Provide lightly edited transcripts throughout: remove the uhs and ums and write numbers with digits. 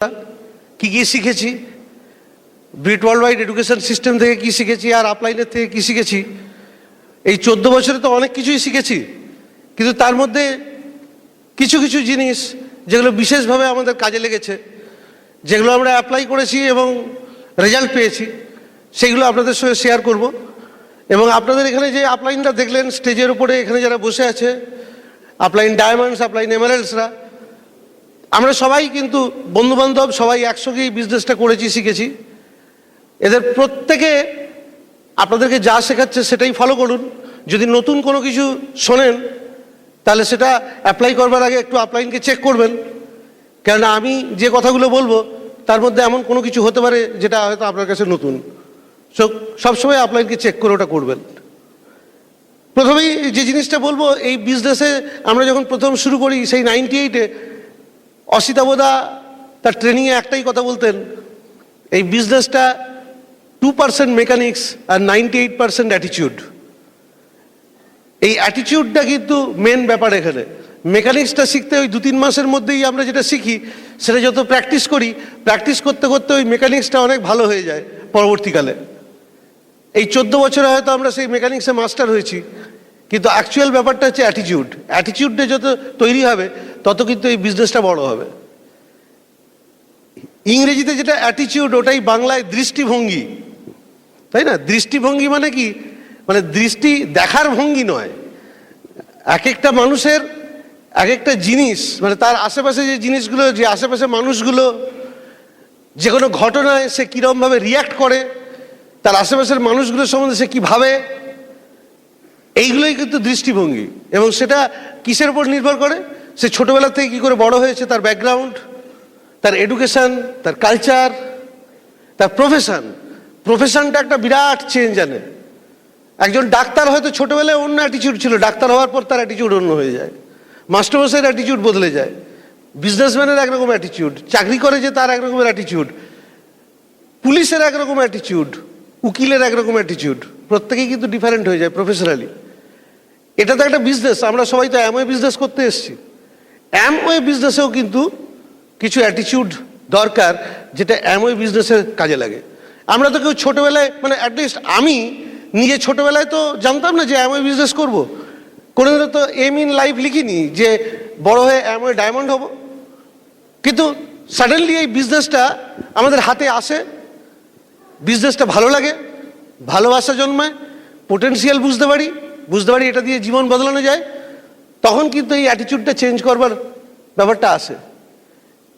কি কি শিখেছি, ব্রিট ওয়ার্ল্ড ওয়াইড এডুকেশন সিস্টেম থেকে কি শিখেছি আর আপলাইনের থেকে কি শিখেছি। এই 14 বছরে তো অনেক কিছুই শিখেছি, কিন্তু তার মধ্যে কিছু কিছু জিনিস যেগুলো বিশেষভাবে আমাদের কাজে লেগেছে, যেগুলো আমরা অ্যাপ্লাই করেছি এবং রেজাল্ট পেয়েছি, সেগুলো আপনাদের সঙ্গে শেয়ার করব। এবং আপনাদের এখানে যে আপলাইনটা দেখলেন স্টেজের উপরে, এখানে যারা বসে আছে, আপলাইন ডায়মন্ডস, আপলাইন এমারেলসরা, আমরা সবাই কিন্তু বন্ধুবান্ধব, সবাই একসঙ্গেই বিজনেসটা করেছি, শিখেছি। এদের প্রত্যেকে আপনাদেরকে যা শেখাচ্ছে সেটাই ফলো করুন। যদি নতুন কোনো কিছু শোনেন তাহলে সেটা অ্যাপ্লাই করবার আগে একটু আপলাইনকে চেক করবেন, কেননা আমি যে কথাগুলো বলবো তার মধ্যে এমন কোনো কিছু হতে পারে যেটা হয়তো আপনার কাছে নতুন। সবসময় আপলাইনকে চেক করে ওটা করবেন। প্রথমেই যে জিনিসটা বলবো, এই বিজনেসে আমরা যখন প্রথম শুরু করি সেই 98-এ, অসিতাবোদা তার ট্রেনিংয়ে একটাই কথা বলতেন, এই বিজনেসটা 2% মেকানিক্স আর 98% অ্যাটিটিউড। এই অ্যাটিটিউডটা কিন্তু মেন ব্যাপার এখানে। মেকানিক্সটা শিখতে ওই 2-3 মাসের মধ্যেই আমরা যেটা শিখি সেটা যত প্র্যাকটিস করি, প্র্যাকটিস করতে করতে ওই মেকানিক্সটা অনেক ভালো হয়ে যায় পরবর্তীকালে। এই 14 বছরে হয়তো আমরা সেই মেকানিক্সে মাস্টার হয়েছি, কিন্তু অ্যাকচুয়াল ব্যাপারটা হচ্ছে অ্যাটিটিউড। অ্যাটিটিউডটা যত তৈরি হবে তত কিন্তু এই বিজনেসটা বড় হবে। ইংরেজিতে যেটা অ্যাটিটিউড, ওটাই বাংলায় দৃষ্টিভঙ্গি, তাই না? দৃষ্টিভঙ্গি মানে কি? মানে দৃষ্টি দেখার ভঙ্গি নয়। এক একটা মানুষের এক একটা জিনিস, মানে তার আশেপাশে যে জিনিসগুলো, যে আশেপাশে মানুষগুলো, যে কোনো ঘটনায় সে কীরকমভাবে রিয়্যাক্ট করে, তার আশেপাশের মানুষগুলোর সম্বন্ধে সে কী ভাবে, এইগুলোই কিন্তু দৃষ্টিভঙ্গি। এবং সেটা কিসের উপর নির্ভর করে? সে ছোটোবেলা থেকে কী করে বড় হয়েছে, তার ব্যাকগ্রাউন্ড, তার এডুকেশান, তার কালচার, তার প্রফেশনটা একটা বিরাট চেঞ্জ আনে। একজন ডাক্তার হয়তো ছোটোবেলায় অন্য অ্যাটিটিউড ছিল, ডাক্তার হওয়ার পর তার অ্যাটিটিউড অন্য হয়ে যায়। মাস্টারমশাইয়ের অ্যাটিটিউড বদলে যায়, বিজনেসম্যানের একরকম অ্যাটিটিউড, চাকরি করে যে তার একরকমের অ্যাটিটিউড, পুলিশের একরকম অ্যাটিটিউড, উকিলের একরকম অ্যাটিটিউড, প্রত্যেকেই কিন্তু ডিফারেন্ট হয়ে যায় প্রফেশনালি। এটা তো একটা বিজনেস, আমরা সবাই তো অ্যামওয়ে বিজনেস করতে এসেছি। অ্যামওয়ে বিজনেসেও কিন্তু কিছু অ্যাটিটিউড দরকার, যেটা অ্যামওয়ে বিজনেসের কাজে লাগে। আমরা তো কেউ ছোটোবেলায়, মানে অ্যাটলিস্ট আমি নিজে ছোটোবেলায় তো জানতাম না যে অ্যামওয়ে বিজনেস করব। কোনোদিনও তো এম ইন লাইফ লিখিনি যে বড় হয়ে অ্যামওয়ে ডায়মন্ড হব। কিন্তু সাডেনলি এই বিজনেসটা আমাদের হাতে আসে, বিজনেসটা ভালো লাগে, ভালোবাসা জন্মায়, পোটেনশিয়াল বুঝতে পারি এটা দিয়ে জীবন বদলানো যায়। তখন কিন্তু এই অ্যাটিটিউডটা চেঞ্জ করবার ব্যাপারটা আসে।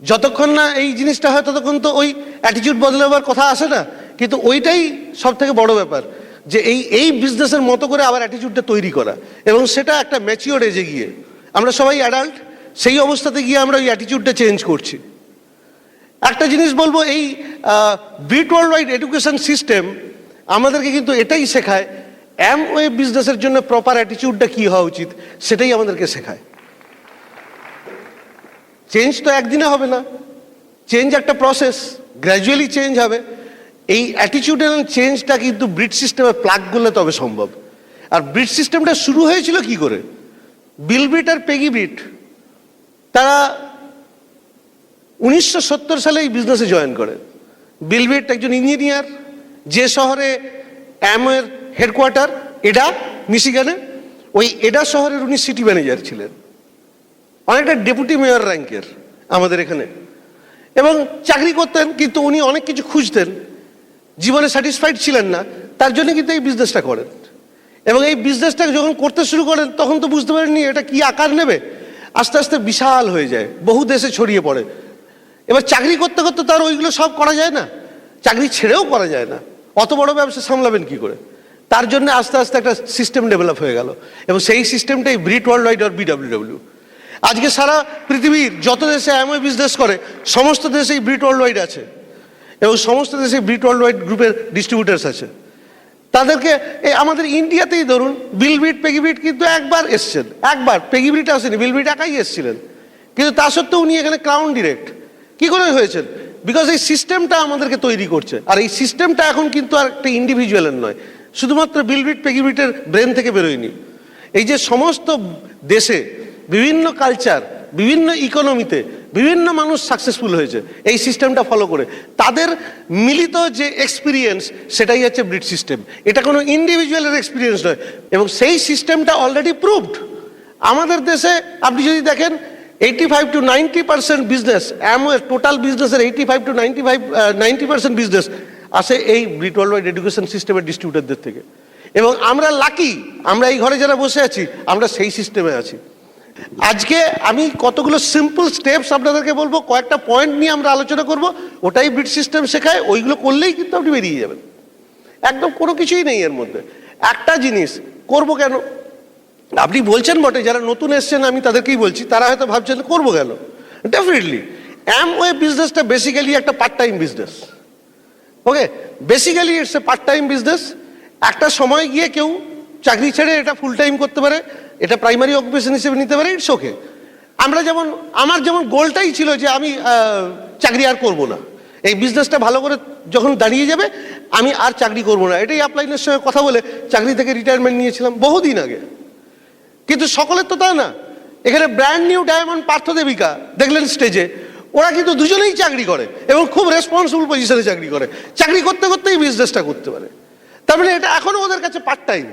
যতক্ষণ না এই জিনিসটা হয় ততক্ষণ তো ওই অ্যাটিটিউড বদলাবার কথা আসে না। কিন্তু ওইটাই সব থেকে বড় ব্যাপার, যে এই বিজনেসের মতো করে আবার অ্যাটিটিউডটা তৈরি করা, এবং সেটা একটা ম্যাচিওর এজে গিয়ে, আমরা সবাই অ্যাডাল্ট, সেই অবস্থাতে গিয়ে আমরা ওই অ্যাটিটিউডটা চেঞ্জ করছি। একটা জিনিস বলবো, এই ব্রিট ওয়ার্ল্ড ওয়াইড এডুকেশন সিস্টেম আমাদেরকে কিন্তু এটাই শেখায়, অ্যামওয়ে বিজনেসের জন্য প্রপার অ্যাটিটিউডটা কী হওয়া উচিত সেটাই আমাদেরকে শেখায়। চেঞ্জ তো একদিনে হবে না, চেঞ্জ একটা প্রসেস, গ্র্যাজুয়ালি চেঞ্জ হবে। এই অ্যাটিটিউডাল চেঞ্জটা কিন্তু ব্রিট সিস্টেমে প্লাগ করলে তবে সম্ভব। আর ব্রিট সিস্টেমটা শুরু হয়েছিল কি করে? বিল ব্রিট আর পেগি ব্রিট, তারা 1970 সালে এই বিজনেসে জয়েন করে। বিল ব্রিট একজন ইঞ্জিনিয়ার, যে শহরে অ্যামওয়ের হেডকোয়ার্টার, এডা, মিশিগানে, ওই এডা শহরের উনি সিটি ম্যানেজার ছিলেন, অনেকটা ডেপুটি মেয়র র্যাঙ্কের আমাদের এখানে, এবং চাকরি করতেন। কিন্তু উনি অনেক কিছু খুঁজতেন, জীবনে স্যাটিসফাইড ছিলেন না, তার জন্য কিন্তু এই বিজনেসটা করেন। এবং এই বিজনেসটা যখন করতে শুরু করেন তখন তো বুঝতে পারেননি এটা কি আকার নেবে। আস্তে আস্তে বিশাল হয়ে যায়, বহু দেশে ছড়িয়ে পড়ে। এবার চাকরি করতে করতে তার ওইগুলো সব করা যায় না, চাকরি ছেড়েও করা যায় না, অত বড় ব্যবসা সামলাবেন কি করে। তার জন্য আস্তে আস্তে একটা সিস্টেম ডেভেলপ হয়ে গেল, এবং সেই সিস্টেমটাই ব্রিট ওয়ার্ল্ড ওয়াইড আর BWW। আজকে সারা পৃথিবীর যত দেশে অ্যামওয়ে বিজনেস করে সমস্ত দেশেই ব্রিট ওয়ার্ল্ড ওয়াইড আছে, এবং সমস্ত দেশে ব্রিট ওয়ার্ল্ড ওয়াইড গ্রুপের ডিস্ট্রিবিউটার্স আছে। তাদেরকে এই আমাদের ইন্ডিয়াতেই ধরুন, বিল ব্রিট পেগি ব্রিট কিন্তু একবার এসছেন, একবার পেগি ব্রিট আসেনি, বিল ব্রিট একাই এসেছিলেন। কিন্তু তা সত্ত্বেও উনি এখানে ক্রাউন ডিরেক্ট কী করে হয়েছেন? বিকজ এই সিস্টেমটা আমাদেরকে তৈরি করছে। আর এই সিস্টেমটা এখন কিন্তু আর একটা ইন্ডিভিজুয়ালের নয়, শুধুমাত্র বিল ব্রিট পেগি ব্রিটের ব্রেন থেকে বেরোয়নি। এই যে সমস্ত দেশে বিভিন্ন কালচার, বিভিন্ন ইকোনমিতে বিভিন্ন মানুষ সাকসেসফুল হয়েছে এই সিস্টেমটা ফলো করে। তাদের মিলিত যে এক্সপিরিয়েন্স সেটাই হচ্ছে ব্রিড সিস্টেম, এটা কোনো ইন্ডিভিজুয়ালের এক্সপিরিয়েন্স নয়। এবং সেই সিস্টেমটা অলরেডি প্রুভড। আমাদের দেশে আপনি যদি দেখেন 85 to 90% বিজনেস, টোটাল বিজনেসের 85 to 90% বিজনেস আসে এই ব্রিড ওয়ার্ল্ড ওয়াইড এডুকেশন সিস্টেমের ডিস্ট্রিবিউটরদের থেকে। এবং আমরা লাকি, আমরা এই ঘরে যারা বসে আছি আমরা সেই সিস্টেমে আছি। আজকে আমি কতগুলো সিম্পল স্টেপস আপনাদেরকে বলবো, কয়েকটা পয়েন্ট নিয়ে আমরা আলোচনা করব, ওটাই ব্রিড সিস্টেম শেখায়, ওইগুলো করলেই কিন্তু আপনি বেরিয়ে যাবেন। একদম কোনো কিছুই নেই এর মধ্যে। একটা জিনিস করব কেন, আপনি বলছেন বটে, যারা নতুন এসছেন আমি তাদেরকেই বলছি, তারা হয়তো ভাবছেন করবো কেন। ডেফিনেটলি অ্যামওয়ে বিজনেসটা বেসিক্যালি একটা part time business. Okay, basically it's a part time business. একটা সময় গিয়ে কেউ চাকরি ছেড়ে এটা ফুল টাইম করতে পারে, এটা প্রাইমারি অকুপেশন হিসেবে নিতে পারে, ইটস ওকে। আমরা যেমন, আমার যেমন গোলটাই ছিল যে আমি চাকরি আর করবো না, এই বিজনেসটা ভালো করে যখন দাঁড়িয়ে যাবে আমি আর চাকরি করবো না। এটাই আপলাইনের সঙ্গে কথা বলে চাকরি থেকে রিটায়ারমেন্ট নিয়েছিলাম বহুদিন আগে। কিন্তু সকলের তো তা না। এখানে brand new diamond Partha Debika দেখলেন স্টেজে, ওরা কিন্তু দুজনেই চাকরি করে এবং খুব রেসপন্সিবল পজিশনে চাকরি করে, চাকরি করতে করতেই বিজনেসটা করতে পারে। তার মানে এটা এখনো ওদের কাছে পার্ট টাইম।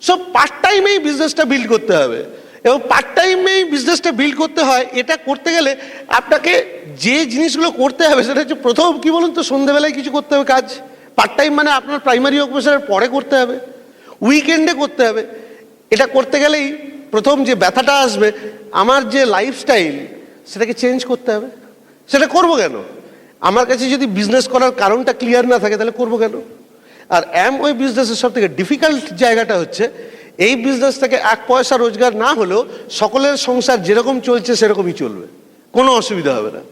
সব পার্ট টাইমেই বিজনেসটা বিল্ড করতে হবে। এবং পার্ট টাইমেই বিজনেসটা বিল্ড করতে হয়, এটা করতে গেলে আপনাকে যে জিনিসগুলো করতে হবে সেটা হচ্ছে, প্রথম কি বলুন তো, সন্ধ্যেবেলায় কিছু করতে হবে কাজ। পার্ট টাইম মানে আপনার প্রাইমারি অকুপেশনের পরে করতে হবে, উইকেন্ডে করতে হবে। এটা করতে গেলেই প্রথম যে ব্যথাটা আসবে, আমার যে লাইফস্টাইল সেটাকে চেঞ্জ করতে হবে। সেটা করবো কেন, আমার কাছে যদি বিজনেস করার কারণটা ক্লিয়ার না থাকে তাহলে করবো কেন। আর ওই বিজনেসের সব থেকে ডিফিকাল্ট জায়গাটা হচ্ছে, এই বিজনেস থেকে এক পয়সা রোজগার না হলেও সকলের সংসার যেরকম চলছে সেরকমই চলবে, কোনো অসুবিধা হবে না।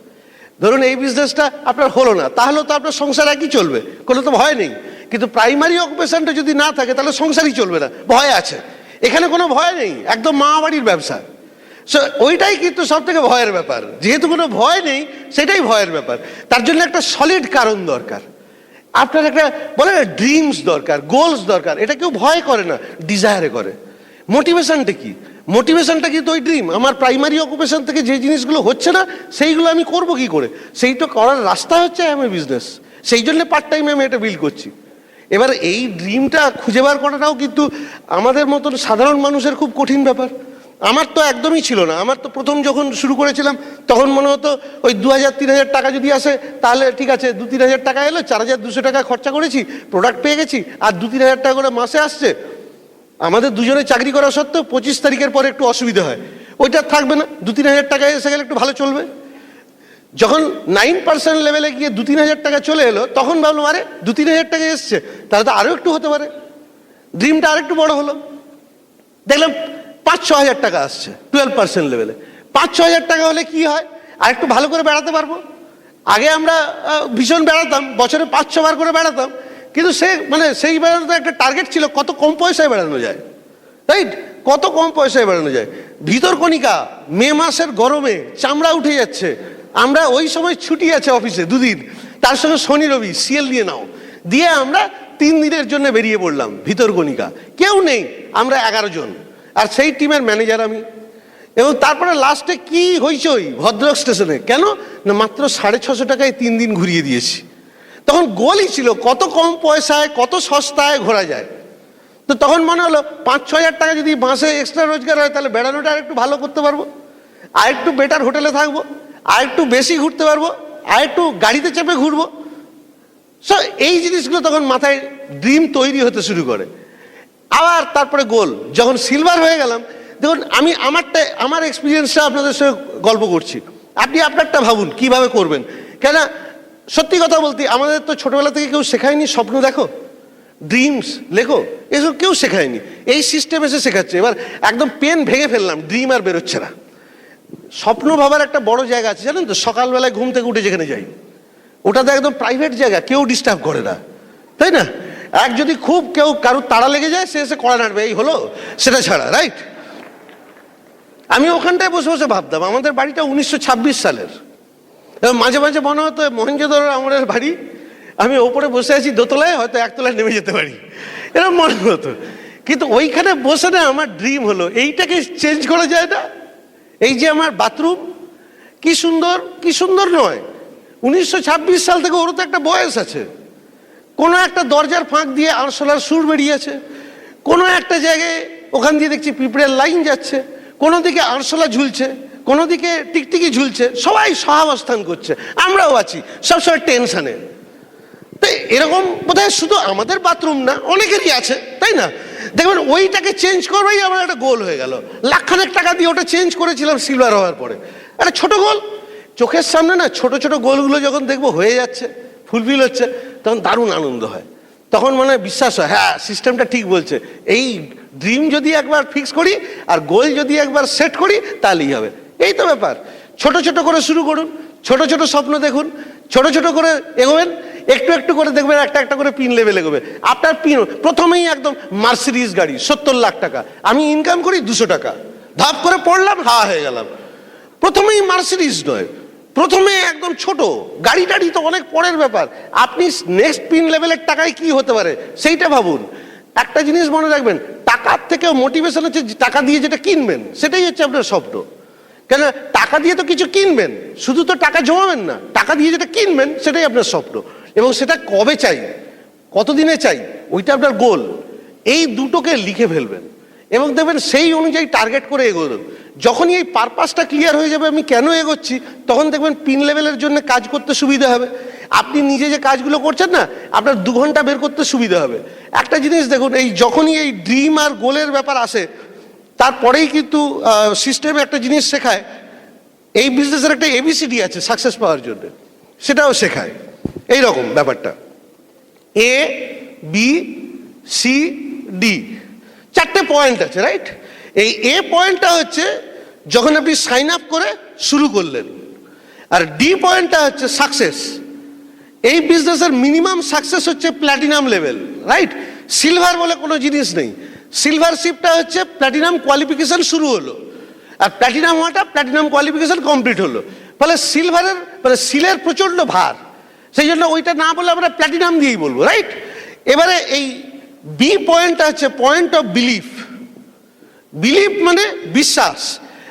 ধরুন এই বিজনেসটা আপনার হলো না, তাহলে তো আপনার সংসার একই চলবে, কোনো তো ভয় নেই। কিন্তু প্রাইমারি অকুপেশনটা যদি না থাকে তাহলে সংসারই চলবে না, ভয় আছে। এখানে কোনো ভয় নেই, একদম মা বাড়ির ব্যবসা। সো ওইটাই কিন্তু সব থেকে ভয়ের ব্যাপার। যেহেতু কোনো ভয় নেই সেটাই ভয়ের ব্যাপার। তার জন্য একটা সলিড কারণ দরকার, আপনার একটা বলে না ড্রিমস দরকার, গোলস দরকার। এটা কেউ ভয় করে না, ডিজায়ারে করে। মোটিভেশনটা কি, মোটিভেশনটা কিন্তু ওই ড্রিম। আমার প্রাইমারি অকুপেশন থেকে যে জিনিসগুলো হচ্ছে না সেইগুলো আমি করব কি করে, সেইটা করার রাস্তা হচ্ছে আমি বিজনেস। সেই জন্য পার্ট টাইমে আমি এটা বিল্ড করছি। এবার এই ড্রিমটা খুঁজে বার করাটাও কিন্তু আমাদের মতন সাধারণ মানুষের খুব কঠিন ব্যাপার। আমার তো একদমই ছিল না। আমার তো প্রথম যখন শুরু করেছিলাম তখন মনে হতো ওই 2000-3000 টাকা যদি আসে তাহলে ঠিক আছে, 2-3000 টাকা এলো, 4200 টাকা খরচা করেছি, প্রোডাক্ট পেয়ে গেছি, আর 2-3000 টাকা করে মাসে আসছে। আমাদের দুজনে চাকরি করা সত্ত্বেও 25 তারিখের পরে একটু অসুবিধা হয়, ওইটা থাকবে না, 2-3000 টাকা এসে গেলে একটু ভালো চলবে। যখন 9% লেভেলে গিয়ে 2-3000 টাকা চলে এলো তখন ভাবলাম আরে 2-3000 টাকা এসছে, তাহলে তো আরও একটু হতে পারে, ড্রিমটা আরেকটু বড় হলো। দেখলাম 5-6 হাজার টাকা আসছে 12% লেভেলে। 5-6 হাজার টাকা হলে কি হয়, আর একটু ভালো করে বেড়াতে পারবো। আগে আমরা ভীষণ বেড়াতাম, বছরে 5-6 বার করে বেড়াতাম, কিন্তু সেই বেড়ানো একটা টার্গেট ছিল কত কম পয়সায় বেড়ানো যায়, রাইট? কত কম পয়সায় বেড়ানো যায়। ভিতরকণিকা মে মাসের গরমে চামড়া উঠে যাচ্ছে, আমরা ওই সময় ছুটি আছে অফিসে 2 দিন, তার সঙ্গে শনি রবি সিএল দিয়ে নাও, দিয়ে আমরা 3 দিনের জন্য বেরিয়ে পড়লাম ভিতরকণিকা। কেউ নেই, আমরা 11 জন, আর সেই টিমের ম্যানেজার আমি। এবং তারপরে লাস্টে কি হইচই ভদ্রক স্টেশনে, কেন না মাত্র 650 টাকায় 3 দিন ঘুরিয়ে দিয়েছি। তখন গোলই ছিল কত কম পয়সায় কত সস্তায় ঘোরা যায়। তো তখন মনে হলো 5-6 হাজার টাকা যদি মাসে এক্সট্রা রোজগার হয় তাহলে বেড়ানোটা আর একটু ভালো করতে পারবো, আর একটু বেটার হোটেলে থাকবো, আর একটু বেশি ঘুরতে পারবো, আর একটু গাড়িতে চেপে ঘুরবো। সো এই জিনিসগুলো তখন মাথায় ড্রিম তৈরি হতে শুরু করে। আবার তারপরে গোল যখন সিলভার হয়ে গেলাম, দেখুন আমি আমার এক্সপিরিয়েন্সটা আপনাদের সঙ্গে গল্প করছি, আপনি আপনারটা ভাবুন কিভাবে করবেন। কেন সত্যি কথা বলতে আমাদের তো ছোটবেলা থেকে কেউ শেখায়নি স্বপ্ন দেখো, ড্রিমস লেখো, এসব কেউ শেখায়নি। এই সিস্টেম এসে শেখাচ্ছে। এবার একদম পেন ভেঙে ফেললাম, ড্রিম আর বেরোচ্ছে না। স্বপ্ন ভাবার একটা বড় জায়গা আছে জানেন তো, সকালবেলায় ঘুম থেকে উঠে যেখানে যাই ওটাতে একদম প্রাইভেট জায়গা, কেউ ডিস্টার্ব করে না, তাই না? যদি খুব কেউ কারোর তাড়া লেগে যায় সে এসে কড়া নাড়বে, এই হলো সেটা ছাড়া, রাইট? আমি ওখানটায় বসে বসে ভাবতাম আমাদের বাড়িটা 1926 সালের। এবং মাঝে মাঝে মনে হতো মহেঞ্জোদড়োর আমলের বাড়ি, আমি ওপরে বসে আছি দোতলায়, হয়তো 1 তলায় নেমে যেতে পারি, এরকম মনে হতো। কিন্তু ওইখানে বসে না আমার ড্রিম হলো এইটাকে চেঞ্জ করা যায় না। এই যে আমার বাথরুম, কি সুন্দর, কি সুন্দর নয়। 1926 সাল থেকে ওরও তো একটা বয়স আছে। কোনো একটা দরজার ফাঁক দিয়ে আরশোলার সুর বেরিয়েছে, কোনো একটা জায়গায় ওখান দিয়ে দেখছি পিঁপড়ের লাইন যাচ্ছে, কোনো দিকে আরশোলা ঝুলছে, কোনো দিকে টিকটিকি ঝুলছে, সবাই সহাবস্থান করছে, আমরাও আছি সবসময় টেনশনে। তো এরকম বোধহয় শুধু আমাদের বাথরুম না, অনেকেরই আছে, তাই না? দেখবেন ওইটাকে চেঞ্জ করবেই আমার একটা গোল হয়ে গেল। লাখখানেক টাকা দিয়ে ওটা চেঞ্জ করেছিলাম সিলভার হওয়ার পরে। একটা ছোট গোল, চোখের সামনে না ছোট ছোট গোলগুলো যখন দেখবো হয়ে যাচ্ছে, ফুলফিল হচ্ছে, তখন দারুণ আনন্দ হয়। তখন মনে হয় বিশ্বাস হয়, হ্যাঁ সিস্টেমটা ঠিক বলছে, এই ড্রিম যদি একবার ফিক্স করি আর গোল যদি একবার সেট করি তাহলেই হবে। এই তো ব্যাপার। ছোট ছোট করে শুরু করুন, ছোট ছোট স্বপ্ন দেখুন, ছোট ছোট করে এগোবেন, একটু একটু করে দেখবেন একটা একটা করে পিন লেভেল এগোবে। আপনার পিন প্রথমেই একদম মার্সিডিজ গাড়ি 70 লাখ টাকা, আমি ইনকাম করি 200 টাকা, ধাপ করে পড়লাম, হয়ে গেলাম। প্রথমেই মার্সিডিজ নয়, প্রথমে একদম ছোট গাড়ি টাড়ি তো অনেক পরের ব্যাপার। আপনি নেক্সট পিন লেভেলের টাকায় কি হতে পারে সেইটা ভাবুন। একটা জিনিস মনে রাখবেন, টাকার থেকেও মোটিভেশন হচ্ছে টাকা দিয়ে যেটা কিনবেন, সেটাই হচ্ছে আপনার স্বপ্ন। কেন টাকা দিয়ে তো কিছু কিনবেন, শুধু তো টাকা জমাবেন না, টাকা দিয়ে যেটা কিনবেন সেটাই আপনার স্বপ্ন। এবং সেটা কবে চাই, কতদিনে চাই, ওইটা আপনার গোল। এই দুটোকে লিখে ফেলবেন এবং দেখবেন সেই অনুযায়ী টার্গেট করে এগোবেন। যখনই এই পারপাসটা ক্লিয়ার হয়ে যাবে আমি কেন এগোচ্ছি, তখন দেখবেন পিন লেভেলের জন্য কাজ করতে সুবিধা হবে। আপনি নিজে যে কাজগুলো করছেন না, আপনার 2 ঘন্টা বের করতে সুবিধা হবে। একটা জিনিস দেখুন, এই যখনই এই ড্রিম আর গোলের ব্যাপার আসে, তারপরেই কিন্তু সিস্টেমে একটা জিনিস শেখায়। এই বিজনেসের একটা ABCD আছে সাকসেস পাওয়ার জন্য, সেটাও শেখায়। এই রকম ব্যাপারটা ABCD 4টে পয়েন্ট আছে, রাইট? এই A পয়েন্টটা হচ্ছে যখন আপনি সাইন আপ করে শুরু করলেন, আর D পয়েন্টটা হচ্ছে সাকসেস। এই বিজনেসের মিনিমাম সাকসেস হচ্ছে প্ল্যাটিনাম লেভেল, রাইট? সিলভার বলে কোনো জিনিস নেই। সিলভারশিপটা হচ্ছে প্ল্যাটিনাম কোয়ালিফিকেশন শুরু হলো, আর প্ল্যাটিনাম হওয়াটা প্ল্যাটিনাম কোয়ালিফিকেশন কমপ্লিট হলো। ফলে সিলভারের মানে সিলের প্রচণ্ড ভার, সেই জন্য ওইটা না বলে আমরা প্ল্যাটিনাম দিয়েই বলবো, রাইট? এবারে এই বি পয়েন্টটা হচ্ছে পয়েন্ট অফ বিলিফ। বিলিফ মানে বিশ্বাস,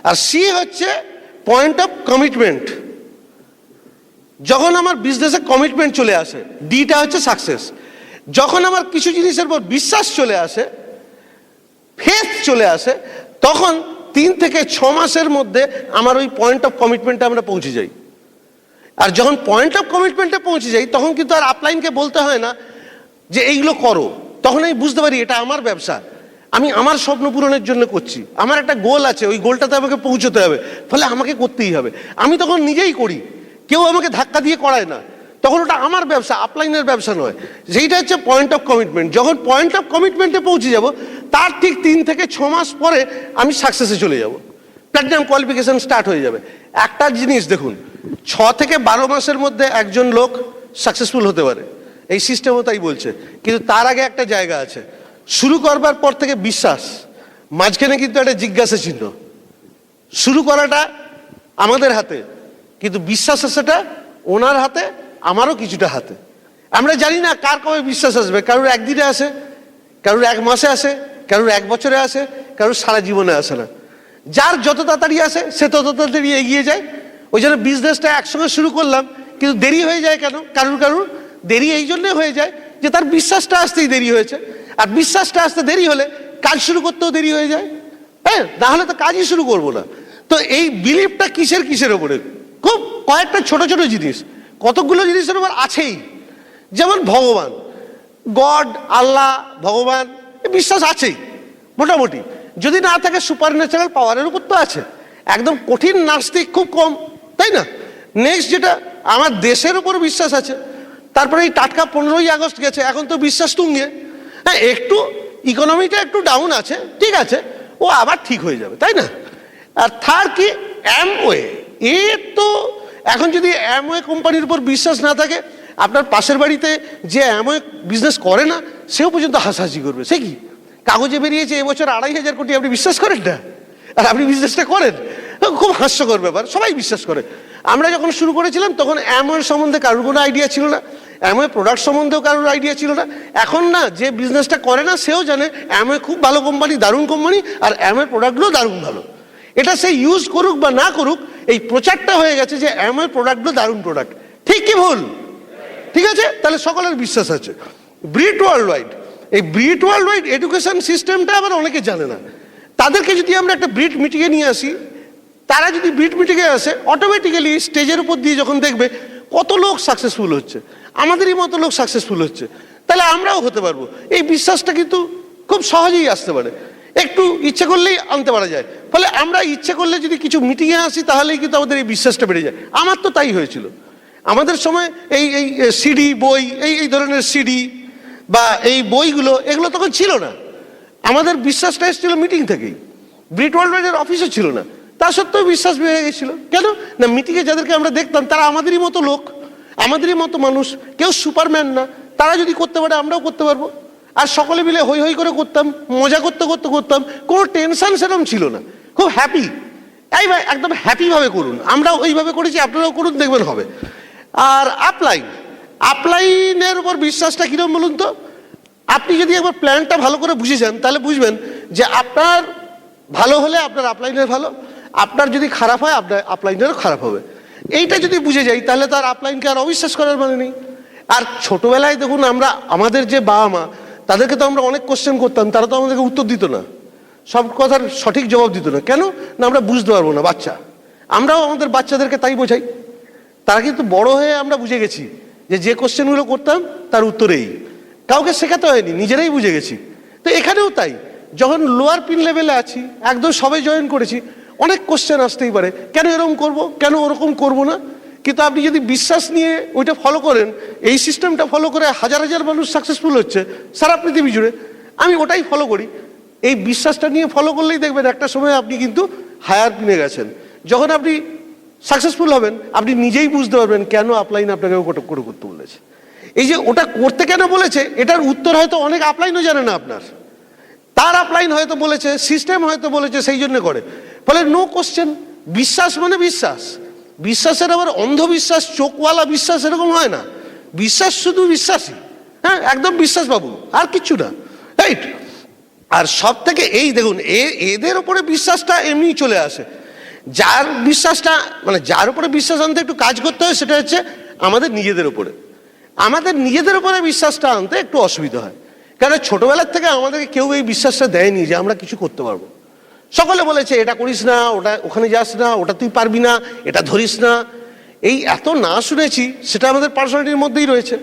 আর সি হচ্ছে পয়েন্ট অফ কমিটমেন্ট। যখন আমার বিজনেসে কমিটমেন্ট চলে আসে, ডিটা হচ্ছে সাকসেস। যখন আমার কিছু জিনিসের উপর বিশ্বাস চলে আসে, ফেথ চলে আসে, তখন 3 থেকে 6 মাসের মধ্যে আমার ওই পয়েন্ট অফ কমিটমেন্টে আমরা পৌঁছে যাই। আর যখন পয়েন্ট অফ কমিটমেন্টে পৌঁছে যাই, তখন কিন্তু আর আপলাইনকে বলতে হয় না যে এইগুলো করো। তখন আমি বুঝতে পারি এটা আমার ব্যবসা, আমি আমার স্বপ্ন পূরণের জন্য করছি, আমার একটা গোল আছে, ওই গোলটাতে আমাকে পৌঁছতে হবে, ফলে আমাকে করতেই হবে। আমি তখন নিজেই করি, কেউ আমাকে ধাক্কা দিয়ে করায় না। তখন ওটা আমার ব্যবসা, আপলাইনের ব্যবসা নয়। সেইটা হচ্ছে পয়েন্ট অফ কমিটমেন্ট। যখন পয়েন্ট অফ কমিটমেন্টে পৌঁছে যাব, তার ঠিক 3 থেকে 6 মাস পরে আমি সাকসেসে চলে যাব, প্ল্যাটিনাম কোয়ালিফিকেশন স্টার্ট হয়ে যাবে। একটা জিনিস দেখুন, 6 থেকে 12 মাসের মধ্যে একজন লোক সাকসেসফুল হতে পারে, এই সিস্টেমও তাই বলছে। কিন্তু তার আগে একটা জায়গা আছে, শুরু করবার পর থেকে বিশ্বাস, মাঝখানে কিন্তু একটা জিজ্ঞাসা চিহ্ন। শুরু করাটা আমাদের হাতে, কিন্তু বিশ্বাস আসাটা ওনার হাতে, আমারও কিছুটা হাতে। আমরা জানি না কার কবে বিশ্বাস আসবে। কারোর একদিনে আসে, কারোর 1 মাসে আসে, কারোর 1 বছরে আসে, কারোর সারা জীবনে আসে না। যার যত তাড়াতাড়ি আসে সে তত তাড়াতাড়ি এগিয়ে যায়। ওই জন্য বিজনেসটা একসঙ্গে শুরু করলাম, কিন্তু দেরি হয়ে যায় কেন? কারুর দেরি এই জন্যে হয়ে যায় যে তার বিশ্বাসটা আসতেই দেরি হয়েছে। আর বিশ্বাসটা আসতে দেরি হলে কাজ শুরু করতেও দেরি হয়ে যায়, হ্যাঁ, না হলে তো কাজই শুরু করবো না। তো এই বিলিফটা কিসের ওপরে? খুব কয়েকটা ছোট ছোট জিনিস, কতগুলো জিনিসের উপর আছেই। যেমন ভগবান, গড, আল্লাহ, ভগবান, বিশ্বাস আছেই মোটামুটি। যদি না থাকে সুপার ন্যাচারাল পাওয়ারের উপর তো আছে। একদম কঠিন নাস্তিক খুব কম, তাই না? নেক্সট যেটা, আমার দেশের উপর বিশ্বাস আছে। তারপরে এই টাটকা 15ই আগস্ট গেছে, এখন তো বিশ্বাস তুঙ্গে। হ্যাঁ, একটু ইকোনমিটা একটু ডাউন আছে, ঠিক আছে, ও আবার ঠিক হয়ে যাবে, তাই না? আর থার্ড কি, অ্যামওয়ে। এ তো এখন যদি অ্যামওয়ে কোম্পানির উপর বিশ্বাস না থাকে, আপনার পাশের বাড়িতে যে অ্যামওয়ে বিজনেস করে না সেও পর্যন্ত হাসাহাসি করবে। সে কি কাগজে বেরিয়েছে এবছর 2,500 কোটি, আপনি বিশ্বাস করেন না? আর আপনি বিজনেসটা করেন, খুব হাস্যকর ব্যাপার, সবাই বিশ্বাস করে। আমরা যখন শুরু করেছিলাম তখন অ্যামওয়ের সম্বন্ধে কারোর কোনো আইডিয়া ছিল না, অ্যামওয়ে প্রোডাক্ট সম্বন্ধেও কারোর আইডিয়া ছিল না। এখন না, যে বিজনেসটা করে না সেও জানে অ্যামওয়ে খুব ভালো কোম্পানি, দারুণ কোম্পানি, আর অ্যামওয়ে প্রোডাক্টগুলো দারুণ ভালো। এটা সে ইউজ করুক বা না করুক, এই প্রচারটা হয়ে গেছে যে আমার প্রোডাক্টগুলো দারুণ প্রোডাক্ট। ঠিক কি ভুল? ঠিক আছে, তাহলে সকলের বিশ্বাস আছে। ব্রিট ওয়ার্ল্ড ওয়াইড, এই ব্রিট ওয়ার্ল্ড ওয়াইড এডুকেশন সিস্টেমটা আবার অনেকে জানে না। তাদেরকে যদি আমরা একটা ব্রিট মিটিংয়ে নিয়ে আসি, তারা যদি ব্রিট মিটিংয়ে আসে, অটোমেটিক্যালি স্টেজের উপর দিয়ে যখন দেখবে কত লোক সাকসেসফুল হচ্ছে, আমাদেরই মতো লোক সাকসেসফুল হচ্ছে, তাহলে আমরাও হতে পারবো। এই বিশ্বাসটা কিন্তু খুব সহজেই আসতে পারে, একটু ইচ্ছে করলেই আনতে পারা যায়। ফলে আমরা ইচ্ছে করলে যদি কিছু মিটিংয়ে আসি, তাহলেই কিন্তু আমাদের এই বিশ্বাসটা বেড়ে যায়। আমার তো তাই হয়েছিল। আমাদের সময় এই এই সিডি বই, এই ধরনের সিডি বা এই বইগুলো, এগুলো তখন ছিল না। আমাদের বিশ্বাসটা এসেছিল মিটিং থেকেই। ব্রিট ওয়ার্ল্ড ওয়াইডের অফিসও ছিল না, তা সত্ত্বেও বিশ্বাস বেড়ে গেছিল। কেন না, মিটিংয়ে যাদেরকে আমরা দেখতাম তারা আমাদেরই মতো লোক, আমাদেরই মতো মানুষ, কেউ সুপারম্যান না। তারা যদি করতে পারে আমরাও করতে পারবো। আর সকলে মিলে হই হই করে করতাম, মজা করতে করতে করতাম, কোনো টেনশন সেরকম ছিল না, খুব হ্যাপি। এই ভাই একদম হ্যাপিভাবে করুন, আমরাও ওইভাবে করেছি, আপনারাও করুন, দেখবেন হবে। আর আপলাইনের উপর বিশ্বাসটা কিরকম বলুন তো? আপনি যদি একবার প্ল্যানটা ভালো করে বুঝে যান, তাহলে বুঝবেন যে আপনার ভালো হলে আপনার আপলাইনের ভালো, আপনার যদি খারাপ হয় আপনার আপলাইনেরও খারাপ হবে। এইটা যদি বুঝে যাই, তাহলে তো আর আপলাইনকে আর অবিশ্বাস করার মানে নেই। আর ছোটবেলায় দেখুন, আমরা আমাদের যে বাবা মা, তাদেরকে তো আমরা অনেক কোশ্চেন করতাম, তারা তো আমাদেরকে উত্তর দিত না, সব কথার সঠিক জবাব দিত না। কেন না, আমরা বুঝতে পারবো না, বাচ্চা। আমরাও আমাদের বাচ্চাদেরকে তাই বোঝাই। তারা কিন্তু বড় হয়ে আমরা বুঝে গেছি যে কোশ্চেনগুলো করতাম তার উত্তরেই, কাউকে শেখাতে হয়নি, নিজেরাই বুঝে গেছি। তো এখানেও তাই, যখন লোয়ার পিন লেভেলে আছি, একদম সবাই জয়েন করেছি, অনেক কোশ্চেন আসতেই পারে, কেন এরকম করব, কেন ওরকম করব না। কিন্তু আপনি যদি বিশ্বাস নিয়ে ওইটা ফলো করেন, এই সিস্টেমটা ফলো করে হাজার হাজার মানুষ সাকসেসফুল হচ্ছে সারা পৃথিবী জুড়ে, আমি ওটাই ফলো করি। এই বিশ্বাসটা নিয়ে ফলো করলেই দেখবেন একটা সময় আপনি কিন্তু হায়ার পিনে গেছেন। যখন আপনি সাকসেসফুল হবেন, আপনি নিজেই বুঝতে পারবেন কেন আপলাইন আপনাকে ওটা করে করতে বলেছে। এই যে ওটা করতে কেন বলেছে, এটার উত্তর হয়তো অনেক আপলাইনও জানে না আপনার। তার আপলাইন হয়তো বলেছে, সিস্টেম হয়তো বলেছে, সেই জন্য করে। ফলে নো কোশ্চেন। বিশ্বাস মানে বিশ্বাস। বিশ্বাসের আবার অন্ধবিশ্বাস, চোখওয়ালা বিশ্বাস এরকম হয় না। বিশ্বাস শুধু বিশ্বাসই, হ্যাঁ, একদম বিশ্বাস বাবু, আর কিচ্ছু না, রাইট। আর সব থেকে এই দেখুন, এদের উপরে বিশ্বাসটা এমনি চলে আসে। যার বিশ্বাসটা মানে যার উপরে বিশ্বাস আনতে একটু কাজ করতে হয়, সেটা হচ্ছে আমাদের নিজেদের উপরে। আমাদের নিজেদের উপরে বিশ্বাসটা আনতে একটু অসুবিধা হয়, কারণ ছোটবেলার থেকে আমাদেরকে কেউ এই বিশ্বাসটা দেয়নি যে আমরা কিছু করতে পারবো। সকলে বলেছে এটা করিস না, ওটা ওখানে যাস না, ওটা তুই পারবি না, এটা ধরিস না। এই এত না শুনেছি, সেটা আমাদের পার্সোনালিটির মধ্যেই রয়েছে।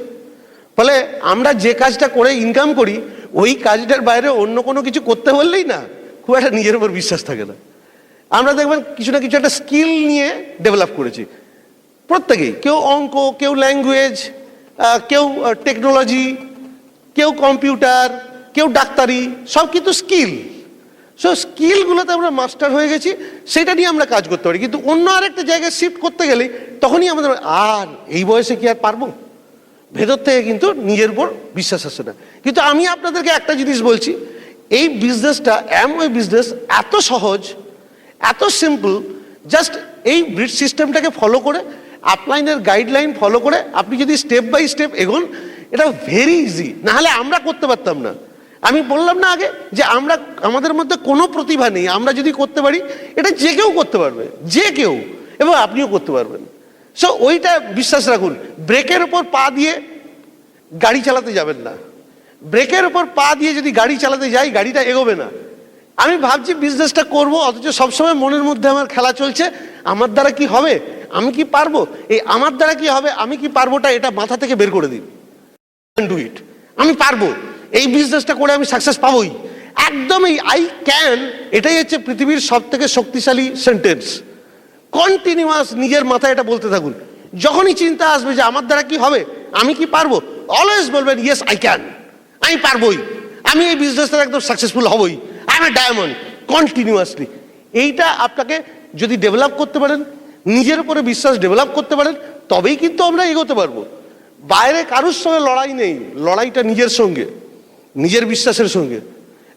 ফলে আমরা যে কাজটা করে ইনকাম করি, ওই কাজটার বাইরে অন্য কোনো কিছু করতে বললেই না, খুব একটা নিজের উপর বিশ্বাস থাকে না। আমরা দেখবেন কিছু না কিছু একটা স্কিল নিয়ে ডেভেলপ করেছি প্রত্যেকেই, কেউ অঙ্ক, কেউ ল্যাঙ্গুয়েজ, কেউ টেকনোলজি, কেউ কম্পিউটার, কেউ ডাক্তারি, সব কিন্তু স্কিল। সো স্কিলগুলোতে আমরা মাস্টার হয়ে গেছি, সেটা নিয়ে আমরা কাজ করতে পারি। কিন্তু অন্য আরেকটা জায়গায় শিফট করতে গেলে তখনই আমাদের আর এই বয়সে কি আর পারবো, ভেতর থেকে কিন্তু নিজের উপর বিশ্বাস আসে না। কিন্তু আমি আপনাদেরকে একটা জিনিস বলছি, এই বিজনেসটা অ্যামওয়ে বিজনেস এত সহজ, এত সিম্পল। জাস্ট এই ব্রিড সিস্টেমটাকে ফলো করে, আপলাইনের গাইডলাইন ফলো করে আপনি যদি স্টেপ বাই স্টেপ এগোন, এটা ভেরি ইজি। নাহলে আমরা করতে পারতাম না। আমি বললাম না আগে যে আমাদের মধ্যে কোনো প্রতিভা নেই, আমরা যদি করতে পারি এটা যে কেউ করতে পারবে, যে কেউ, এবং আপনিও করতে পারবেন। সো ওইটা বিশ্বাস রাখুন। ব্রেকের ওপর পা দিয়ে গাড়ি চালাতে যাবেন না। ব্রেকের ওপর পা দিয়ে যদি গাড়ি চালাতে যাই, গাড়িটা এগোবে না। আমি ভাবছি বিজনেসটা করব, অথচ সবসময় মনের মধ্যে আমার খেলা চলছে, আমার দ্বারা কি হবে, আমি কি পারবো। এই আমার দ্বারা কি হবে, আমি কি পারবোটা, এটা মাথা থেকে বের করে দিন। ডু ইট, আমি পারবো, এই বিজনেসটা করে আমি সাকসেস পাবোই, একদম এই আই ক্যান, এটাই হচ্ছে পৃথিবীর সব থেকে শক্তিশালী সেন্টেন্স। কন্টিনিউয়াস নিজের মাথায় এটা বলতে থাকুন। যখনই চিন্তা আসবে যে আমার দ্বারা কি হবে, আমি কি পারবো, অলওয়েজ বলবেন ইয়েস আই ক্যান, আমি পারবোই, আমি এই বিজনেসটা একদম সাকসেসফুল হবই, I M a diamond. Continuously এইটা আপনাকে যদি ডেভেলপ করতে পারেন, নিজের উপরে বিশ্বাস ডেভেলপ করতে পারেন, তবেই কিন্তু আমরা এগোতে পারবো। বাইরে কারুর সঙ্গে লড়াই নেই, লড়াইটা নিজের সঙ্গে, নিজের বিশ্বাসের সঙ্গে।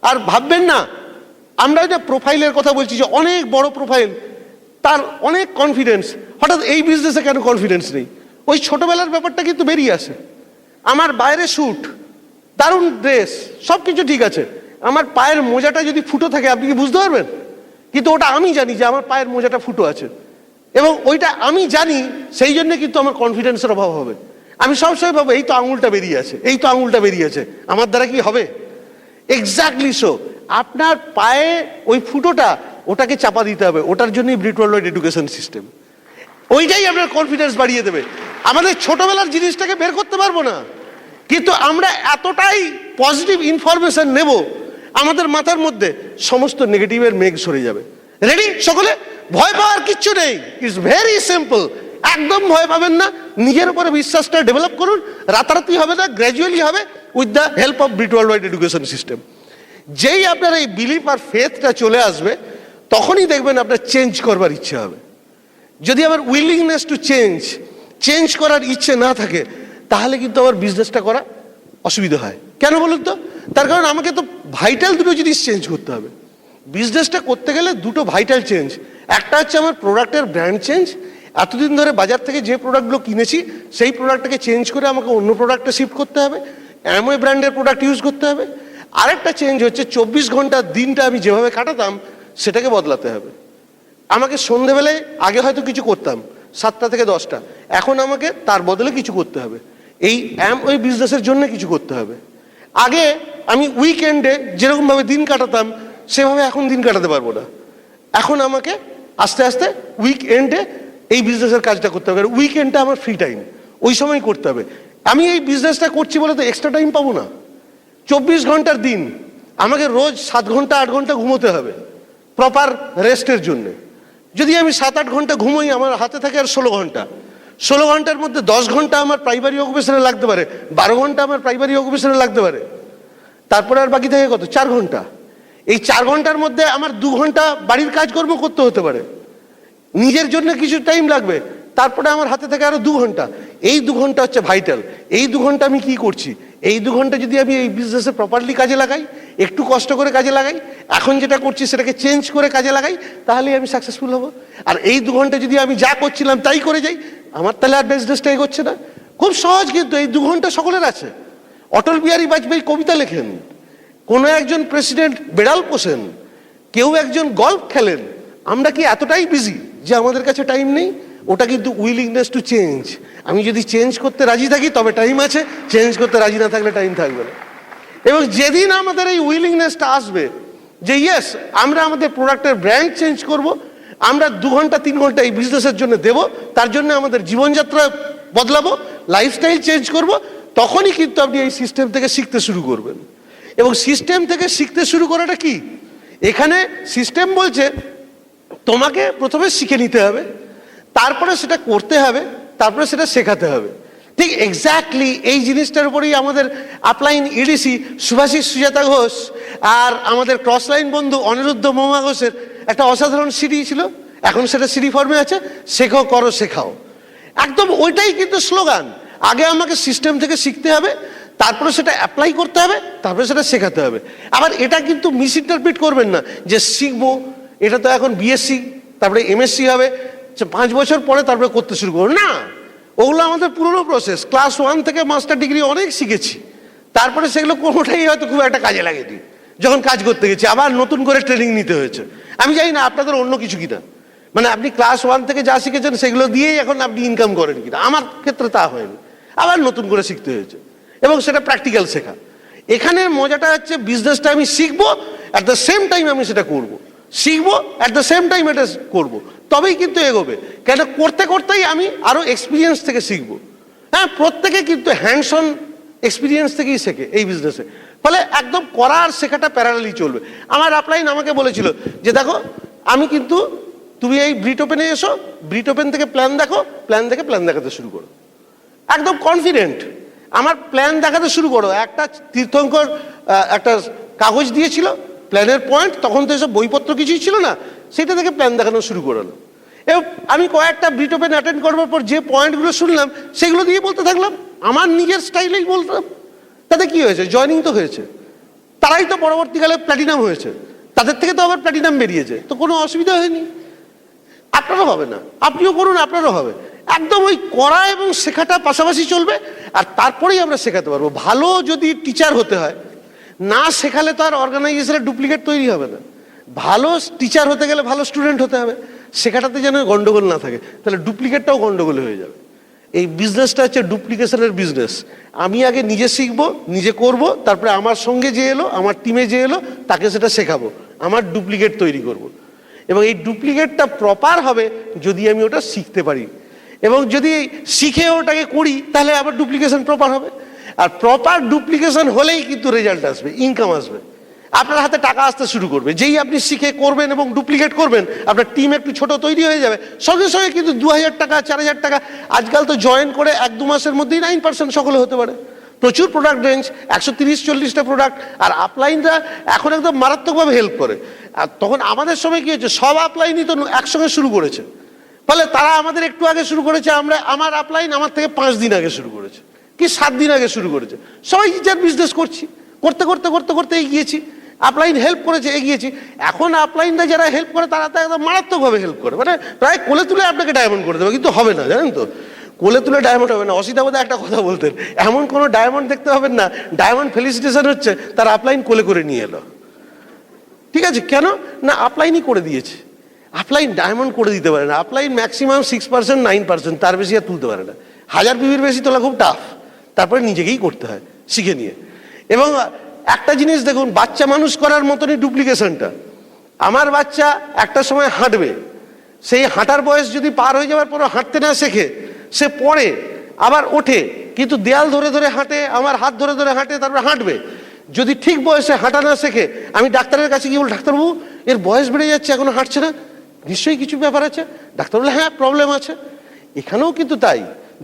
আর ভাববেন না, আমরা যে প্রোফাইলের কথা বলছি, যে অনেক বড় প্রোফাইল, তার অনেক কনফিডেন্স, হঠাৎ এই বিজনেসে কেন কনফিডেন্স নেই? ওই ছোটবেলার ব্যাপারটা কিন্তু বেরিয়ে আসে। আমার বাইরে শ্যুট, দারুণ ড্রেস, সব কিছু ঠিক আছে, আমার পায়ের মোজাটা যদি ফুটো থাকে, আপনি কি বুঝতে পারবেন? কিন্তু ওটা আমি জানি যে আমার পায়ের মোজাটা ফুটো আছে, এবং ওইটা আমি জানি, সেই জন্য কিন্তু আমার কনফিডেন্সের অভাব হবে। আমি সবসময় ভাবো এই তো আঙুলটা বেরিয়ে আছে, এই তো আঙুলটা বেরিয়ে আছে, আমার দ্বারা কি হবে? Exactly so. আপনার পায়ে ওই ফুটোটা, ওটাকে চাপা দিতে হবে, ওটার জন্যই ব্রিট ওয়ার্ল্ড ওয়াইড এডুকেশন সিস্টেম। ওইটাই আপনার কনফিডেন্স বাড়িয়ে দেবে। আমাদের ছোটবেলার জিনিসটাকে বের করতে পারবো না, কিন্তু আমরা এতটাই পজিটিভ ইনফরমেশন নেব, আমাদের মাথার মধ্যে সমস্ত নেগেটিভের মেঘ সরে যাবে। রেডি সকলে? ভয় পাওয়ার কিচ্ছু নেই, ইটস ভেরি সিম্পল। একদম ভয় পাবেন না, নিজের উপরে বিশ্বাসটা ডেভেলপ করুন। রাতারাতি হবে না, গ্র্যাজুয়ালি হবে, with the help of Brit world wide education system. যেই আপনার এই বিলিফ আর ফেথটা চলে আসবে, তখনই দেখবেন আপনার চেঞ্জ করবার ইচ্ছে হবে। যদি আমার উইলিংনেস টু চেঞ্জ করার ইচ্ছে না থাকে, তাহলে কিন্তু আমার বিজনেসটা করা অসুবিধা হয়। কেন বলুন তো? তার কারণ আমাকে তো ভাইটাল দুটো জিনিস চেঞ্জ করতে হবে। বিজনেসটা করতে গেলে দুটো ভাইটাল চেঞ্জ। একটা হচ্ছে আমার প্রোডাক্টের ব্র্যান্ড চেঞ্জ। এতদিন ধরে বাজার থেকে যে প্রোডাক্টগুলো কিনেছি, সেই প্রোডাক্টটাকে চেঞ্জ করে আমাকে অন্য প্রোডাক্টে শিফট করতে হবে, অ্যামওয়ে ব্র্যান্ডের প্রোডাক্ট ইউজ করতে হবে। আরেকটা চেঞ্জ হচ্ছে 24 ঘন্টার দিনটা আমি যেভাবে কাটাতাম, সেটাকে বদলাতে হবে। আমাকে সন্ধেবেলায় আগে হয়তো কিছু করতাম 7টা থেকে 10টা, এখন আমাকে তার বদলে কিছু করতে হবে। এই ওই বিজনেসের জন্য কিছু করতে হবে। আগে আমি উইকেন্ডে যেরকমভাবে দিন কাটাতাম, সেভাবে এখন দিন কাটাতে পারবো না। এখন আমাকে আস্তে আস্তে উইকেন্ডে এই বিজনেসের কাজটা করতে হবে। উইকেন্ডটা আমার ফ্রি টাইম, ওই সময় করতে হবে। আমি এই বিজনেসটা করছি বলে তো এক্সট্রা টাইম পাবো না। 24 ঘন্টার দিন আমাকে রোজ 7 ঘন্টা 8 ঘন্টা ঘুমোতে হবে প্রপার রেস্টের জন্য। যদি আমি 7-8 ঘন্টা ঘুমোই, আমার হাতে থাকে আর 16 ঘন্টা। 16 ঘন্টার মধ্যে 10 ঘন্টা আমার প্রাইমারি অকুপেশনে লাগতে পারে, 12 ঘন্টা আমার প্রাইমারি অকুপেশনে লাগতে পারে, তারপরে আর বাকি থাকে কত? 4 ঘন্টা। এই 4 ঘন্টার মধ্যে আমার 2 ঘন্টা বাড়ির কাজকর্ম করতে হতে পারে, নিজের জন্য কিছু টাইম লাগবে, তারপরে আমার হাতে থাকে আরো 2 ঘন্টা। এই 2 ঘন্টা হচ্ছে ভাইটাল। এই 2 ঘন্টা আমি কি করছি? এই 2 ঘন্টা যদি আমি এই বিজনেসে প্রপারলি কাজে লাগাই, একটু কষ্ট করে কাজে লাগাই, এখন যেটা করছি সেটাকে চেঞ্জ করে কাজে লাগাই, তাহলেই আমি সাকসেসফুল হব। আর এই 2 ঘন্টা যদি আমি যা করছিলাম তাই করে যাই, আমার তাহলে আর বিজনেসটা এগোচ্ছে না। খুব সহজ, কিন্তু এই 2 ঘন্টা সকলের আছে। অটল বিহারী বাজপেয়ী কবিতা লেখেন, কোনো একজন প্রেসিডেন্ট বেড়াল পোষেন, কেউ একজন গল্ফ খেলেন। আমরা কি এতটাই বিজি যে আমাদের কাছে টাইম নেই? ওটা কিন্তু উইলিংনেস টু চেঞ্জ। আমি যদি চেঞ্জ করতে রাজি থাকি তবে টাইম আছে, চেঞ্জ করতে রাজি না থাকলে টাইম থাকবে না। এবং যেদিন আমাদের এই উইলিংনেসটা আসবে যে ইয়েস, আমরা আমাদের প্রোডাক্টের ব্র্যান্ড চেঞ্জ করব, আমরা 2 ঘন্টা 3 ঘন্টা এই বিজনেসের জন্য দেব, তার জন্য আমাদের জীবনযাত্রা বদলাবো, লাইফস্টাইল চেঞ্জ করব, তখনই কিন্তু আপনি এই সিস্টেম থেকে শিখতে শুরু করবেন। এবং সিস্টেম থেকে শিখতে শুরু করাটা কি? এখানে সিস্টেম বলছে তোমাকে প্রথমে শিখে নিতে হবে, তারপরে সেটা করতে হবে, তারপরে সেটা শেখাতে হবে। ঠিক এক্স্যাক্টলি এই জিনিসটার উপরেই আমাদের আপলাইন ইডিসি সুভাষিস সুজাতা ঘোষ আর আমাদের ক্রস লাইন বন্ধু অনিরুদ্ধ মৌমা ঘোষের একটা অসাধারণ সিডি ছিল, এখন সেটা সিডি ফর্মে আছে, শেখো করো শেখাও। একদম ওইটাই কিন্তু স্লোগান। আগে আমাকে সিস্টেম থেকে শিখতে হবে, তারপরে সেটা অ্যাপ্লাই করতে হবে, তারপরে সেটা শেখাতে হবে। আবার এটা কিন্তু মিস ইন্টারপ্রিট করবেন না যে শিখবো, এটা তো এখন বিএসসি তারপরে এমএসসি হবে, 5 বছর পরে তারপরে করতে শুরু করবো না। ওগুলো আমাদের পুরনো প্রসেস। ক্লাস 1 থেকে মাস্টার ডিগ্রি অনেক শিখেছি, তারপরে সেগুলো কোনোটাই হয়তো খুব একটা কাজে লাগেনি। যখন কাজ করতে গেছি আবার নতুন করে ট্রেনিং নিতে হয়েছে। আমি জানি না আপনাদের অন্য কিছু কিনা, মানে আপনি ক্লাস 1 থেকে যা শিখেছেন সেগুলো দিয়েই এখন আপনি ইনকাম করেন কিনা। আমার ক্ষেত্রে তা হয়নি, আবার নতুন করে শিখতে হয়েছে, এবং সেটা প্র্যাকটিক্যাল শেখা। এখানে মজাটা হচ্ছে বিজনেসটা আমি শিখবো, অ্যাট দ্য সেম টাইম আমি সেটা করবো, শিখবো অ্যাট দ্য সেম টাইম এটা করবো, তবেই কিন্তু এগোবে। কেন? করতে করতেই আমি আরো এক্সপিরিয়েন্স থেকে শিখবো। হ্যাঁ, প্রত্যেকে কিন্তু হ্যান্ডস অন এক্সপিরিয়েন্স থেকেই শেখে এই বিজনেসে। ফলে একদম করা আর শেখাটা প্যারালালি চলবে। আমার আপলাইন আমাকে বলেছিল যে দেখো, আমি কিন্তু তুমি এই ব্রিট ওপেনে এসো, ব্রিট ওপেন থেকে প্ল্যান দেখো, প্ল্যান দেখে প্ল্যান দেখাতে শুরু করো। একদম কনফিডেন্ট আমার প্ল্যান দেখাতে শুরু করো। একটা তীর্থঙ্কর একটা কাগজ দিয়েছিল প্ল্যানের পয়েন্ট, তখন তো এসব বইপত্র কিছুই ছিল না, সেটা থেকে প্ল্যান দেখানো শুরু করালো। এবং আমি কয়েকটা ব্রিট ওপেন অ্যাটেন্ড করবার পর যে পয়েন্টগুলো শুনলাম সেগুলো দিয়ে বলতে থাকলাম, আমার নিজের স্টাইলেই বলতাম। তাতে কি হয়েছে? জয়নিং তো হয়েছে, তারাই তো পরবর্তীকালে প্ল্যাটিনাম হয়েছে, তাদের থেকে তো আবার প্ল্যাটিনাম বেরিয়েছে, তো কোনো অসুবিধা হয়নি। আপনারও হবে না, আপনিও করুন, আপনারও হবে। একদম ওই করা এবং শেখাটা পাশাপাশি চলবে, আর তারপরেই আমরা শেখাতে পারবো। ভালো যদি টিচার হতে হয়, না শেখালে তো আর অর্গানাইজেশনের ডুপ্লিকেট তৈরি হবে না। ভালো টিচার হতে গেলে ভালো স্টুডেন্ট হতে হবে, শেখাটাতে যেন গন্ডগোল না থাকে, তাহলে ডুপ্লিকেটটাও গন্ডগোল হয়ে যাবে। এই বিজনেসটা হচ্ছে ডুপ্লিকেশনের বিজনেস। আমি আগে নিজে শিখবো, নিজে করব, তারপরে আমার সঙ্গে যে এলো, আমার টিমে যে এলো, তাকে সেটা শেখাবো, আমার ডুপ্লিকেট তৈরি করব। এবং এই ডুপ্লিকেটটা প্রপার হবে যদি আমি ওটা শিখতে পারি, এবং যদি শিখে ওটাকে করি তাহলে আবার ডুপ্লিকেশন প্রপার হবে। আর প্রপার ডুপ্লিকেশন হলেই কিন্তু রেজাল্ট আসবে, ইনকাম আসবে, আপনার হাতে টাকা আসতে শুরু করবে। যেই আপনি শিখে করবেন এবং ডুপ্লিকেট করবেন, আপনার টিম একটু ছোট তৈরি হয়ে যাবে, সঙ্গে সঙ্গে কিন্তু 2000 টাকা 4000 টাকা, আজকাল তো জয়েন করে 1-2 মাসের মধ্যেই 9% সকলে হতে পারে। প্রচুর প্রোডাক্ট রেঞ্জ, 130-40টা প্রোডাক্ট, আর আপলাইনরা এখন একদম মারাত্মকভাবে হেল্প করে। আর তখন আমাদের সময় কি হচ্ছে, সব আপলাইনই তো একসঙ্গে শুরু করেছে, ফলে তারা আমাদের একটু আগে শুরু করেছে, আমার আপলাইন আমার থেকে 5 দিন আগে শুরু করেছে, কি 7 দিন আগে শুরু করেছে। সবাই যার বিজনেস করছি, করতে করতে করতে করতে এগিয়েছি, আপলাইন হেল্প করেছে, এগিয়েছি। এখন আপলাইনরা যারা হেল্প করে তারা তো একদম মারাত্মকভাবে হেল্প করে, মানে প্রায় কোলে তুলে আপনাকে ডায়মন্ড করে দেবে, কিন্তু হবে না, জানেন তো, কোলে তুলে ডায়মন্ড হবে না। অসিতাবোধ একটা কথা বলতেন, এমন কোনো ডায়মন্ড দেখতে হবেন না, ডায়মন্ড ফেলিসিটেশন হচ্ছে তার আপলাইন কোলে করে নিয়ে এলো। ঠিক আছে, কেন না, আপলাইনই করে দিয়েছে। আপলাইন ডায়মন্ড করে দিতে পারে না, আপলাইন ম্যাক্সিমাম 6%, 9%, তার বেশি আর তুলতে পারে না। 1000 পিবির বেশি তোলা খুব টাফ, তারপরে নিজেকেই করতে হয় শিখে নিয়ে। এবং একটা জিনিস দেখুন, বাচ্চা মানুষ করার মতনই ডুপ্লিকেশনটা। আমার বাচ্চা একটা সময় হাঁটবে, সেই হাঁটার বয়স যদি পার হয়ে যাওয়ার পরও হাঁটতে না শেখে, সে পড়ে আবার ওঠে, কিন্তু দেয়াল ধরে ধরে হাঁটে, আমার হাত ধরে ধরে হাঁটে, তারপরে হাঁটবে। যদি ঠিক বয়সে হাঁটা না শেখে, আমি ডাক্তারের কাছে গিয়ে বলি, ডাক্তারবাবু এর বয়স বেড়ে যাচ্ছে, এখনো হাঁটছে না, নিশ্চয়ই কিছু ব্যাপার আছে। ডাক্তার বলে হ্যাঁ প্রবলেম আছে। এখানেও কিন্তু তাই,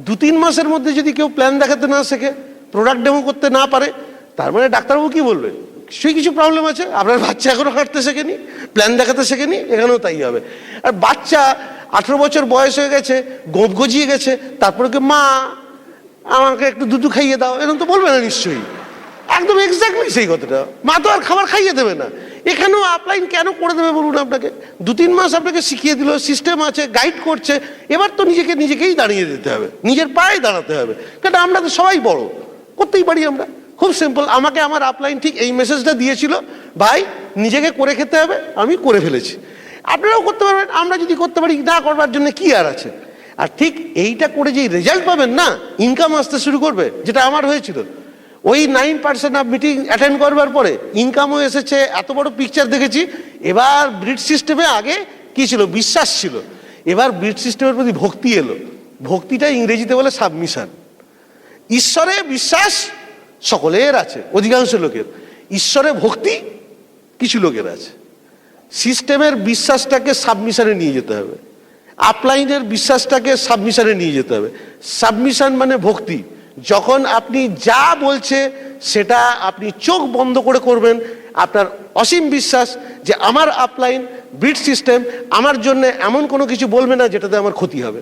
2-3 মাসের মধ্যে যদি কেউ প্ল্যান দেখাতে না শেখে, প্রোডাক্ট ডেমো করতে না পারে, তার মানে ডাক্তারবাবু কি বলবে, নিশ্চয়ই কিছু প্রবলেম আছে, আপনার বাচ্চা এখনো হাঁটতে শেখেনি, প্ল্যান দেখাতে শেখেনি। এখানেও তাই হবে। আর বাচ্চা 18 বছর বয়স হয়ে গেছে, গোপ গজিয়ে গেছে, তারপরে কি মা আমাকে একটু দুধ খাইয়ে দাও, এরকম তো বলবে না নিশ্চয়ই। একদম এক্স্যাক্টলি সেই কথাটা, মা তো আর খাবার খাইয়ে দেবে না। এখানেও আপলাইন কেন করে দেবে বলুন আপনাকে, 2-3 মাস আপনাকে শিখিয়ে দিল, সিস্টেম আছে, গাইড করছে, এবার তো নিজেকেই দাঁড়িয়ে দিতে হবে, নিজের পায়ে দাঁড়াতে হবে। কারণ আমরা তো সবাই বড়, করতেই পারি আমরা, খুব সিম্পল। আমাকে আমার আপলাইন ঠিক এই মেসেজটা দিয়েছিল, ভাই নিজেকে করে খেতে হবে, আমি করে ফেলেছি, আপনারাও করতে পারবেন। আমরা যদি করতে পারি, না করবার জন্য কি আর আছে। আর ঠিক এইটা করে যেই রেজাল্ট পাবেন না, ইনকাম আসতে শুরু করবে, যেটা আমার হয়েছিল। ওই 9% অফ মিটিং অ্যাটেন্ড করবার পরে ইনকামও এসেছে, এত বড় পিকচার দেখেছি। এবার ব্রিড সিস্টেমে আগে কি ছিল, বিশ্বাস ছিল, এবার ব্রিড সিস্টেমের প্রতি ভক্তি এলো। ভক্তিটা ইংরেজিতে বলে সাবমিশন। ঈশ্বরে বিশ্বাস সকলের আছে, অধিকাংশ লোকের। ঈশ্বরে ভক্তি কিছু লোকের আছে। সিস্টেমের বিশ্বাসটাকে সাবমিশনে নিয়ে যেতে হবে, আপলাইনের বিশ্বাসটাকে সাবমিশনে নিয়ে যেতে হবে। সাবমিশন মানে ভক্তি। যখন আপনি যা বলছে সেটা আপনি চোখ বন্ধ করে করবেন, আপনার অসীম বিশ্বাস যে আমার আপলাইন ব্রিড সিস্টেম আমার জন্য এমন কোনো কিছু বলবে না যেটাতে আমার ক্ষতি হবে।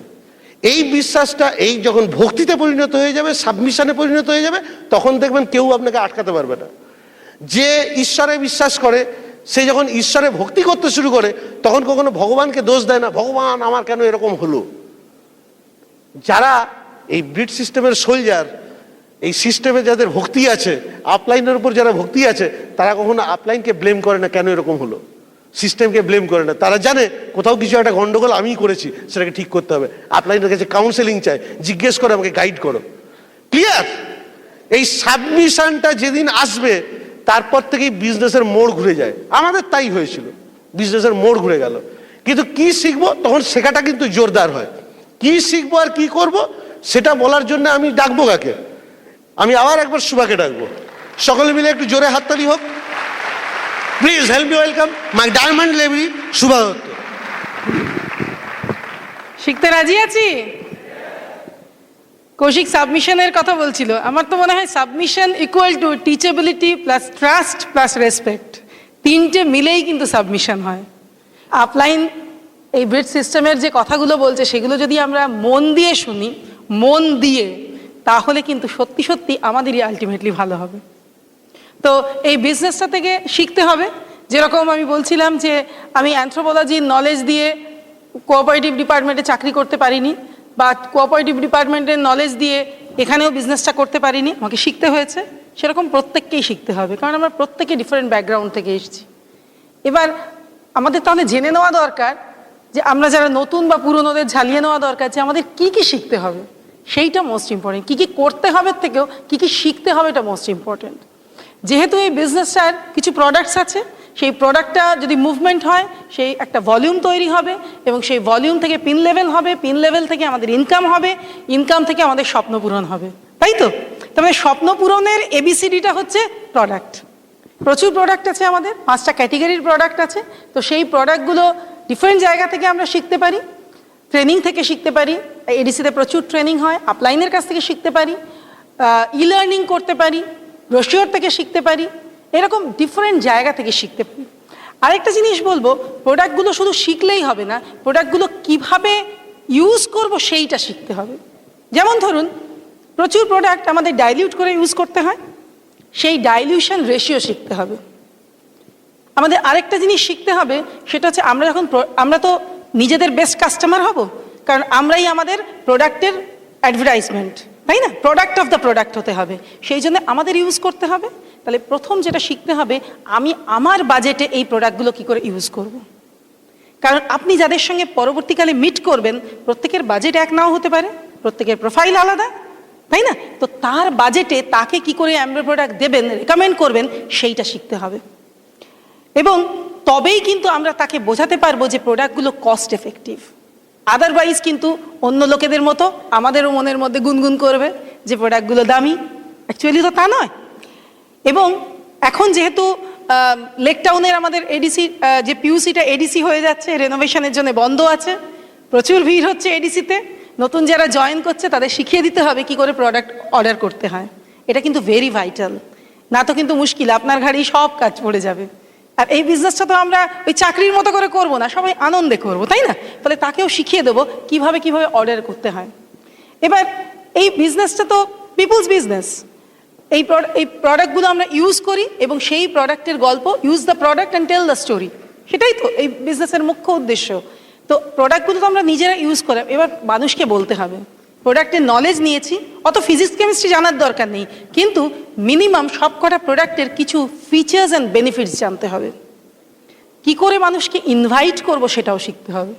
এই বিশ্বাসটা এই যখন ভক্তিতে পরিণত হয়ে যাবে, সাবমিশনে পরিণত হয়ে যাবে, তখন দেখবেন কেউ আপনাকে আটকাতে পারবে না। যে ঈশ্বরে বিশ্বাস করে, সে যখন ঈশ্বরে ভক্তি করতে শুরু করে, তখন কখনো ভগবানকে দোষ দেয় না, ভগবান আমার কেন এরকম হলো। যারা এই ব্রিড সিস্টেমের সোলজার, এই সিস্টেমে যাদের ভক্তি আছে, আপলাইনের উপর যারা ভক্তি আছে, তারা কখনো আপলাইনকে ব্লেম করে না কেন এরকম হলো, সিস্টেমকে ব্লেম করে না। তারা জানে কোথাও কিছু একটা গন্ডগোল আমিই করেছি, সেটাকে ঠিক করতে হবে। আপলাইনের কাছে কাউন্সেলিং চায়, জিজ্ঞেস করে আমাকে গাইড করো। ক্লিয়ার? এই সাবমিশনটা যেদিন আসবে, তারপর থেকেই বিজনেসের মোড় ঘুরে যায়। আমাদের তাই হয়েছিল, বিজনেসের মোড় ঘুরে গেল। কিন্তু কি শিখবো, তখন শেখাটা কিন্তু জোরদার হয়। কি শিখবো আর কি করব সেটা বলার জন্য আমি ডাকবো কাকে, আমি আবার একবার শুভাকে ডাকবো। সকলে মিলে একটু জোরে হাততালি হোক। Please help me welcome my diamond lady Shubha Dutta. শিখতে রাজি আছি। কৌশিক সাবমিশনের কথা বলছিল, আমার তো মনে হয় submission equal to teachability plus trust plus respect, তিনটে মিলেই কিন্তু সাবমিশন হয়। আপলাইন এই ব্রিড সিস্টেমের যে কথাগুলো বলছে, সেগুলো যদি আমরা মন দিয়ে শুনি, মন দিয়ে, তাহলে কিন্তু সত্যি সত্যি আমাদেরই আলটিমেটলি ভালো হবে। তো এই বিজনেসটা থেকে শিখতে হবে। যেরকম আমি বলছিলাম যে আমি অ্যানথ্রোপোলজির নলেজ দিয়ে কোঅপারেটিভ ডিপার্টমেন্টে চাকরি করতে পারিনি, বা কোঅপারেটিভ ডিপার্টমেন্টের নলেজ দিয়ে এখানেও বিজনেসটা করতে পারিনি, আমাকে শিখতে হয়েছে। সেরকম প্রত্যেককেই শিখতে হবে, কারণ আমরা প্রত্যেকে ডিফারেন্ট ব্যাকগ্রাউন্ড থেকে এসেছি। এবার আমাদের তাহলে জেনে নেওয়া দরকার যে আমরা যারা নতুন বা পুরনোদের ঝালিয়ে নেওয়া দরকার যে আমাদের কি কি শিখতে হবে, সেইটা মোস্ট ইম্পর্টেন্ট। কি কি করতে হবে থেকেও কি কি শিখতে হবে, এটা মোস্ট ইম্পর্টেন্ট। যেহেতু এই বিজনেসটার কিছু প্রোডাক্টস আছে, সেই প্রোডাক্টটা যদি মুভমেন্ট হয় সেই একটা ভলিউম তৈরি হবে, এবং সেই ভলিউম থেকে পিন লেভেল হবে, পিন লেভেল থেকে আমাদের ইনকাম হবে, ইনকাম থেকে আমাদের স্বপ্ন পূরণ হবে, তাই তো? তবে স্বপ্ন পূরণের এবিসিডিটা হচ্ছে প্রোডাক্ট। প্রচুর প্রোডাক্ট আছে আমাদের, 5টা ক্যাটেগরির প্রোডাক্ট আছে। তো সেই প্রোডাক্টগুলো ডিফারেন্ট জায়গা থেকে আমরা শিখতে পারি। ট্রেনিং থেকে শিখতে পারি, এডিসিতে প্রচুর ট্রেনিং হয়, আপলাইনের কাছ থেকে শিখতে পারি, ই লার্নিং করতে পারি, ব্রোশিওর থেকে শিখতে পারি, এরকম ডিফারেন্ট জায়গা থেকে শিখতে পারি। আরেকটা জিনিস বলবো, প্রোডাক্টগুলো শুধু শিখলেই হবে না, প্রোডাক্টগুলো কিভাবে ইউজ করব সেইটা শিখতে হবে। যেমন ধরুন, প্রচুর প্রোডাক্ট আমাদের ডাইলিউট করে ইউজ করতে হয়, সেই ডাইলিউশন রেশিও শিখতে হবে। আমাদের আরেকটা জিনিস শিখতে হবে, সেটা হচ্ছে আমরা তো নিজেদের বেস্ট কাস্টমার হব, কারণ আমরাই আমাদের প্রোডাক্টের অ্যাডভার্টাইজমেন্ট, তাই না? প্রোডাক্ট অফ দ্য প্রোডাক্ট হতে হবে, সেই জন্য আমাদের ইউজ করতে হবে। তাহলে প্রথম যেটা শিখতে হবে, আমি আমার বাজেটে এই প্রোডাক্টগুলো কী করে ইউজ করব। কারণ আপনি যাদের সঙ্গে পরবর্তীকালে মিট করবেন, প্রত্যেকের বাজেট এক নাও হতে পারে, প্রত্যেকের প্রোফাইল আলাদা, তাই না? তো তার বাজেটে তাকে কি করে অ্যাম্বে প্রোডাক্ট দেবেন, রেকমেন্ড করবেন, সেইটা শিখতে হবে। এবং তবেই কিন্তু আমরা তাকে বোঝাতে পারবো যে প্রোডাক্টগুলো কস্ট এফেক্টিভ। আদারওয়াইজ কিন্তু অন্য লোকেদের মতো আমাদেরও মনের মধ্যে গুনগুন করবে যে প্রোডাক্টগুলো দামি, অ্যাকচুয়ালি তো তা নয়। এবং এখন যেহেতু লেকটাউনের আমাদের এডিসি যে পিউসিটা এডিসি হয়ে যাচ্ছে, রেনোভেশনের জন্য বন্ধ আছে, প্রচুর ভিড় হচ্ছে এডিসিতে। নতুন যারা জয়েন করছে তাদের শিখিয়ে দিতে হবে কি করে প্রোডাক্ট অর্ডার করতে হয়। এটা কিন্তু ভেরি ভাইটাল, না তো কিন্তু মুশকিল, আপনার ঘাড়েই সব কাজ পড়ে যাবে। আর এই বিজনেসটা তো আমরা ওই চাকরির মতো করে করব না, সবাই আনন্দে করব, তাই না? ফলে তাকেও শিখিয়ে দেবো কিভাবে অর্ডার করতে হয়। এবার এই বিজনেসটা তো পিপলস বিজনেস, এই প্রোডাক্টগুলো আমরা ইউজ করি এবং সেই প্রোডাক্টের গল্প, use the product and tell the story, সেটাই তো এই বিজনেসের মুখ্য উদ্দেশ্য। তো প্রোডাক্টগুলো তো আমরা নিজেরা ইউজ করি, এবার মানুষকে বলতে হবে। প্রোডাক্টের নলেজ নিয়েছি, অত ফিজিক্স কেমিস্ট্রি জানার দরকার নেই, কিন্তু মিনিমাম সবকটা প্রোডাক্টের কিছু ফিচার্স অ্যান্ড বেনিফিটস জানতে হবে। কি করে মানুষকে ইনভাইট করব সেটাও শিখতে হবে।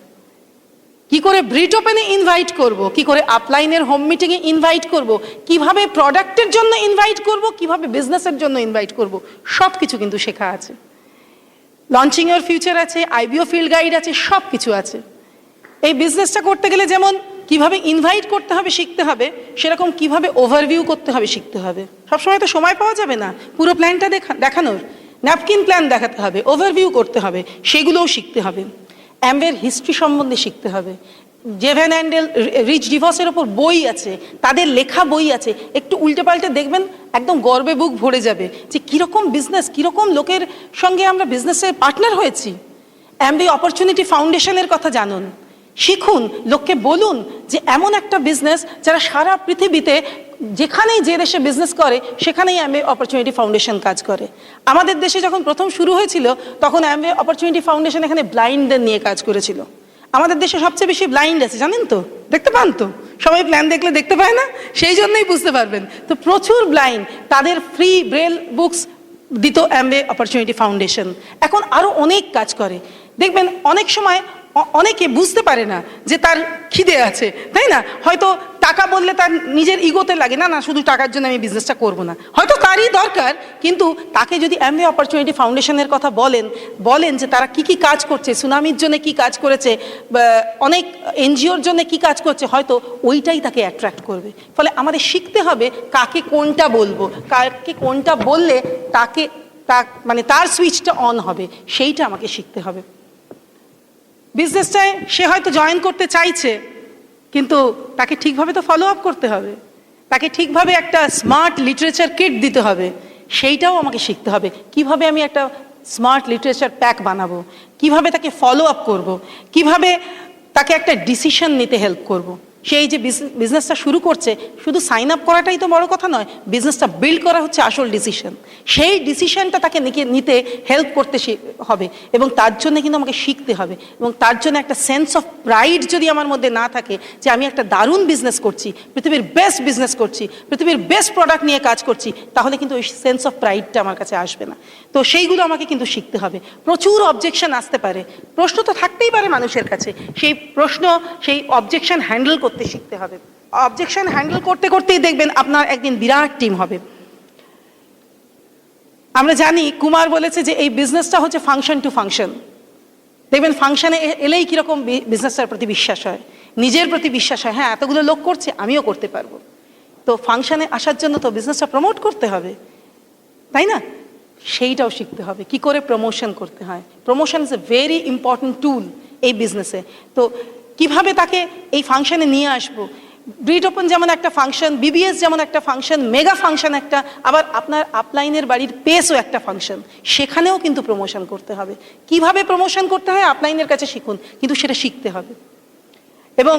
কি করে ব্রিট ওপেনে ইনভাইট করব, কি করে আপলাইনের হোম মিটিংয়ে ইনভাইট করব, কিভাবে প্রোডাক্টের জন্য ইনভাইট করব, কিভাবে বিজনেসের জন্য ইনভাইট করব, সব কিছু কিন্তু শেখা আছে। লঞ্চিং এর ফিউচার আছে, আইবিও ফিল্ড গাইড আছে, সব কিছু আছে। এই বিজনেসটা করতে গেলে যেমন কিভাবে ইনভাইট করতে হবে শিখতে হবে, সেরকম কিভাবে ওভারভিউ করতে হবে শিখতে হবে। সবসময় তো সময় পাওয়া যাবে না পুরো প্ল্যানটা দেখানোর, ন্যাপকিন প্ল্যান দেখাতে হবে, ওভারভিউ করতে হবে, সেগুলোও শিখতে হবে। অ্যাম্বের হিস্ট্রি সম্বন্ধে শিখতে হবে। জেভেন অ্যান্ডেল, রিচ ডিভসের ওপর বই আছে, তাদের লেখা বই আছে, একটু উল্টে পাল্টে দেখবেন, একদম গর্বে বুক ভরে যাবে যে কীরকম বিজনেস, কীরকম লোকের সঙ্গে আমরা বিজনেসে পার্টনার হয়েছি। অ্যাম্বে অপরচুনিটি ফাউন্ডেশনের কথা জানুন, শিখুন, লোককে বলুন যে এমন একটা বিজনেস যারা সারা পৃথিবীতে যেখানেই যে দেশে বিজনেস করে সেখানেই অ্যাম্বে অপরচুনিটি ফাউন্ডেশন কাজ করে। আমাদের দেশে যখন প্রথম শুরু হয়েছিল তখন অ্যাম্বে অপরচুনিটি ফাউন্ডেশন এখানে ব্লাইন্ডদের নিয়ে কাজ করেছিল। আমাদের দেশে সবচেয়ে বেশি ব্লাইন্ড আছে, জানেন তো? দেখতে পান তো? সবাই প্ল্যান দেখলে দেখতে পায় না, সেই জন্যই বুঝতে পারবেন। তো প্রচুর ব্লাইন্ড, তাদের ফ্রি ব্রেল বুকস দিত অ্যাম্বে অপরচুনিটি ফাউন্ডেশন। এখন আরও অনেক কাজ করে। দেখবেন অনেক সময় অনেকে বুঝতে পারে না যে তার খিদে আছে, তাই না? হয়তো টাকা বললে তার নিজের ইগোতে লাগে, না না শুধু টাকার জন্য আমি বিজনেসটা করব না, হয়তো তারই দরকার, কিন্তু তাকে যদি অ্যাম্বে অপরচুনিটি ফাউন্ডেশনের কথা বলেন যে তারা কি কি কাজ করছে, সুনামির জন্য কি কাজ করেছে, অনেক এনজিওর জন্য কি কাজ করছে, হয়তো ওইটাই তাকে অ্যাট্রাক্ট করবে। ফলে আমাদের শিখতে হবে কাকে কোনটা বলবো, কাকে কোনটা বললে মানে তার সুইচটা অন হবে, সেইটা আমাকে শিখতে হবে। বিজনেসটায় সে হয়তো জয়েন করতে চাইছে, কিন্তু তাকে ঠিকভাবে তো ফলো আপ করতে হবে, তাকে ঠিকভাবে একটা স্মার্ট লিটারেচার কিট দিতে হবে, সেইটাও আমাকে শিখতে হবে। কিভাবে আমি একটা স্মার্ট লিটারেচার প্যাক বানাবো, কিভাবে তাকে ফলো আপ করবো, কিভাবে তাকে একটা ডিসিশন নিতে হেল্প করব, সে এই যে বিজনেসটা শুরু করছে, শুধু সাইন আপ করাটাই তো বড় কথা নয়, বিজনেসটা বিল্ড করা হচ্ছে আসল ডিসিশন। সেই ডিসিশনটা তাকে নিতে হেল্প করতে হবে, এবং তার জন্য কিন্তু আমাকে শিখতে হবে, এবং তার জন্য একটা সেন্স অফ প্রাইড যদি আমার মধ্যে না থাকে যে আমি একটা দারুণ বিজনেস করছি, পৃথিবীর বেস্ট বিজনেস করছি, পৃথিবীর বেস্ট প্রোডাক্ট নিয়ে কাজ করছি, তাহলে কিন্তু ওই সেন্স অফ প্রাইডটা আমার কাছে আসবে না। তো সেইগুলো আমাকে কিন্তু শিখতে হবে। প্রচুর অবজেকশন আসতে পারে, প্রশ্ন তো থাকতেই পারে মানুষের কাছে, সেই প্রশ্ন, সেই অবজেকশন হ্যান্ডেল করতে শিখতে হবে। অবজেকশন হ্যান্ডেল করতে করতেই দেখবেন আপনার একদিন বিরাট টিম হবে। আমরা জানি কুমার বলেছে যে এই বিজনেসটা হচ্ছে ফাংশন টু ফাংশন। দেখবেন ফাংশনে এলেই কীরকম বিজনেসটার প্রতি বিশ্বাস হয়, নিজের প্রতি বিশ্বাস হয়, হ্যাঁ এতগুলো লোক করছে আমিও করতে পারবো। তো ফাংশনে আসার জন্য তো বিজনেসটা প্রমোট করতে হবে, তাই না? সেইটাও শিখতে হবে কি করে প্রমোশন করতে হয়। Promotion is a very important tool এই বিজনেসে। তো কিভাবে তাকে এই ফাংশনে নিয়ে আসবো। ব্রিড ওপেন যেমন একটা ফাংশন, বিবিএস যেমন একটা ফাংশন, মেগা ফাংশন একটা, আবার আপনার আপলাইনের বাড়ির পেসও একটা ফাংশন, সেখানেও কিন্তু প্রমোশন করতে হবে। কিভাবে প্রমোশন করতে হয় আপলাইনের কাছে শিখুন, কিন্তু সেটা শিখতে হবে। এবং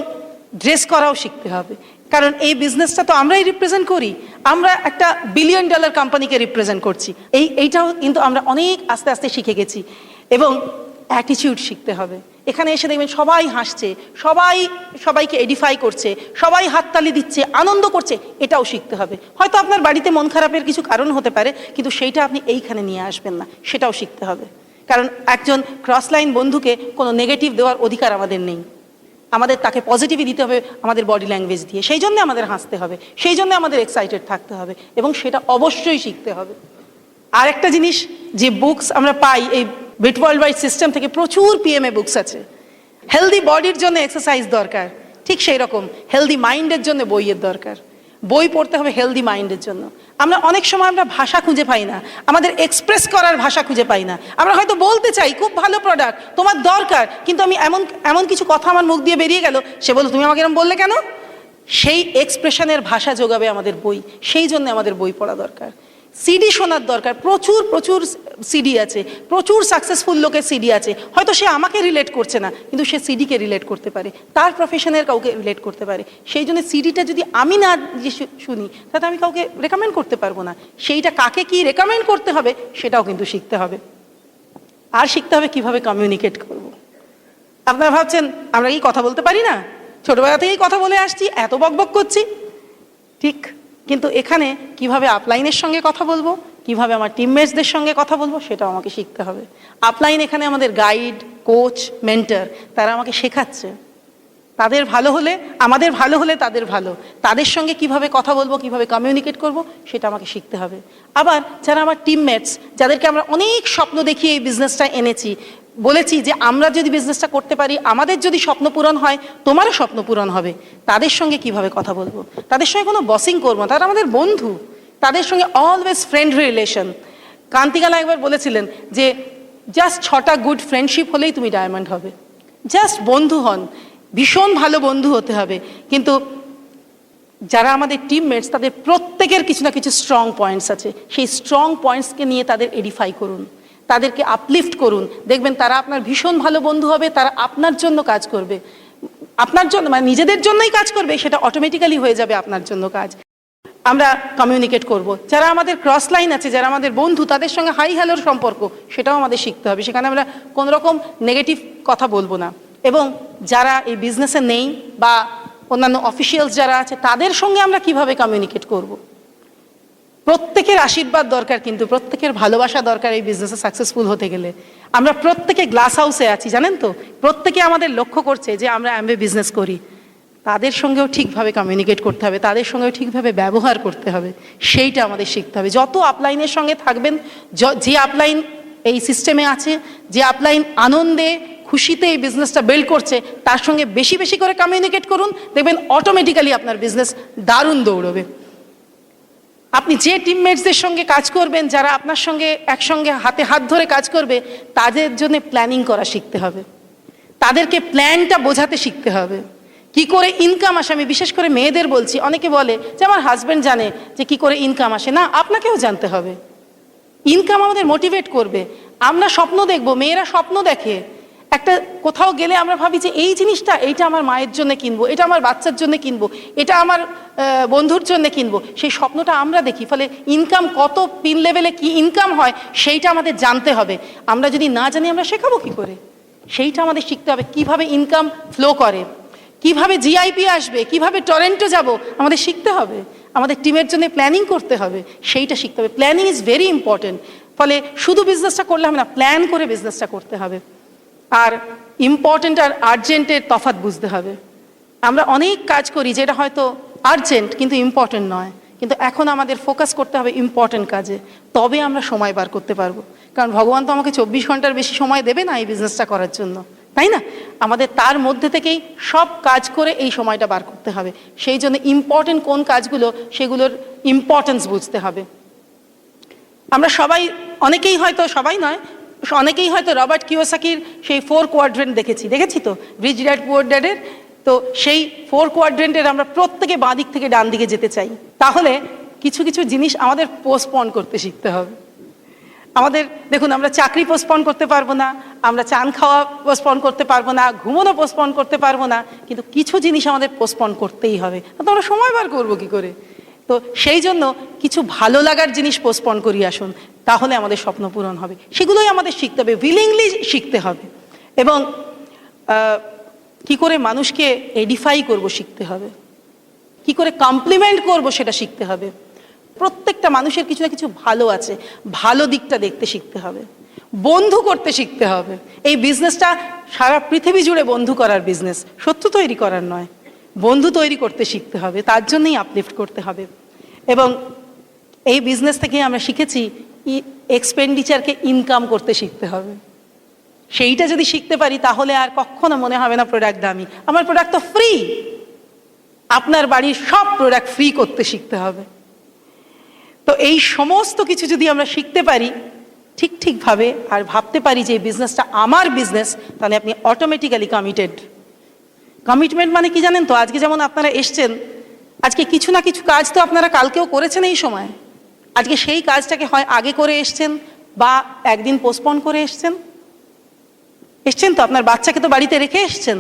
ড্রেস করাও শিখতে হবে, কারণ এই বিজনেসটা তো আমরাই রিপ্রেজেন্ট করি, আমরা একটা $1 বিলিয়ন কোম্পানিকে রিপ্রেজেন্ট করছি। এইটাও কিন্তু আমরা অনেক আস্তে আস্তে শিখে গেছি। এবং অ্যাটিটিউড শিখতে হবে। এখানে এসে দেখবেন সবাই হাসছে, সবাইকে এডিফাই করছে, সবাই হাততালি দিচ্ছে, আনন্দ করছে, এটাও শিখতে হবে। হয়তো আপনার বাড়িতে মন খারাপের কিছু কারণ হতে পারে, কিন্তু সেইটা আপনি এইখানে নিয়ে আসবেন না, সেটাও শিখতে হবে। কারণ একজন ক্রস লাইন বন্ধুকে কোনো নেগেটিভ দেওয়ার অধিকার আমাদের নেই, আমাদের তাকে পজিটিভই দিতে হবে আমাদের বডি ল্যাঙ্গুয়েজ দিয়ে। সেই জন্য আমাদের হাসতে হবে, সেই জন্য আমাদের এক্সাইটেড থাকতে হবে, এবং সেটা অবশ্যই শিখতে হবে। আর একটা জিনিস, যে বুকস আমরা পাই এই বিট ওয়ার্ল্ড ওয়াইড সিস্টেম থেকে, প্রচুর পিএমএ বুকস আছে। হেলদি বডির জন্য এক্সারসাইজ দরকার, ঠিক সেই রকম হেলদি মাইন্ডের জন্য বইয়ের দরকার। বই পড়তে হবে হেলদি মাইন্ডের জন্য। আমরা অনেক সময় আমরা ভাষা খুঁজে পাই না, আমাদের এক্সপ্রেস করার ভাষা খুঁজে পাই না। আমরা হয়তো বলতে চাই খুব ভালো প্রোডাক্ট তোমার দরকার, কিন্তু আমি এমন কিছু কথা আমার মুখ দিয়ে বেরিয়ে গেল, সে বলল তুমি আমাকে এরকম বললে কেন। সেই এক্সপ্রেশনের ভাষা যোগাবে আমাদের বই, সেই জন্য আমাদের বই পড়া দরকার। সিডি শোনার দরকার, প্রচুর সিডি আছে, প্রচুর সাকসেসফুল লোকের সিডি আছে। হয়তো সে আমাকে রিলেট করছে না, কিন্তু সে সিডিকে রিলেট করতে পারে, তার প্রফেশনের কাউকে রিলেট করতে পারে। সেই জন্য সিডিটা যদি আমি না শুনি, তাতে আমি কাউকে রেকমেন্ড করতে পারবো না। সেইটা কাকে কি রেকমেন্ড করতে হবে সেটাও কিন্তু শিখতে হবে। আর শিখতে হবে কিভাবে কমিউনিকেট করব। আপনারা ভাবছেন আমরা কি কথা বলতে পারি না, ছোটবেলা থেকেই কথা বলে আসছি, এত বকবক করছি, ঠিক। কিন্তু এখানে কিভাবে আপলাইনের সঙ্গে কথা বলবো, কিভাবে আমার টিমমেটসদের সঙ্গে কথা বলবো, সেটাও আমাকে শিখতে হবে। আপলাইন এখানে আমাদের গাইড, কোচ, মেন্টর, তারা আমাকে শেখাচ্ছে। তাদের ভালো হলে আমাদের ভালো হলে তাদের ভালো, তাদের সঙ্গে কিভাবে কথা বলবো, কিভাবে কমিউনিকেট করব, সেটা আমাকে শিখতে হবে। আবার যারা আমার টিমমেটস, যাদেরকে আমরা অনেক স্বপ্ন দেখিয়ে এই বিজনেসটা এনেছি, বলেছি যে আমরা যদি বিজনেসটা করতে পারি, আমাদের যদি স্বপ্ন পূরণ হয়, তোমারও স্বপ্ন পূরণ হবে, তাদের সঙ্গে কিভাবে কথা বলবো। তাদের সঙ্গে কোনো বসিং করবো না, তারা আমাদের বন্ধু, তাদের সঙ্গে অলওয়েজ ফ্রেন্ডলি রিলেশন। কান্তিকালা একবার বলেছিলেন যে জাস্ট 6টা গুড ফ্রেন্ডশিপ হলেই তুমি ডায়মন্ড হবে। জাস্ট বন্ধু হন, ভীষণ ভালো বন্ধু হতে হবে। কিন্তু যারা আমাদের টিমমেটস, তাদের প্রত্যেকের কিছু না কিছু স্ট্রং পয়েন্টস আছে, সেই স্ট্রং পয়েন্টসকে নিয়ে তাদের এডিফাই করুন, তাদেরকে আপলিফট করুন। দেখবেন তারা আপনার ভীষণ ভালো বন্ধু হবে, তারা আপনার জন্য কাজ করবে, আপনার জন্য মানে নিজেদের জন্যই কাজ করবে, সেটা অটোমেটিক্যালি হয়ে যাবে আপনার জন্য কাজ। আমরা কমিউনিকেট করব। যারা আমাদের ক্রস লাইন আছে, যারা আমাদের বন্ধু, তাদের সঙ্গে হাই হ্যালোর সম্পর্ক, সেটাও আমাদের শিখতে হবে। সেখানে আমরা কোনোরকম নেগেটিভ কথা বলবো না। এবং যারা এই বিজনেসে নেই বা অন্যান্য অফিসিয়ালস যারা আছে, তাদের সঙ্গে আমরা কিভাবে কমিউনিকেট করব। প্রত্যেকের আশীর্বাদ দরকার, কিন্তু প্রত্যেকের ভালোবাসা দরকার এই বিজনেসে সাকসেসফুল হতে গেলে। আমরা প্রত্যেকে গ্লাস হাউসে আছি, জানেন তো, প্রত্যেকে আমাদের লক্ষ্য করছে যে আমরা অ্যামওয়ে বিজনেস করি। তাদের সঙ্গেও ঠিকভাবে কমিউনিকেট করতে হবে, তাদের সঙ্গেও ঠিকভাবে ব্যবহার করতে হবে, সেইটা আমাদের শিখতে হবে। যত আপলাইনের সঙ্গে থাকবেন, যে আপলাইন এই সিস্টেমে আছে, যে আপলাইন আনন্দে খুশিতে এই বিজনেসটা বিল্ড করছে, তার সঙ্গে বেশি বেশি করে কমিউনিকেট করুন, দেখবেন অটোমেটিক্যালি আপনার বিজনেস দারুণ দৌড়বে। আপনি যে টিমমেটসদের সঙ্গে কাজ করবেন, যারা আপনার সঙ্গে একসঙ্গে হাতে হাত ধরে কাজ করবে, তাদের জন্য প্ল্যানিং করা শিখতে হবে, তাদেরকে প্ল্যানটা বোঝাতে শিখতে হবে। কি করে ইনকাম আসে, আমি বিশেষ করে মেয়েদের বলছি। অনেকে বলে যে আমার হাজব্যান্ড জানে যে কি করে ইনকাম আসে, না, আপনাকেও জানতে হবে। ইনকাম আমাদের মোটিভেট করবে, আমরা স্বপ্ন দেখব, মেয়েরা স্বপ্ন দেখে। একটা কোথাও গেলে আমরা ভাবি যে এই জিনিসটা, এইটা আমার মায়ের জন্য কিনবো, এটা আমার বাচ্চার জন্য কিনবো, এটা আমার বন্ধুর জন্য কিনবো, সেই স্বপ্নটা আমরা দেখি। ফলে ইনকাম কত পিন লেভেলে কি ইনকাম হয় সেইটা আমাদের জানতে হবে। আমরা যদি না জানি আমরা শেখাবো কি করে? সেইটা আমাদের শিখতে হবে, কিভাবে ইনকাম ফ্লো করে, কিভাবে জিআইপি আসবে, কিভাবে টরেন্টো যাব, আমাদের শিখতে হবে। আমাদের টিমের জন্য প্ল্যানিং করতে হবে, সেইটা শিখতে হবে। Planning is very important. ফলে শুধু বিজনেসটা করলে হবে না, প্ল্যান করে বিজনেসটা করতে হবে। আর ইম্পর্টেন্ট আর আর্জেন্টের তফাৎ বুঝতে হবে। আমরা অনেক কাজ করি যেটা হয়তো আর্জেন্ট কিন্তু ইম্পর্টেন্ট নয়, কিন্তু এখন আমাদের ফোকাস করতে হবে ইম্পর্টেন্ট কাজে, তবে আমরা সময় বার করতে পারবো। কারণ ভগবান তো আমাকে 24 ঘন্টার বেশি সময় দেবে না এই বিজনেসটা করার জন্য, তাই না? আমাদের তার মধ্যে থেকেই সব কাজ করে এই সময়টা বার করতে হবে। সেই জন্য ইম্পর্টেন্ট কোন কাজগুলো সেগুলোর ইম্পর্টেন্স বুঝতে হবে। আমরা সবাই, অনেকেই হয়তো, সবাই নয়, অনেকেই হয়তো রবার্ট কিওসাকির সেই 4 কোয়াড্রেন্ট দেখেছি তো, রিচ ড্যাড পুয়ার ড্যাডের। তো সেই 4 কোয়াড্রেন্টের আমরা প্রত্যেকে বাঁ দিক থেকে ডান দিকে যেতে চাই। তাহলে কিছু কিছু জিনিস আমাদের পোস্টপন করতে শিখতে হবে। আমাদের দেখুন, আমরা চাকরি পোস্টপন করতে পারবো না, আমরা চান খাওয়া পোস্টপন করতে পারবো না, ঘুমোনো পোস্টপন করতে পারবো না, কিন্তু কিছু জিনিস আমাদের পোস্টপন করতেই হবে। তো আমরা সময় বার করবো কি করে? তো সেই জন্য কিছু ভালো লাগার জিনিস পোস্টপন করি আসুন, তাহলে আমাদের স্বপ্ন পূরণ হবে। সেগুলোই আমাদের শিখতে হবে, উইলিংলি শিখতে হবে। এবং কি করে মানুষকে এডিফাই করব শিখতে হবে, কি করে কমপ্লিমেন্ট করব সেটা শিখতে হবে। প্রত্যেকটা মানুষের কিছু না কিছু ভালো আছে, ভালো দিকটা দেখতে শিখতে হবে। বন্ধু করতে শিখতে হবে। এই বিজনেসটা সারা পৃথিবী জুড়ে বন্ধু করার বিজনেস, শত্রু তৈরি করার নয়। বন্ধু তৈরি করতে শিখতে হবে, তার জন্যই আপলিফ্ট করতে হবে। এবং এই বিজনেস থেকে আমরা শিখেছি এক্সপেন্ডিচারকে ইনকাম করতে শিখতে হবে। সেইটা যদি শিখতে পারি তাহলে আর কখনো মনে হবে না প্রোডাক্ট দামি। আমার প্রোডাক্ট তো ফ্রি। আপনার বাড়ির সব প্রোডাক্ট ফ্রি করতে শিখতে হবে। তো এই সমস্ত কিছু যদি আমরা শিখতে পারি ঠিকভাবে আর ভাবতে পারি যে এই বিজনেসটা আমার বিজনেস, তাহলে আপনি অটোমেটিক্যালি কমিটেড। কমিটমেন্ট মানে কি জানেন তো? আজকে যেমন আপনারা এসছেন, আজকে কিছু না কিছু কাজ তো আপনারা কালকেও করেছেন এই সময়। আজকে সেই কাজটাকে হয় আগে করে এসছেন বা একদিন পোস্টপন করে এসছেন তো। আপনার বাচ্চাকে তো বাড়িতে রেখে এসছেন,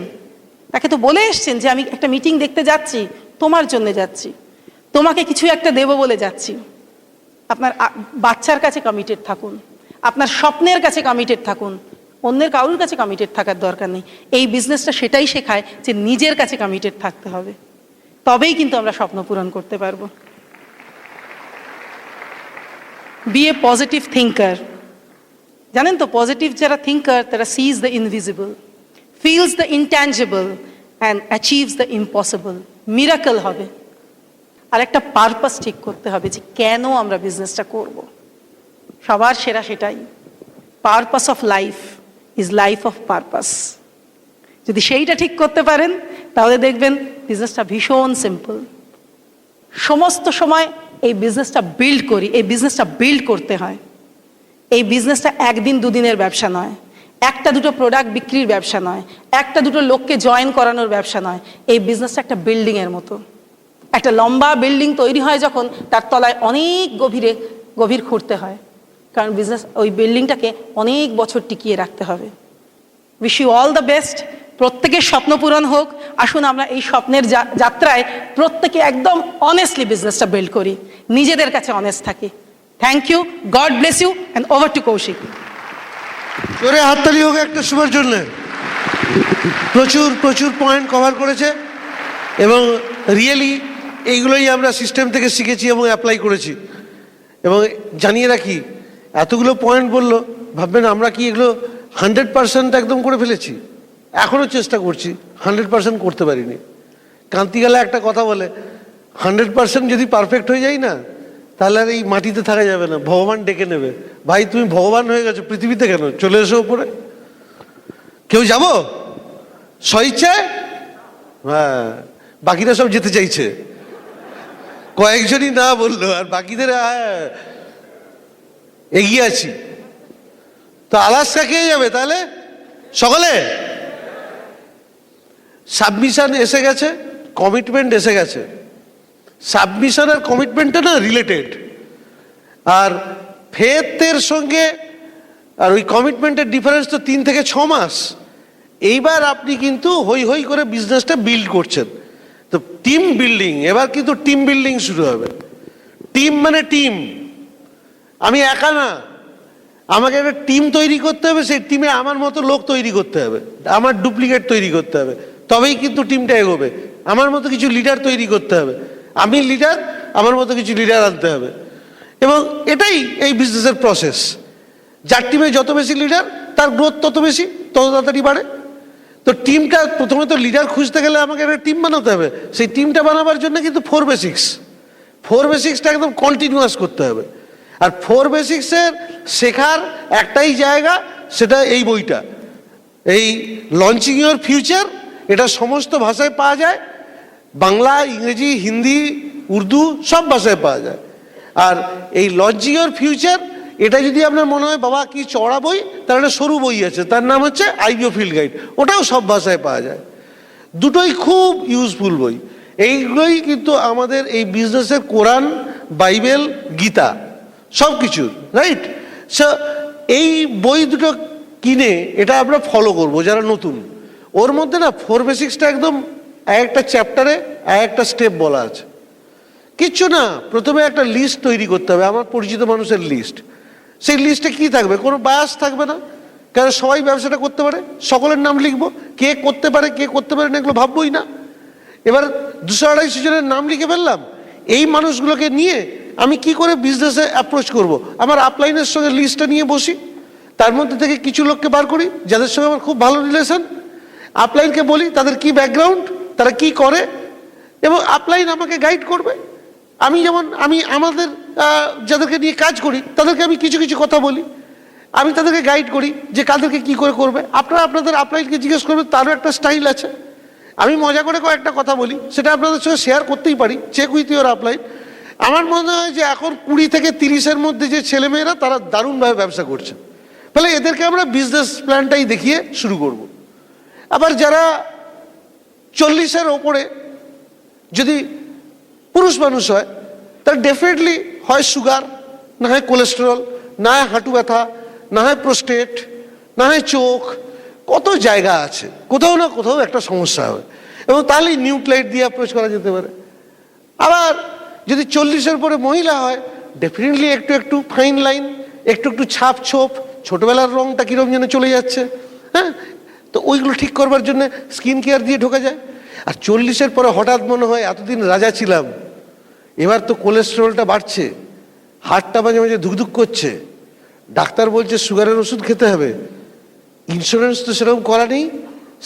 তাকে তো বলে এসছেন যে আমি একটা মিটিং দেখতে যাচ্ছি, তোমার জন্য যাচ্ছি, তোমাকে কিছু একটা দেবো বলে যাচ্ছি। আপনার বাচ্চার কাছে কমিটেড থাকুন, আপনার স্বপ্নের কাছে কমিটেড থাকুন, অন্যের কারোর কাছে কমিটেড থাকার দরকার নেই। এই বিজনেসটা সেটাই শেখায় যে নিজের কাছে কমিটেড থাকতে হবে, তবেই কিন্তু আমরা স্বপ্ন পূরণ করতে পারবো। Be a positive thinker. জানেন তো, পজিটিভ যারা থিঙ্কার তারা sees the invisible, feels the intangible and achieves the impossible. Miracle হবে। আর একটা পারপাস ঠিক করতে হবে যে কেন আমরা বিজনেসটা করব। সবার সেরা সেটাই, purpose of life is life of purpose. যদি সেইটা ঠিক করতে পারেন তাহলে দেখবেন বিজনেসটা ভীষণ সিম্পল। সমস্ত সময় এই বিজনেসটা বিল্ড করি, এই বিজনেসটা বিল্ড করতে হয়। এই বিজনেসটা একদিন দুদিনের ব্যবসা নয়, একটা দুটো প্রোডাক্ট বিক্রির ব্যবসা নয়, একটা দুটো লোককে জয়েন করানোর ব্যবসা নয়। এই বিজনেসটা একটা বিল্ডিংয়ের মতো। একটা লম্বা বিল্ডিং তৈরি হয় যখন, তার তলায় অনেক গভীর খুঁড়তে হয়, কারণ বিজনেস ওই বিল্ডিংটাকে অনেক বছর টিকিয়ে রাখতে হবে। Wish you all the best. প্রত্যেকের স্বপ্ন পূরণ হোক। আসুন আমরা এই স্বপ্নের যাত্রায় প্রত্যেকে একদম অনেস্টলি বিজনেসটা বিল্ড করি, নিজেদের কাছে অনেস্ট থাকি। Thank you, God bless you, and over to Koushik. জোরে হাততালি হোক একটা শুভর জন্য। প্রচুর পয়েন্ট কভার করেছে এবং রিয়েলি এইগুলোই আমরা সিস্টেম থেকে শিখেছি এবং অ্যাপ্লাই করেছি। এবং জানিয়ে রাখি, এতগুলো পয়েন্ট বললো, ভাববেন আমরা কি এগুলো 100% একদম করে ফেলেছি? এখনও চেষ্টা করছি, 100% করতে পারিনি। কান্তিগালা একটা কথা বলে, 100% যদি পারফেক্ট হয়ে যায় না, তাহলে আর এই মাটিতে থাকা যাবে না, ভগবান ডেকে নেবে। ভাই তুমি ভগবান হয়ে গেছো পৃথিবীতে, কেন চলে এসো উপরে। কেউ যাবো স্বইচ্ছায়? হ্যাঁ, বাকিরা সব যেতে চাইছে, কয়েকজনই না বললো, আর বাকিদের এগিয়ে আছি। তো আলাস্কা কে যাবে তাহলে? সকলে সাবমিশন এসে গেছে, কমিটমেন্ট এসে গেছে। সাবমিশন আর কমিটমেন্টটা না রিলেটেড। আর ফেথের সঙ্গে আর ওই কমিটমেন্টের ডিফারেন্স তো 3 থেকে 6 মাস। এইবার আপনি কিন্তু হই হই করে বিজনেসটা বিল্ড করছেন। তো টিম বিল্ডিং, এবার কিন্তু টিম বিল্ডিং শুরু হবে। টিম মানে টিম, আমি একা না, আমাকে একটা টিম তৈরি করতে হবে। সেই টিমে আমার মতো লোক তৈরি করতে হবে, আমার ডুপ্লিকেট তৈরি করতে হবে, তবেই কিন্তু টিমটা এগোবে। আমার মতো কিছু লিডার তৈরি করতে হবে, আমি লিডার, আমার মতো কিছু লিডার আনতে হবে। এবং এটাই এই বিজনেসের প্রসেস। যার টিমে যত বেশি লিডার, তার গ্রোথ তত বেশি, তত তাড়াতাড়ি বাড়ে। তো টিমটা প্রথমে তো লিডার খুঁজতে গেলে আমাকে একটা টিম বানাতে হবে। সেই টিমটা বানাবার জন্য কিন্তু 4 বেসিক্সটা একদম কন্টিনিউয়াস করতে হবে। আর 4 বেসিক্সের শেখার একটাই জায়গা, সেটা এই বইটা, এই লঞ্চিং ইউর ফিউচার। এটা সমস্ত ভাষায় পাওয়া যায়, বাংলা, ইংরেজি, হিন্দি, উর্দু সব ভাষায় পাওয়া যায়। আর এই লঞ্চিং ইউর ফিউচার, এটা যদি আপনার মনে হয় বাবা কি চড়া বই, তার একটা সরু বই আছে, তার নাম হচ্ছে আইবিও ফিল্ড গাইড, ওটাও সব ভাষায় পাওয়া যায়। দুটোই খুব ইউজফুল বই। এইগুলোই কিন্তু আমাদের এই বিজনেসের কোরআন, বাইবেল, গীতা সব কিছু, রাইট? সো এই বই দুটো কিনে এটা আমরা ফলো করব যারা নতুন। ওর মধ্যে না 4 বেসিক্সটা একদম একটা চ্যাপ্টারে একটা স্টেপ বলা আছে। কিচ্ছু না, প্রথমে একটা লিস্ট তৈরি করতে হবে, আমার পরিচিত মানুষের লিস্ট। সেই লিস্টে কি থাকবে? কোনো বায়াস থাকবে না, কারণ সবাই ব্যবসাটা করতে পারে, সকলের নাম লিখবো, কে করতে পারে কে করতে পারে না এগুলো ভাববোই না। এবার 200-250 জনের নাম লিখে ফেললাম। এই মানুষগুলোকে নিয়ে আমি কি করে বিজনেসে অ্যাপ্রোচ করব, আমার আপলাইনের সঙ্গে লিস্টটা নিয়ে বসি, তার মধ্যে থেকে কিছু লোককে বার করি যাদের সঙ্গে আমার খুব ভালো রিলেশন। আপলাইনকে বলি তাদের কি ব্যাকগ্রাউন্ড, তারা কি করে, এবং আপলাইন আমাকে গাইড করবে। আমি যেমন আমাদের যাদেরকে নিয়ে কাজ করি তাদেরকে আমি কিছু কিছু কথা বলি, আমি তাদেরকে গাইড করি যে কাদেরকে কি করে করবে। আপনারা আপনাদের আপলাইনকে জিজ্ঞেস করবেন, তারও একটা স্টাইল আছে। আমি মজা করে কয়েকটা কথা বলি, সেটা আপনাদের সঙ্গে শেয়ার করতেই পারি। Check with your upline. আমার মনে হয় যে এখন 20 থেকে 30-এর মধ্যে যে ছেলেমেয়েরা, তারা দারুণভাবে ব্যবসা করছে, ফলে এদেরকে আমরা বিজনেস প্ল্যানটাই দেখিয়ে শুরু করব। আবার যারা 40-এর ওপরে যদি পুরুষ মানুষ হয়, তার ডেফিনেটলি হয় সুগার, না হয় কোলেস্টেরল, না হয় হাঁটু ব্যথা, না হয় প্রোস্টেট, না হয় চোখ, কত জায়গা আছে, কোথাও না কোথাও একটা সমস্যা হবে, এবং তাহলেই নিউক্লাইড দিয়ে অ্যাপ্রোচ করা যেতে পারে। আবার যদি 40-এর পরে মহিলা হয়, ডেফিনেটলি একটু একটু ফাইন লাইন, একটু একটু ছাপ ছোপ, ছোটবেলার রঙটা কিরম যেন চলে যাচ্ছে, হ্যাঁ, তো ওইগুলো ঠিক করবার জন্য স্কিন কেয়ার দিয়ে ঢোকা যায়। আর 40-এর পরে হঠাৎ মনে হয় এতদিন রাজা ছিলাম, এবার তো কোলেস্টেরলটা বাড়ছে, হার্টটা মাঝে মাঝে ধুকধুক করছে, ডাক্তার বলছে সুগারের ওষুধ খেতে হবে, ইন্স্যুরেন্স তো সেরকম করা নেই,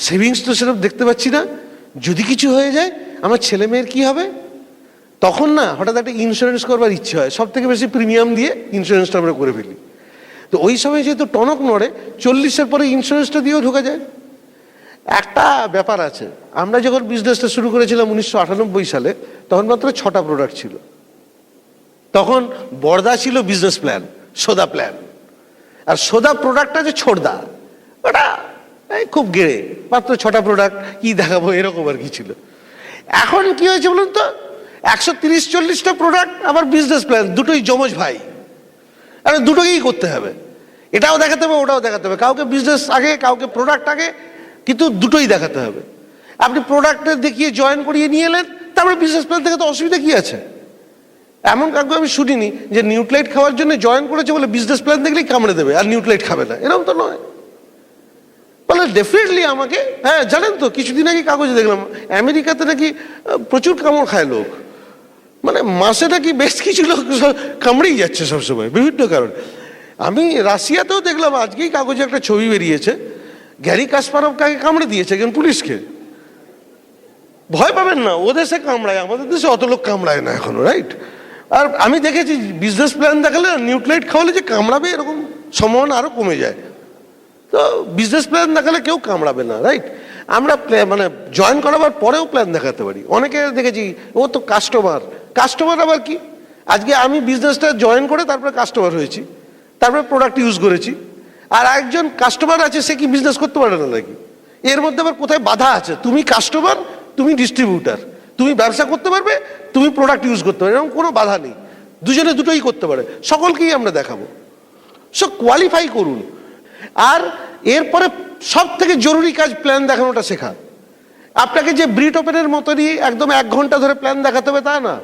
সেভিংস তো সেরকম দেখতে পাচ্ছি না, যদি কিছু হয়ে যায় আমার ছেলে মেয়ের কী হবে? তখন না হঠাৎ একটা ইন্স্যুরেন্স করবার ইচ্ছে হয়, সব থেকে বেশি প্রিমিয়াম দিয়ে ইন্স্যুরেন্সটা আমরা করে ফেলি। তো ওই সময় যেহেতু টনক নড়ে, 40-এর পরে ইন্স্যুরেন্সটা দিয়েও ঢোকা যায়। একটা ব্যাপার আছে, আমরা যখন বিজনেসটা শুরু করেছিলাম 1998 সালে, তখন মাত্র 6টা প্রোডাক্ট ছিল। তখন বড়দা ছিল বিজনেস প্ল্যান, সোদা প্ল্যান, আর সোদা প্রোডাক্টটা যে ছোটদা, ওটা খুব গেড়ে, মাত্র 6টা প্রোডাক্ট, কি দেখাবো এরকম আর কি ছিল। এখন কি হয়েছে বলুন তো, 130-140টা প্রোডাক্ট, আবার বিজনেস প্ল্যান, দুটোই যমজ ভাই, আরে দুটোকেই করতে হবে, এটাও দেখাতে হবে ওটাও দেখাতে হবে, কাউকে বিজনেস আগে কাউকে প্রোডাক্ট আগে, কিন্তু দুটোই দেখাতে হবে। আপনি প্রোডাক্টের দেখিয়ে জয়েন করিয়ে নিয়ে এলেন, তারপরে বিজনেস প্ল্যান দেখাতে অসুবিধা কি আছে? এমন কাউকে আমি শুনিনি যে নিউট্রাইট খাওয়ার জন্য জয়েন করেছে বলে বিজনেস প্ল্যান দেখলেই কামড়ে দেবে আর নিউট্রাইট খাবে না, এরকম তো নয়। বলে ডেফিনেটলি আমাকে, হ্যাঁ জানেন তো, কিছুদিন আগে কাগজে দেখলাম আমেরিকাতে নাকি প্রচুর কামড় খায় লোক, মানে মাসে নাকি বেশ কিছু লোক কামড়েই যাচ্ছে সবসময় বিভিন্ন কারণ। আমি রাশিয়াতেও দেখলাম, আজকেই কাগজে একটা ছবি বেরিয়েছে, গ্যারি কাসপারভ কাকে কামড়ে দিয়েছে একজন পুলিশকে। ভয় পাবেন না, ও দেশে কামড়ায়, আমাদের দেশে অত লোক কামড়ায় না এখনো, রাইট? আর আমি দেখেছি বিজনেস প্ল্যান দেখালে নিউট্রাইট খাওয়ালে যে কামড়াবে এরকম সম্ভাবনা আরও কমে যায়। তো বিজনেস প্ল্যান দেখালে কেউ কামড়াবে না, রাইট? আমরা মানে জয়েন করাবার পরেও প্ল্যান দেখাতে পারি। অনেকে দেখেছি ও তো কাস্টমার আবার কি, আজকে আমি বিজনেসটা জয়েন করে তারপরে কাস্টমার হয়েছি, তারপরে প্রোডাক্ট ইউজ করেছি, আর একজন কাস্টমার আছে সে কি বিজনেস করতে পারে না নাকি? এর মধ্যে আবার কোথায় বাধা আছে? তুমি কাস্টমার, তুমি ডিস্ট্রিবিউটার, তুমি ব্যবসা করতে পারবে, তুমি প্রোডাক্ট ইউজ করতে পারবে, এরকম কোনো বাধা নেই, দুজনে দুটোই করতে পারে, সকলকেই আমরা দেখাবো। সো কোয়ালিফাই করুন। আর এরপরে সব থেকে জরুরি কাজ প্ল্যান দেখানোটা শেখা। আপনাকে যে ব্রিট ওপেনের মতনই একদম 1 ঘন্টা ধরে প্ল্যান দেখাতে হবে তা না,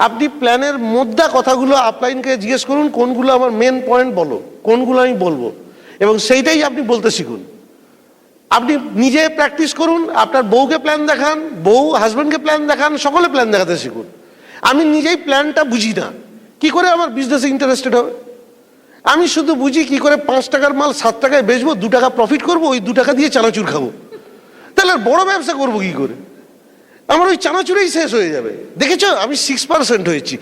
আপনি প্ল্যানের মধ্যে কথাগুলো আপলাইনকে জিজ্ঞেস করুন, কোনগুলো আমার মেন পয়েন্ট বলো, কোনগুলো আমি বলবো, এবং সেইটাই আপনি বলতে শিখুন। আপনি নিজে প্র্যাকটিস করুন, আপনার বউকে প্ল্যান দেখান, বউ হাজব্যান্ডকে প্ল্যান দেখান, সকলে প্ল্যান দেখাতে শিখুন। আমি নিজেই প্ল্যানটা বুঝি না, কি করে আমার বিজনেসে ইন্টারেস্টেড হবে? আমি শুধু বুঝি কি করে 5 টাকার মাল 7 টাকায় বেচবো, 2 টাকা প্রফিট করবো, ওই 2 টাকা দিয়ে চানাচুর খাবো। তাহলে আর বড় ব্যবসা করবো কি করে? আমার ওই চানাচুরেই শেষ হয়ে যাবে। দেখেছো, আমি 6% হয়েছি।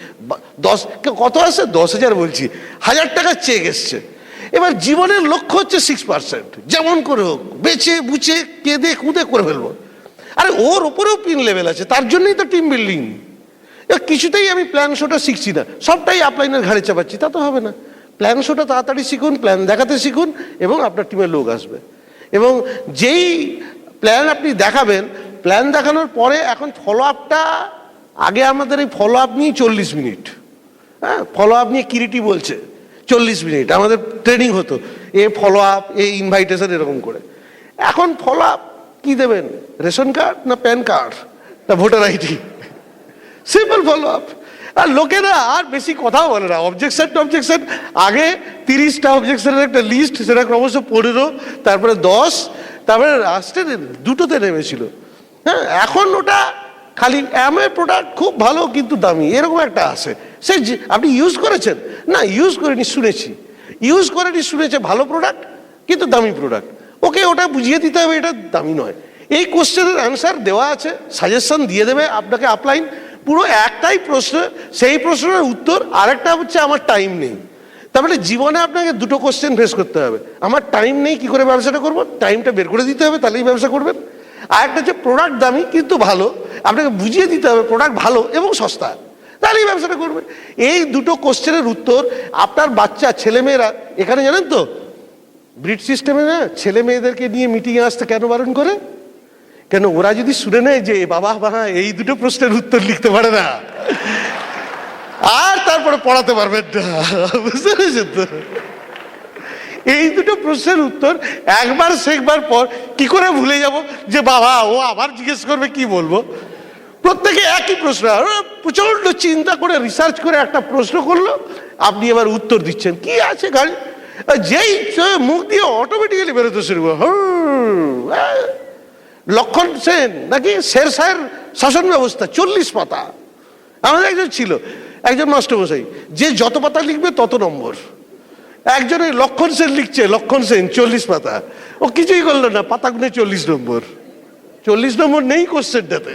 10 কত আসছে? 10,000 বলছি, 1000 টাকার চেক এসছে। এবার জীবনের লক্ষ্য হচ্ছে 6%, যেমন করে হোক বেচে বুচে কেঁদে কুঁদে করে ফেলবো। আরে ওর ওপরেও পিন লেভেল আছে, তার জন্যই তো টিম বিল্ডিং। কিছুতেই আমি প্ল্যান শোটা শিখছি না, সবটাই আপলাইনের ঘাড়ে চাপাচ্ছি, তা তো হবে না। প্ল্যান শোটা তাড়াতাড়ি শিখুন, প্ল্যান দেখাতে শিখুন, এবং আপনার টিমের লোক আসবে। এবং যেই প্ল্যান আপনি দেখাবেন, প্ল্যান দেখানোর পরে এখন ফলো আপটা, আগে আমাদের এই ফলো আপ নিয়ে 40 মিনিট, হ্যাঁ, ফলো আপ নিয়ে কিরিটি বলছে 40 মিনিট আমাদের ট্রেনিং হতো, a follow up, a invitation, এরকম করে। এখন ফলো আপ কি দেবেন? রেশন কার্ড না প্যান কার্ড না voter ID? Simple follow up. আর লোকেরা আর বেশি কথাও বলে না, অবজেকশন আগে 30টা অবজেকশনের একটা লিস্ট, সেটা ক্রমশ 15, তারপরে 10, তারপরে লাস্টে 2টোতে নেমেছিল। হ্যাঁ, এখন ওটা খালি প্রোডাক্ট খুব ভালো কিন্তু দামি, এরকম একটা আসে। সে আপনি ইউজ করেছেন? না, ইউজ করেনি, শুনেছি। ইউজ করেনি, শুনেছে ভালো প্রোডাক্ট কিন্তু দামি প্রোডাক্ট। ওকে ওটা বুঝিয়ে দিতে হবে এটা দামি নয়। এই কোশ্চেনের অ্যান্সার দেওয়া আছে, সাজেশন দিয়ে দেবে আপনাকে আপলাইন। পুরো একটাই প্রশ্ন, সেই প্রশ্নের উত্তর। আরেকটা হচ্ছে আমার টাইম নেই। তার মানে জীবনে আপনাকে 2টো কোশ্চেন ফেস করতে হবে। আমার টাইম নেই, কি করে ব্যবসাটা করবো? টাইমটা বের করে দিতে হবে, তাহলেই ব্যবসা করবেন। আর একটা হচ্ছে প্রোডাক্ট দামি কিন্তু ভালো, আপনাকে বুঝিয়ে দিতে হবে প্রোডাক্ট ভালো এবং সস্তা, তাহলেই ব্যবসাটা করবে। এই 2টো কোশ্চেনের উত্তর আপনার বাচ্চা ছেলেমেয়েরা, এখানে জানেন তো ব্রিড সিস্টেমে না ছেলে মেয়েদেরকে নিয়ে মিটিংয়ে আসতে কেন বারণ করে? কেন ওরা যদি শুনে নেয় যে বাবা মা এই 2টো প্রশ্নের উত্তর লিখতে পারে না, আর তারপরে পড়াতে পারবেন না। বুঝতে পেরেছেন তো? এই 2টো প্রশ্নের উত্তর একবার শেখবার পর কি করে ভুলে যাব যে বাবা ও আবার জিজ্ঞেস করবে কি বলবো? প্রত্যেকে একই প্রশ্ন, প্রচন্ড চিন্তা করে রিসার্চ করে একটা প্রশ্ন করলো, আপনি এবার উত্তর দিচ্ছেন। কি আছে গাড়ি, যেই মুখ দিয়ে অটোমেটিক্যালি বেরোতে শুরু করে। লক্ষণ সেন নাকি শেরশাহের শাসন ব্যবস্থা, 40 পাতা। আমাদের একজন ছিল, একজন মাস্টারমশাই, যে যত পাতা লিখবে তত নম্বর। একজন এই লক্ষণ সেন লিখছে, লক্ষণ সেন 40 পাতা, ও কিছুই করলো না, পাতা গুনে 40 নম্বর। 40 নম্বর নেই কোশ্চেনটাতে।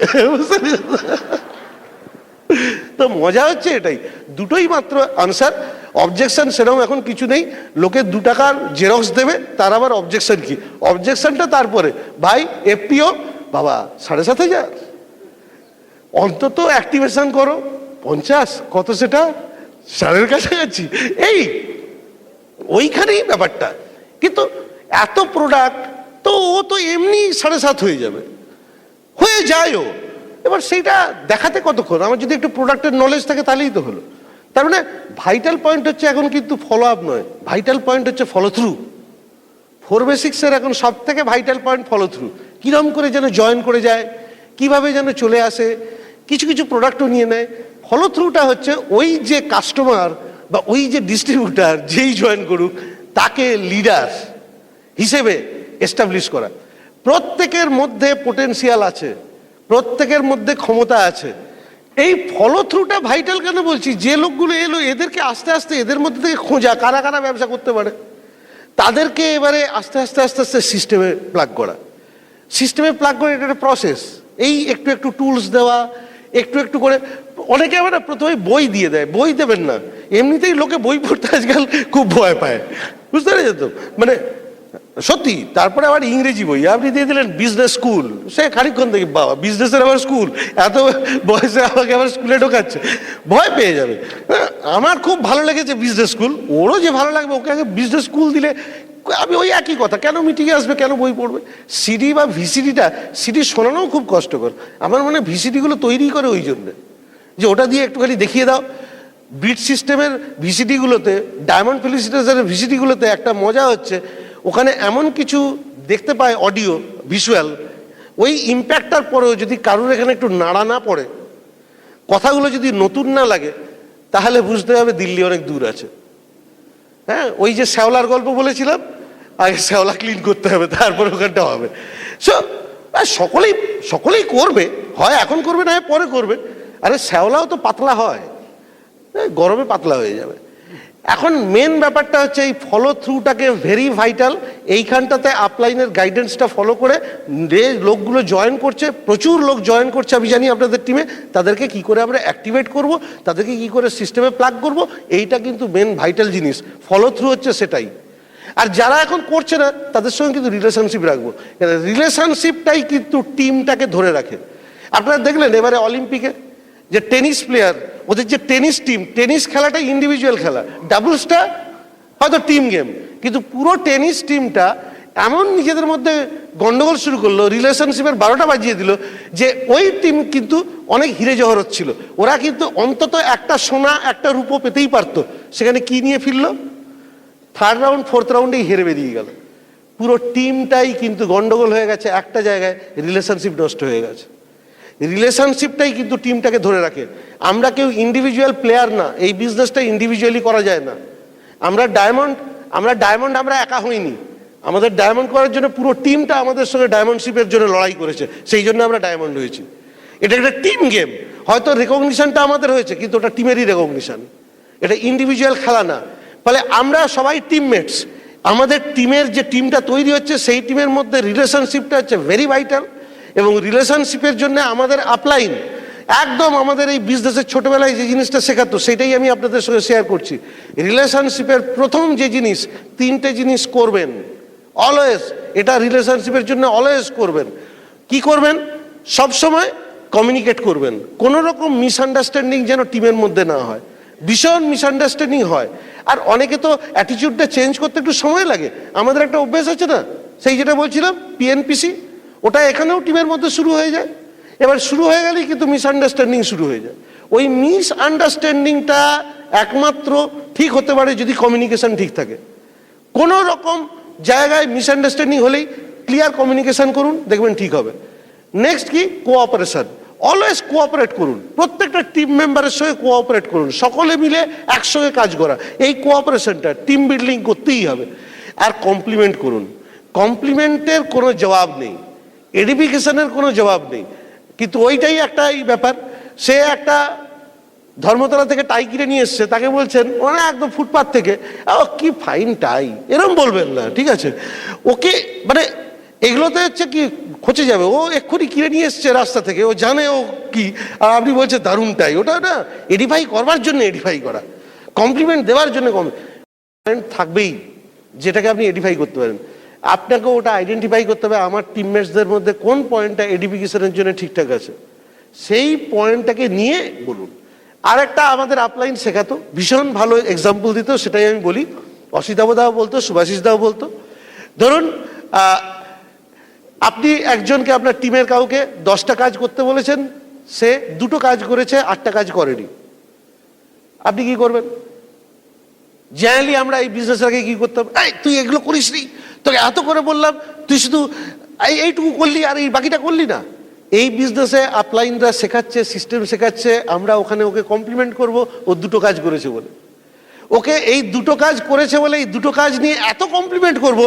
তো মজা হচ্ছে এটাই, 2টোই মাত্র আনসার। অবজেকশন সেরকম এখন কিছু নেই। লোকে 2 টাকার জেরক্স দেবে, তার আবার অবজেকশন কি? অবজেকশনটা তারপরে, ভাই এফপিও বাবা 7,500, অন্তত অ্যাক্টিভেশন করো 50, কত সেটা 7,000 কাছাকাছি। এই ওইখানেই ব্যাপারটা। কিন্তু এত প্রোডাক্ট তো ও তো এমনি 7.5 হয়ে যাবে, হয়ে যায়ও। এবার সেইটা দেখাতে কতক্ষণ? আমার যদি একটু প্রোডাক্টের নলেজ থাকে তাহলেই তো হলো। তার মানে ভাইটাল পয়েন্ট হচ্ছে এখন কিন্তু ফলো আপ নয়, ভাইটাল পয়েন্ট হচ্ছে ফলো থ্রু। 4 বেসিক্সের এখন সব থেকে ভাইটাল পয়েন্ট ফলো থ্রু। কিরম করে যেন জয়েন করে যায়, কিভাবে যেন চলে আসে, কিছু কিছু প্রোডাক্টও নিয়ে নেয়। ফলো থ্রুটা হচ্ছে ওই যে কাস্টমার বা ওই যে ডিস্ট্রিবিউটার যেই জয়েন করুক তাকে লিডার হিসেবে এস্টাবলিশ করা। প্রত্যেকের মধ্যে পোটেনশিয়াল আছে, প্রত্যেকের মধ্যে ক্ষমতা আছে। এই ফলো থ্রুটা ভাইটাল কেন বলছি? যে লোকগুলো এলো এদেরকে আস্তে আস্তে এদের মধ্যে থেকে খোঁজা, কারা কারা ব্যবসা করতে পারে, তাদেরকে এবারে আস্তে আস্তে আস্তে আস্তে সিস্টেমে প্লাগ করা। সিস্টেমে প্লাগ করে এটা একটা প্রসেস। এই একটু একটু টুলস দেওয়া, একটু একটু করে। অনেকে আবার প্রথমে বই দিয়ে দেয়, বই দেবেন না। এমনিতেই লোকে বই পড়তে আজকাল খুব ভয় পায়, বুঝতে পেরেছেন তো? মানে সত্যি। তারপরে আবার ইংরেজি বই আপনি দিয়ে দিলেন, বিজনেস স্কুল, সে খানিকক্ষণ দেখি বাবা বিজনেসের আবার স্কুল, এত বয়সে আমাকে আবার স্কুলে ঢোকাচ্ছে, ভয় পেয়ে যাবে। আমার খুব ভালো লেগেছে বিজনেস স্কুল, ওরও যে ভালো লাগবে, ওকে আগে বিজনেস স্কুল দিলে আমি ওই একই কথা, কেন মিটিংয়ে আসবে, কেন বই পড়বে? সিডি বা ভিসিডিটা, সিডি শোনানোও খুব কষ্টকর। আমার মনে হয় ভিসিডিগুলো তৈরি করে ওই জন্যে, যে ওটা দিয়ে একটুখানি দেখিয়ে দাও। ব্রিড সিস্টেমের ভিসিডিগুলোতে, ডায়মন্ড ফেলিসিটাসের ভিসিডিগুলোতে একটা মজা হচ্ছে, ওখানে এমন কিছু দেখতে পায় অডিও ভিজুয়াল, ওই ইম্প্যাক্টটার পরেও যদি কারোর এখানে একটু নাড়া না পড়ে, কথাগুলো যদি নতুন না লাগে, তাহলে বুঝতে হবে দিল্লি অনেক দূর আছে। হ্যাঁ, ওই যে শ্যাওলার গল্প বলেছিলাম, আগে শ্যাওলা ক্লিন করতে হবে, তারপর ওখানটা হবে। সো সকলেই করবে, হয় এখন করবে না হয় পরে করবে। আরে শ্যাওলাও তো পাতলা হয়, গরমে পাতলা হয়ে যাবে। এখন মেন ব্যাপারটা হচ্ছে এই ফলো থ্রুটাকে ভেরি ভাইটাল। এইখানটাতে আপলাইনের গাইডেন্সটা ফলো করে যে লোকগুলো জয়েন করছে, প্রচুর লোক জয়েন করছে আমি জানি আপনাদের টিমে, তাদেরকে কি করে আমরা অ্যাক্টিভেট করব, তাদেরকে কি করে সিস্টেমে প্লাগ করব, এইটা কিন্তু মেন ভাইটাল জিনিস। ফলো থ্রু হচ্ছে সেটাই। আর যারা এখন করছে না তাদের সঙ্গে কিন্তু রিলেশনশিপ রাখবো, রিলেশনশিপটাই কিন্তু টিমটাকে ধরে রাখে। আপনারা দেখলেন এবারে অলিম্পিকে যে টেনিস প্লেয়ার, ওদের যে টেনিস টিম, টেনিস খেলাটা ইন্ডিভিজুয়াল খেলা, ডাবলসটা হয়তো টিম গেম, কিন্তু পুরো টেনিস টিমটা এমন নিজেদের মধ্যে গন্ডগোল শুরু করলো, রিলেশনশিপের 12টা বাজিয়ে দিল, যে ওই টিম কিন্তু অনেক হিরে জহরত ছিল। ওরা কিন্তু অন্তত একটা সোনা একটা রূপো পেতেই পারতো, সেখানে কি নিয়ে ফিরলো? থার্ড রাউন্ড ফোর্থ রাউন্ডেই হেরে বেরিয়ে গেল। পুরো টিমটাই কিন্তু গন্ডগোল হয়ে গেছে, একটা জায়গায় রিলেশনশিপ নষ্ট হয়ে গেছে। রিলেশনশিপটাই কিন্তু টিমটাকে ধরে রাখে। আমরা কেউ ইন্ডিভিজুয়াল প্লেয়ার না, এই বিজনেসটা ইন্ডিভিজুয়ালি করা যায় না। আমরা ডায়মন্ড আমরা একা হইনি, আমাদের ডায়মন্ড করার জন্য পুরো টিমটা আমাদের সঙ্গে ডায়মন্ডশিপের জন্য লড়াই করেছে, সেই জন্য আমরা ডায়মন্ড হয়েছি। এটা একটা টিম গেম। হয়তো রেকগনিশনটা আমাদের হয়েছে, কিন্তু ওটা টিমেরই রেকগনিশন, এটা ইন্ডিভিজুয়াল খেলা না। ফলে আমরা সবাই টিমমেটস। আমাদের টিমের যে টিমটা তৈরি হচ্ছে, সেই টিমের মধ্যে রিলেশনশিপটা হচ্ছে ভেরি ভাইটাল। এবং রিলেশনশিপের জন্য আমাদের আপলাইন একদম আমাদের এই বিজনেসের ছোটবেলায় যে জিনিসটা শেখাতো, সেটাই আমি আপনাদের সঙ্গে শেয়ার করছি। রিলেশনশিপের প্রথম যে জিনিস, 3টে জিনিস করবেন অলওয়েজ, এটা রিলেশনশিপের জন্য অলওয়েজ করবেন। কি করবেন? সবসময় কমিউনিকেট করবেন। কোনো রকম মিসআন্ডারস্ট্যান্ডিং যেন টিমের মধ্যে না হয়। ভীষণ মিসআন্ডারস্ট্যান্ডিং হয়, আর অনেকে তো অ্যাটিটিউডটা চেঞ্জ করতে একটু সময় লাগে। আমাদের একটা অভ্যেস আছে না, সেই যেটা বলছিলাম পিএনপিসি, ওটা এখানেও টিমের মধ্যে শুরু হয়ে যায়। এবার শুরু হয়ে গেলেই কিন্তু মিসআন্ডারস্ট্যান্ডিং শুরু হয়ে যায়। ওই মিসআন্ডারস্ট্যান্ডিংটা একমাত্র ঠিক হতে পারে যদি কমিউনিকেশন ঠিক থাকে। কোনো রকম জায়গায় মিসআন্ডারস্ট্যান্ডিং হলেই ক্লিয়ার কমিউনিকেশন করুন, দেখবেন ঠিক হবে। নেক্সট কি? কোঅপারেশন। অলওয়েজ কোঅপারেট করুন, প্রত্যেকটা টিম মেম্বারের সঙ্গে কোঅপারেট করুন, সকলে মিলে একসঙ্গে কাজ করা, এই কোঅপারেশনটা টিম বিল্ডিং করতেই হবে। আর কমপ্লিমেন্ট করুন। কমপ্লিমেন্টের কোনো জবাব নেই, এডিফিকেশনের কোনো জবাব নেই, কিন্তু ওইটাই একটা এই ব্যাপার। সে একটা ধর্মতলা থেকে টাই কিনে নিয়ে এসছে, তাকে বলছেন মানে একদম ফুটপাথ থেকে, ও কি ফাইন টাই, এরম বলবেন না, ঠিক আছে? ওকে মানে এগুলোতে হচ্ছে কি খচে যাবে, ও এক্ষুনি কিনে নিয়ে এসছে রাস্তা থেকে, ও জানে ও কি, আর আপনি বলছেন দারুণ টাই। ওটা না এডিফাই করবার জন্য এডিফাই করা, কমপ্লিমেন্ট দেওয়ার জন্য কমপ্লিমেন্ট থাকবেই, যেটাকে আপনি এডিফাই করতে পারেন। আপনাকে ওটা আইডেন্টিফাই করতে হবে আমার টিমমেটসদের মধ্যে কোন পয়েন্টটা এডিফিকেশনের জন্য ঠিকঠাক আছে, সেই পয়েন্টটাকে নিয়ে বলুন। আর একটা আমাদের আপলাইন শেখাতো, ভীষণ ভালো এক্সাম্পল দিত, সেটাই আমি বলি। অসিতাবদাও বলতো, সুভাষিস দাও বলতো। ধরুন আপনি একজনকে আপনার টিমের কাউকে 10টা কাজ করতে বলেছেন, সে 2টো কাজ করেছে, 8টা কাজ করেনি, আপনি কি করবেন? জেনারেলি আমরা এই বিজনেসের আগে কি করতাম, এই তুই এগুলো করিস নি, তোকে এত করে বললাম, তুই শুধু এইটুকু করলি আর এই বাকিটা করলি না। এই বিজনেসে আপলাইনরা শেখাচ্ছে, সিস্টেম শেখাচ্ছে, আমরা ওখানে ওকে কমপ্লিমেন্ট করব ও 2টো কাজ করেছে বলে। ওকে এই 2টো কাজ করেছে বলে এই 2টো কাজ নিয়ে এত কমপ্লিমেন্ট করব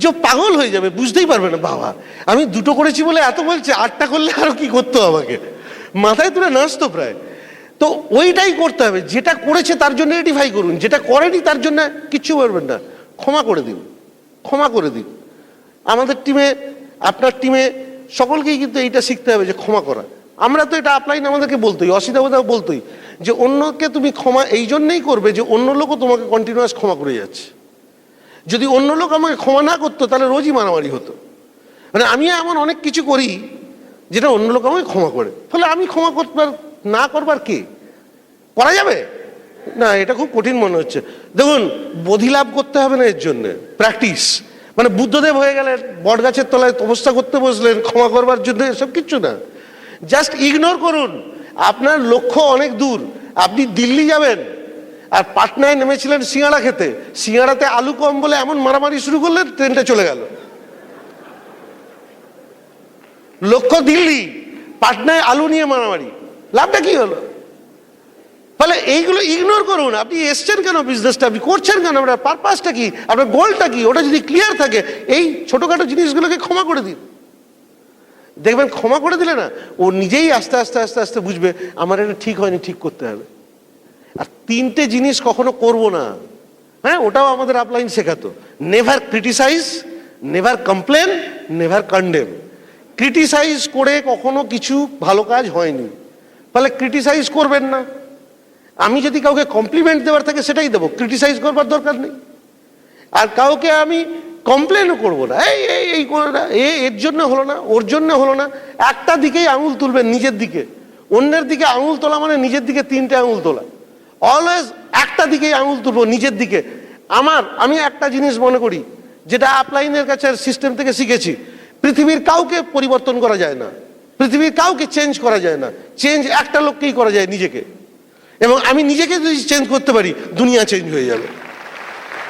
যে পাগল হয়ে যাবে, বুঝতেই পারবে না, বাবা আমি 2টো করেছি বলে এত বলছে, 8টা করলে আরো কি করতে আমাকে, মাথায় তুলে নাচতো প্রায়। তো ওইটাই করতে হবে, যেটা করেছে তার জন্য এডিফাই করুন, যেটা করেনি তার জন্য কিচ্ছু বলবেন না, ক্ষমা করে দিন, ক্ষমা করে দিন। আমাদের টিমে, আপনার টিমে সকলকেই কিন্তু এইটা শিখতে হবে যে ক্ষমা করা। আমরা তো এটা আপলাইন আমাদেরকে বলতোই, অসিতাবদাও বলতোই যে অন্যকে তুমি ক্ষমা এই জন্যই করবে যে অন্য লোকও তোমাকে কন্টিনিউয়াস ক্ষমা করে যাচ্ছে। যদি অন্য লোক আমাকে ক্ষমা না করতো তাহলে রোজই মারামারি হতো। মানে আমি এমন অনেক কিছু করি যেটা অন্য লোক আমাকে ক্ষমা করে, ফলে আমি ক্ষমা করবার না করবার কে? করা যাবে না, এটা খুব কঠিন মনে হচ্ছে। দেখুন বোধি লাভ করতে হবে না এর জন্যে, প্র্যাকটিস। মানে বুদ্ধদেব হয়ে গেলেন, বট গাছের তলায় তপস্যা করতে বসলেন ক্ষমা করবার জন্য, এসব কিচ্ছু না। জাস্ট ইগনোর করুন, আপনার লক্ষ্য অনেক দূর। আপনি দিল্লি যাবেন আর পাটনায় নেমেছিলেন সিঙ্গাড়া খেতে, সিঙ্গাড়াতে আলু কম বলে এমন মারামারি শুরু করলেন ট্রেনটা চলে গেল। লক্ষ্য দিল্লি, পাটনায় আলু নিয়ে মারামারি, লাভটা কি হলো? ফলে এইগুলো ইগনোর করুন। আপনি এসছেন কেন বিজনেসটা, আপনি করছেন কেন, আপনার পারপাসটা কি, আপনার গোলটা কি, ওটা যদি ক্লিয়ার থাকে এই ছোটোখাটো জিনিসগুলোকে ক্ষমা করে দিন। দেখবেন ক্ষমা করে দিলে না, ও নিজেই আস্তে আস্তে আস্তে আস্তে বুঝবে আমার এটা ঠিক হয়নি, ঠিক করতে হবে। আর তিনটে জিনিস কখনো করব না, হ্যাঁ, ওটাও আমাদের আপলাইন শেখাতো। Never criticise, never complain, never condemn. Criticise করে কখনো কিছু ভালো কাজ হয়নি, ফলে ক্রিটিসাইজ করবেন না। আমি যদি কাউকে কমপ্লিমেন্ট দেওয়ার থাকে সেটাই দেবো, ক্রিটিসাইজ করবার দরকার নেই। আর কাউকে আমি কমপ্লেনও করবো না, এই এই এই করে না, এর জন্য হলো না, ওর জন্য হলো না। একটা দিকেই আঙুল তুলবেন, নিজের দিকে। অন্যের দিকে আঙুল তোলা মানে নিজের দিকে তিনটে আঙুল তোলা। অলওয়েজ একটা দিকেই আঙুল তুলবো, নিজের দিকে। আমি একটা জিনিস মনে করি, যেটা আপলাইনের কাছে সিস্টেম থেকে শিখেছি, পৃথিবীর কাউকে পরিবর্তন করা যায় না, পৃথিবীর কাউকে চেঞ্জ করা যায় না। চেঞ্জ একটা লোককেই করা যায়, নিজেকে। এবং আমি নিজেকে যদি চেঞ্জ করতে পারি, দুনিয়া চেঞ্জ হয়ে যাবে।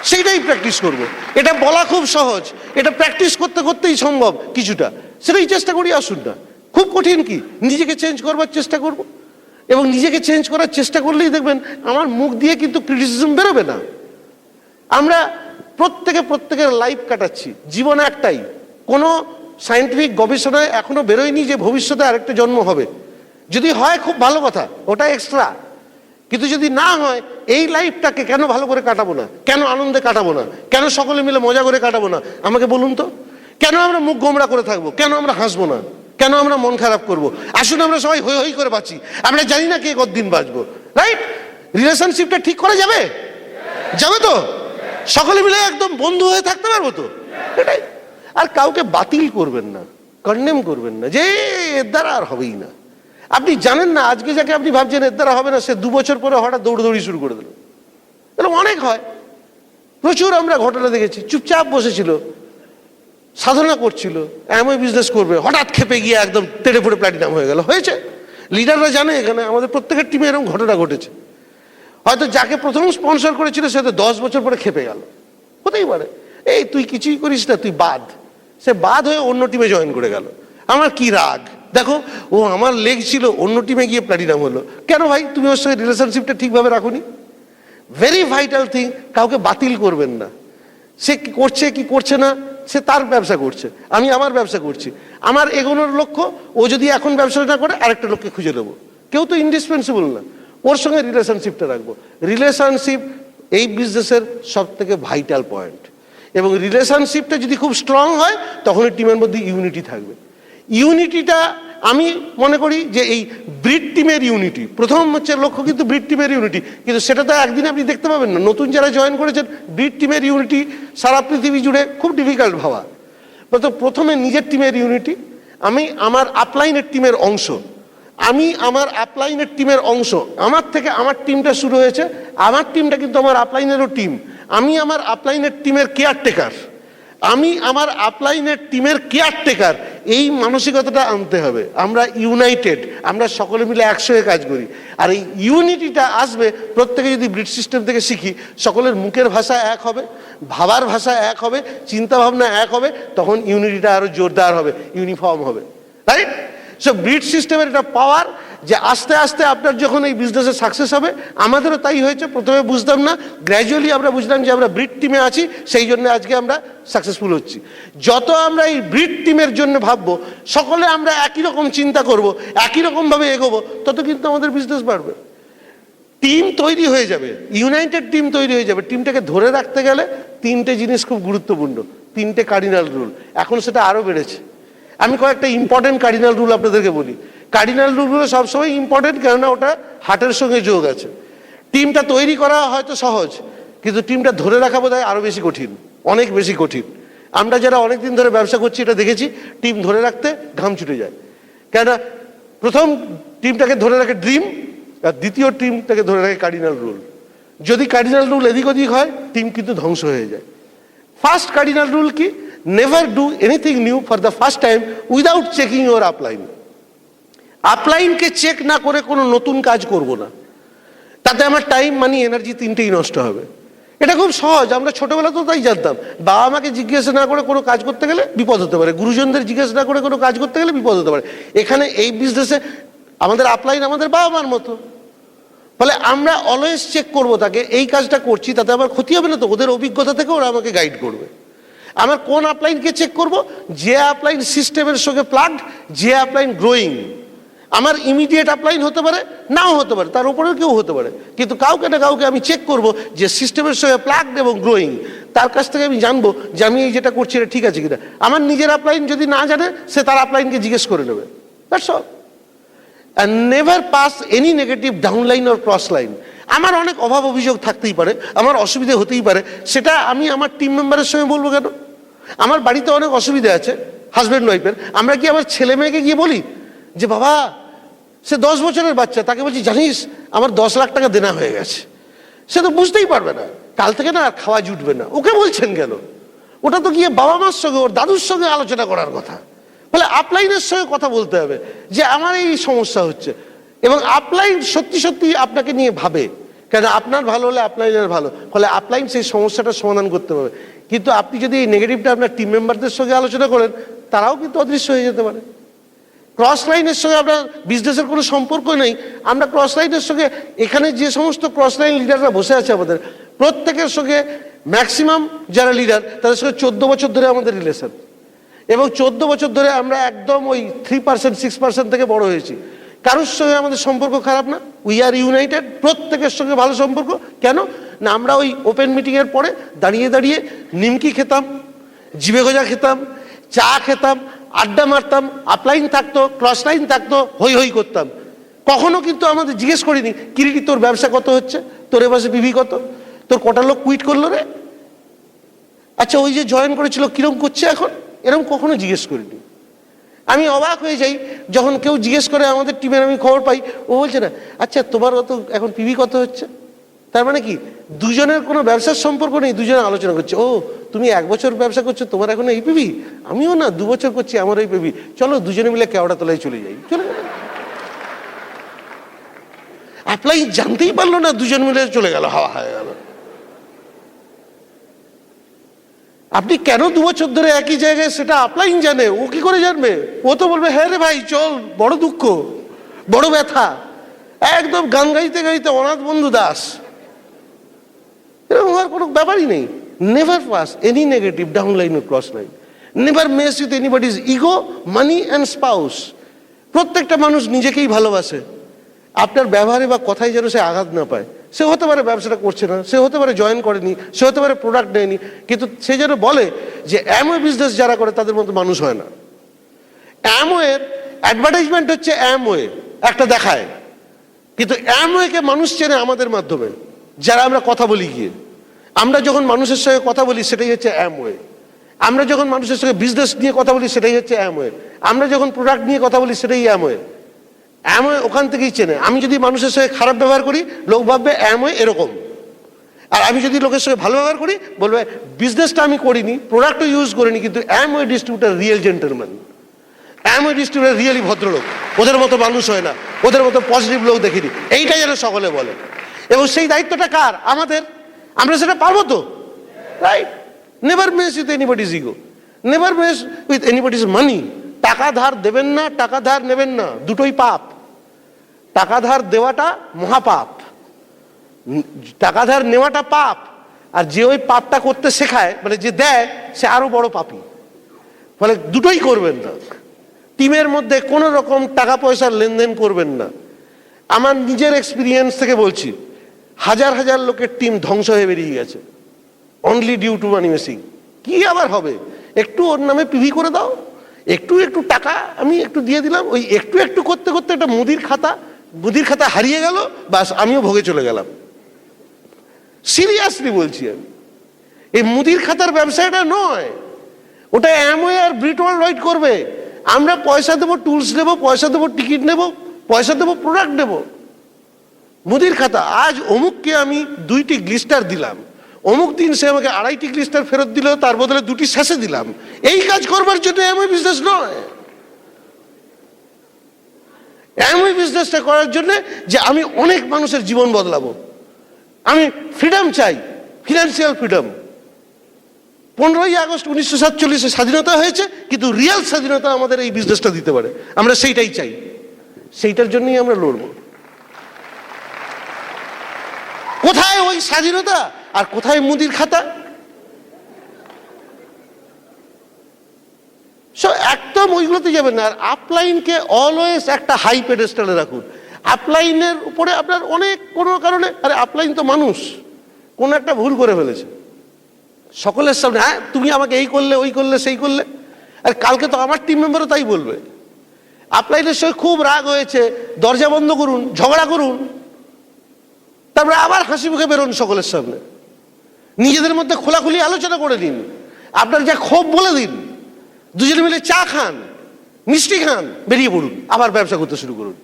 সেইটাই প্র্যাকটিস করব। এটা বলা খুব সহজ, এটা প্র্যাকটিস করতে করতেই সম্ভব কিছুটা। সেটাই চেষ্টা করি, আসুন না। খুব কঠিন কি, নিজেকে চেঞ্জ করবার চেষ্টা করব। এবং নিজেকে চেঞ্জ করার চেষ্টা করলেই দেখবেন আমার মুখ দিয়ে কিন্তু ক্রিটিসিজম বেরোবে না। আমরা প্রত্যেকের লাইফ কাটাচ্ছি, জীবন একটাই। কোনো সায়েন্টিফিক গবেষণায় এখনো বেরোয়নি যে ভবিষ্যতে আরেকটা জন্ম হবে। যদি হয় খুব ভালো কথা, ওটা এক্সট্রা। কিন্তু যদি না হয়, এই লাইফটাকে কেন ভালো করে কাটাবো না, কেন আনন্দে কাটাবো না, কেন সকলে মিলে মজা করে কাটাবো না? আমাকে বলুন তো, কেন আমরা মুখ গোমড়া করে থাকবো, কেন আমরা হাসবো না, কেন আমরা মন খারাপ করবো? আসুন আমরা সবাই হই হই করে বাঁচি। আমরা জানি না কে কতদিন বাঁচবো, রাইট? রিলেশনশিপটা ঠিক করা যাবে, যাবে তো? সকলে মিলে একদম বন্ধু হয়ে থাকতে পারবো তো? এটাই। আর কাউকে বাতিল করবেন না, কন্ডেম করবেন না, যে এর দ্বারা আর হবেই না। আপনি জানেন না, আজকে যাকে আপনি ভাবছেন এর দ্বারা হবে না, সে 2 বছর পরে হঠাৎ দৌড়দৌড়ি শুরু করে দিল। এরকম অনেক হয়, প্রচুর আমরা ঘটনা দেখেছি। চুপচাপ বসেছিল, সাধনা করছিল, এমন বিজনেস করবে, হঠাৎ খেপে গিয়ে একদম তেড়ে ফুটে প্ল্যাটিনাম হয়ে গেল। হয়েছে, লিডাররা জানে। এখানে আমাদের প্রত্যেকের টিমে এরকম ঘটনা ঘটেছে। হয়তো যাকে প্রথম স্পন্সর করেছিল সে হয়তো 10 বছর পরে খেপে গেল, হতেই পারে। এই তুই কিছুই করিস না, তুই বাদ। সে বাদ হয়ে অন্য টিমে জয়েন করে গেল। আমার কি রাগ, দেখো, ও আমার লেগ ছিল, অন্য টিমে গিয়ে প্ল্যাটিনাম হলো। কেন ভাই? তুমি ওর সঙ্গে রিলেশনশিপটা ঠিকভাবে রাখোনি। ভেরি ভাইটাল থিং, কাউকে বাতিল করবেন না। সে কি করছে কি করছে না, সে তার ব্যবসা করছে, আমি আমার ব্যবসা করছি। আমার এগোনোর লক্ষ্য, ও যদি এখন ব্যবসা না করে আরেকটা লোককে খুঁজে দেবো। কেউ তো ইন্ডিসপেন্সিবল না, ওর সঙ্গে রিলেশনশিপটা রাখবো। রিলেশনশিপ এই বিজনেসের সব থেকে ভাইটাল পয়েন্ট। এবং রিলেশনশিপটা যদি খুব স্ট্রং হয়, তখন এই টিমের মধ্যে ইউনিটি থাকবে। ইউনিটিটা আমি মনে করি যে এই ব্রিড টিমের ইউনিটি, প্রথম হচ্ছে লক্ষ্য কিন্তু ব্রিড টিমের ইউনিটি। কিন্তু সেটা তো একদিন আপনি দেখতে পাবেন না। নতুন যারা জয়েন করেছেন, ব্রিড টিমের ইউনিটি সারা পৃথিবী জুড়ে খুব ডিফিকাল্ট ভাবা। তো প্রথমে নিজের টিমের ইউনিটি, আমি আমার আপলাইনের টিমের অংশ, আমি আমার আপলাইনের টিমের অংশ। আমার থেকে আমার টিমটা শুরু হয়েছে, আমার টিমটা কিন্তু আমার আপলাইনেরও টিম। আমি আমার আপলাইনের টিমের কেয়ারটেকার, আমি আমার আপলাইনের টিমের কেয়ারটেকার। এই মানসিকতাটা আনতে হবে। আমরা ইউনাইটেড, আমরা সকলে মিলে একসঙ্গে কাজ করি। আর এই ইউনিটিটা আসবে প্রত্যেকে যদি ব্রিড সিস্টেম থেকে শিখি। সকলের মুখের ভাষা এক হবে, ভাবার ভাষা এক হবে, চিন্তা ভাবনা এক হবে, তখন ইউনিটিটা আরো জোরদার হবে, ইউনিফর্ম হবে, রাইট? সো ব্রিড সিস্টেমের এটা পাওয়ার যে আস্তে আস্তে আপনার যখন এই বিজনেসে সাকসেস হবে, আমাদেরও তাই হয়েছে। প্রথমে বুঝতাম না, গ্র্যাজুয়ালি আমরা বুঝলাম যে আমরা ব্রিড টিমে আছি, সেই জন্য আজকে আমরা সাকসেসফুল হচ্ছি। যত আমরা এই ব্রিড টিমের জন্য ভাববো, সকলে আমরা একই রকম চিন্তা করব, একই রকমভাবে এগোবো, তত কিন্তু আমাদের বিজনেস বাড়বে। টিম তৈরি হয়ে যাবে, ইউনাইটেড টিম তৈরি হয়ে যাবে। টিমটাকে ধরে রাখতে গেলে 3টে জিনিস খুব গুরুত্বপূর্ণ, 3টে কার্ডিনাল রুল। এখন সেটা আরও বেড়েছে। আমি কয়েকটা ইম্পর্টেন্ট কার্ডিনাল রুল আপনাদেরকে বলি। কার্ডিনাল রুলগুলো সবসময় ইম্পর্টেন্ট, কেননা ওটা হার্টের সঙ্গে যোগ আছে। টিমটা তৈরি করা হয়তো সহজ, কিন্তু টিমটা ধরে রাখা বোধহয় আরও বেশি কঠিন, অনেক বেশি কঠিন। আমরা যারা অনেক দিন ধরে ব্যবসা করছি এটা দেখেছি, টিম ধরে রাখতে ঘাম ছুটে যায়। কেননা প্রথম টিমটাকে ধরে রাখে ড্রিম, আর দ্বিতীয় টিমটাকে ধরে রাখে কার্ডিনাল রুল। যদি কার্ডিনাল রুল এদিক ওদিক হয়, টিম কিন্তু ধ্বংস হয়ে যায়। ফার্স্ট কার্ডিনাল রুল কি? Never do anything new for the first time without checking your upline. আপলাইনকে চেক না করে কোনো নতুন কাজ করব না, তাতে আমার টাইম, মানি, এনার্জি 3টেই নষ্ট হবে। এটা খুব সহজ, আমরা ছোটবেলা তো তাই জানতাম। বাবা মাকে জিজ্ঞেস না করে কোনো কাজ করতে গেলে বিপদ হতে পারে, গুরুজনদের জিজ্ঞেস না করে কোনো কাজ করতে গেলে বিপদ হতে পারে। এখানে এই বিজনেসে আমাদের আপলাইন আমাদের বাবা মার মতো, ফলে আমরা অলওয়েজ চেক করবো তাকে, এই কাজটা করছি তাতে আমার ক্ষতি হবে না তো, ওদের অভিজ্ঞতা থেকে ওরা আমাকে গাইড করবে। আমার কোন আপলাইনকে চেক করব? যে আপলাইন সিস্টেমের সঙ্গে প্লাগড, যে আপলাইন গ্রোয়িং। আমার ইমিডিয়েট আপলাইন হতে পারে, নাও হতে পারে, তার উপরেও কেউ হতে পারে, কিন্তু কাউকে না কাউকে আমি চেক করব যে সিস্টেমের সঙ্গে প্লাগড এবং গ্রোয়িং। তার কাছ থেকে আমি জানবো যে আমি এই যেটা করছি এটা ঠিক আছে কিনা। আমার নিজের আপলাইন যদি না জানে, সে তার আপলাইনকে জিজ্ঞেস করে নেবে। That's all. And never pass any negative downline or cross line. আমার অনেক অভাব অভিযোগ থাকতেই পারে, আমার অসুবিধা হতেই পারে, সেটা আমি আমার টিম মেম্বারের সঙ্গে বলবো কেন? আমার বাড়িতে অনেক অসুবিধা আছে হাজব্যান্ড ওয়াইফের, আমরা কি আমার ছেলে মেয়েকে গিয়ে বলি যে বাবা, সে 10 বছরের বাচ্চা, তাকে বলছি জানিস আমার 10 লাখ টাকা দেনা হয়ে গেছে? সে তো বুঝতেই পারবে না, কাল থেকে না আর খাওয়া জুটবে না। ওকে বলছেন কেন? ওটা তো গিয়ে বাবা মার সঙ্গে, ওর দাদুর সঙ্গে আলোচনা করার কথা। ফলে আপলাইনের সঙ্গে কথা বলতে হবে যে আমার এই সমস্যা হচ্ছে, এবং আপলাইন সত্যি সত্যি আপনাকে নিয়ে ভাবে, কেন আপনার ভালো হলে আপলাইনের ভালো, ফলে আপলাইন সেই সমস্যাটার সমাধান করতে পারবে। কিন্তু আপনি যদি এই নেগেটিভটা আপনার টিম মেম্বারদের সঙ্গে আলোচনা করেন, তারাও কিন্তু অদৃশ্য হয়ে যেতে পারে। ক্রস লাইনের সঙ্গে আপনার বিজনেসের কোনো সম্পর্ক নেই, আমরা ক্রস লাইনের সঙ্গে, এখানে যে সমস্ত ক্রস লাইন লিডাররা বসে আছে আমাদের প্রত্যেকের সঙ্গে, ম্যাক্সিমাম যারা লিডার তাদের সঙ্গে 14 বছর ধরে আমাদের রিলেশন, এবং 14 বছর ধরে আমরা একদম ওই 3% 6% থেকে বড় হয়েছি। কারোর সঙ্গে আমাদের সম্পর্ক খারাপ না, উই আর ইউনাইটেড, প্রত্যেকের সঙ্গে ভালো সম্পর্ক। কেন না, আমরা ওই ওপেন মিটিংয়ের পরে দাঁড়িয়ে দাঁড়িয়ে নিমকি খেতাম, জিভে গজা খেতাম, চা খেতাম, আড্ডা মারতাম, আপলাইন থাকতো, ক্রস লাইন থাকতো, হই হই করতাম। কখনো কিন্তু আমাদের জিজ্ঞেস করিনি কিরিটি তোর ব্যবসা কত হচ্ছে, তোর এবারে পিভি কত, তোর কটা লোক কুইট করলো রে, আচ্ছা ওই যে জয়েন করেছিল কিরম করছে এখন, এরকম কখনো জিজ্ঞেস করিনি। আমি অবাক হয়ে যাই যখন কেউ জিজ্ঞেস করে, আমাদের টিমের আমি খবর পাই, ও বলছে না আচ্ছা তোমার কত এখন পিভি কত হচ্ছে। তার মানে কি, দুজনের কোনো ব্যবসার সম্পর্ক নেই, দুজনে আলোচনা করছে, ও তুমি 1 বছর ব্যবসা করছো, তোমার এখন এই পিভি, আমিও না 2 বছর করছি, আমার এই পিভি, চলো দুজনে মিলে কেওড়া তলায় চলে যাই। চলে গেল, অ্যাপ্লাই জানতেই পারলো না, দুজন মিলে চলে গেল, হাওয়া হয়ে গেল। আপনি কেন 2 বছর ধরে একই জায়গায়, সেটা আপলাইন জানে, ও কি করে জানবে? ও তো বলবে হ্যাঁ রে ভাই চল, বড় দুঃখ, বড় ব্যথা, একদম গান গাইতে গাইতে অনাথ বন্ধু দাস, এরকম হওয়ার কোনো ব্যাপারই নেই। Never pass any negative downline or cross line, never mess with anybody's ego, money and spouse. প্রত্যেকটা মানুষ নিজেকেই ভালোবাসে, আপনার ব্যবহারে বা কথায় যেন সে আঘাত না পায়। সে হতে পারে ব্যবসাটা করছে না, সে হতে পারে জয়েন করেনি, সে হতে পারে প্রোডাক্ট নেয়নি, কিন্তু সে যেন বলে যে অ্যামওয়ে বিজনেস যারা করে তাদের মতো মানুষ হয় না। অ্যামওয়ের অ্যাডভার্টাইজমেন্ট হচ্ছে অ্যামওয়ে, একটা দেখায়, কিন্তু অ্যামওয়েকে মানুষ চেনে আমাদের মাধ্যমে, যারা আমরা কথা বলি গিয়ে। আমরা যখন মানুষের সঙ্গে কথা বলি সেটাই হচ্ছে অ্যামওয়ে, আমরা যখন মানুষের সঙ্গে বিজনেস নিয়ে কথা বলি সেটাই হচ্ছে অ্যামওয়ে, আমরা যখন প্রোডাক্ট নিয়ে কথা বলি সেটাই অ্যামওয়ে। অ্যামওয়ে ওখান থেকেই চেনে। আমি যদি মানুষের সঙ্গে খারাপ ব্যবহার করি, লোক ভাববে অ্যামওয়ে এরকম, আর আমি যদি লোকের সঙ্গে ভালো ব্যবহার করি, বলবে বিজনেসটা আমি করিনি, প্রোডাক্টও ইউজ করিনি, কিন্তু Amway distributor real gentleman, Amway distributor really ভদ্রলোক, ওদের মতো মানুষ হয় না, ওদের মতো পজিটিভ লোক দেখিনি, এইটাই যেন সকলে বলে। এবং সেই দায়িত্বটা কার? আমাদের। আমরা সেটা পারবো তো, right? Never mess with anybody's ego, never mess with anybody's money. টাকা ধার দেবেন না, টাকা ধার নেবেন না, দুটোই পাপ। টাকা ধার দেওয়াটা মহাপাপ, টাকা ধার নেওয়াটা পাপ, আর যে ওই পাপটা করতে শেখায়, মানে যে দেয়, সে আরো বড় পাপী। ফলে দুটোই করবেন না। টিমের মধ্যে কোনো রকম টাকা পয়সার লেনদেন করবেন না। আমার নিজের এক্সপিরিয়েন্স থেকে বলছি, হাজার হাজার লোকের টিম ধ্বংস হয়ে বেরিয়ে গেছে, only due to money messing. কি আবার হবে? একটু ওর নামে পিভি করে দাও, একটু একটু টাকা আমি একটু দিয়ে দিলাম, ওই একটু একটু করতে করতে একটা মুদির খাতা হারিয়ে গেল, বাস আমিও ভোগে চলে গেলাম। সিরিয়াসলি বলছি আমি, এই মুদির খাতার ব্যবসাটা নয়, ওটা অ্যামওয়ে আর ব্রিটওয়ার্ল্ড রাইট করবে। আমরা পয়সা দেবো, টুলস নেবো, পয়সা দেবো, টিকিট নেবো, পয়সা দেবো, প্রোডাক্ট নেবো। মুদির খাতা, আজ অমুককে আমি 2টি গ্লিস্টার দিলাম, অমুক দিন সে আমাকে 2.5টি গ্লিস্টার ফেরত দিল, তার বদলে 2টি শেষে দিলাম। এই কাজ করবার জন্য অ্যামওয়ে বিজনেস নয়। অ্যামওয়ে বিজনেসটা করার জন্য যে আমি অনেক মানুষের জীবন বদলাবো, আমি ফ্রিডম চাই, ফিনান্সিয়াল ফ্রিডম। 15ই আগস্ট 1947 স্বাধীনতা হয়েছে, কিন্তু রিয়েল স্বাধীনতা আমাদের এই বিজনেসটা দিতে পারে, আমরা সেইটাই চাই, সেইটার জন্যই আমরা লড়বো। কোথায় ওই স্বাধীনতা আর কোথায় মুদির খাতা? একদম ওইগুলোতে যাবেন না। আর আপলাইনকে অলওয়েজ একটা হাই পেডেস্টালে রাখুন। আপলাইনের উপরে আপনার অনেক কোনো কারণে, আরে আপলাইন তো মানুষ, কোনো একটা ভুল করে ফেলেছে, সকলের সামনে হ্যাঁ তুমি আমাকে এই করলে, ওই করলে, সেই করলে, আর কালকে তো আমার টিম মেম্বারও তাই বলবে। আপলাইনের সঙ্গে খুব রাগ হয়েছে, দরজা বন্ধ করুন, ঝগড়া করুন, তারপরে আবার হাসি মুখে বেরোন সকলের সামনে, নিজেদের মধ্যে খোলাখুলি আলোচনা করে দিন, আপনার যা ক্ষোভ বলে দিন, দুজনে মিলে চা খান, মিষ্টি খান, বেরিয়ে পড়ুন, আবার ব্যবসা করতে শুরু করুন।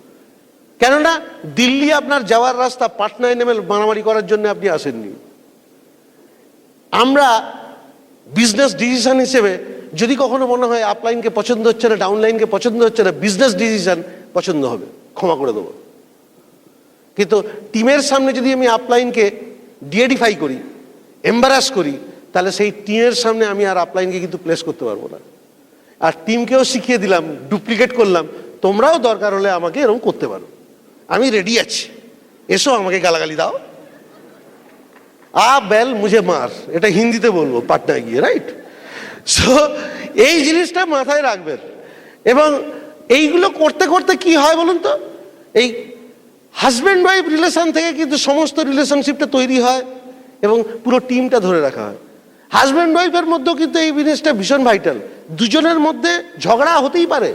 কেননা দিল্লি আপনার যাওয়ার রাস্তা, পাটনায় নেমে মারামারি করার জন্য আপনি আসেননি। আমরা বিজনেস ডিসিশন হিসেবে যদি কখনো মনে হয় আপলাইনকে পছন্দ হচ্ছে না, ডাউনলাইনকে পছন্দ হচ্ছে না, বিজনেস ডিসিশন পছন্দ হবে, ক্ষমা করে দেবো। কিন্তু টিমের সামনে যদি আমি আপলাইনকে ডিএডিফাই করি, এম্বারাস করি, তাহলে সেই টিমের সামনে আমি আর আপলাইনকে কিন্তু প্লেস করতে পারবো না। আর টিমকেও শিখিয়ে দিলাম, ডুপ্লিকেট করলাম, তোমরাও দরকার হলে আমাকে এরকম করতে পারো, আমি রেডি আছি, এসো আমাকে গালাগালি দাও, বেল মুঝে মার, এটা হিন্দিতে বলবো পাটনায় গিয়ে, রাইট? সো এই জিনিসটা মাথায় রাখবেন। এবং এইগুলো করতে করতে কি হয় বলুন তো, এই হাজব্যান্ড ওয়াইফ রিলেশন থেকে কিন্তু সমস্ত রিলেশনশিপটা তৈরি হয় এবং পুরো টিমটা ধরে রাখা হয়। হাজব্যান্ড ওয়াইফের মধ্যেও কিন্তু এই জিনিসটা ভীষণ ভাইটাল। দুজনের মধ্যে ঝগড়া হতেই পারে,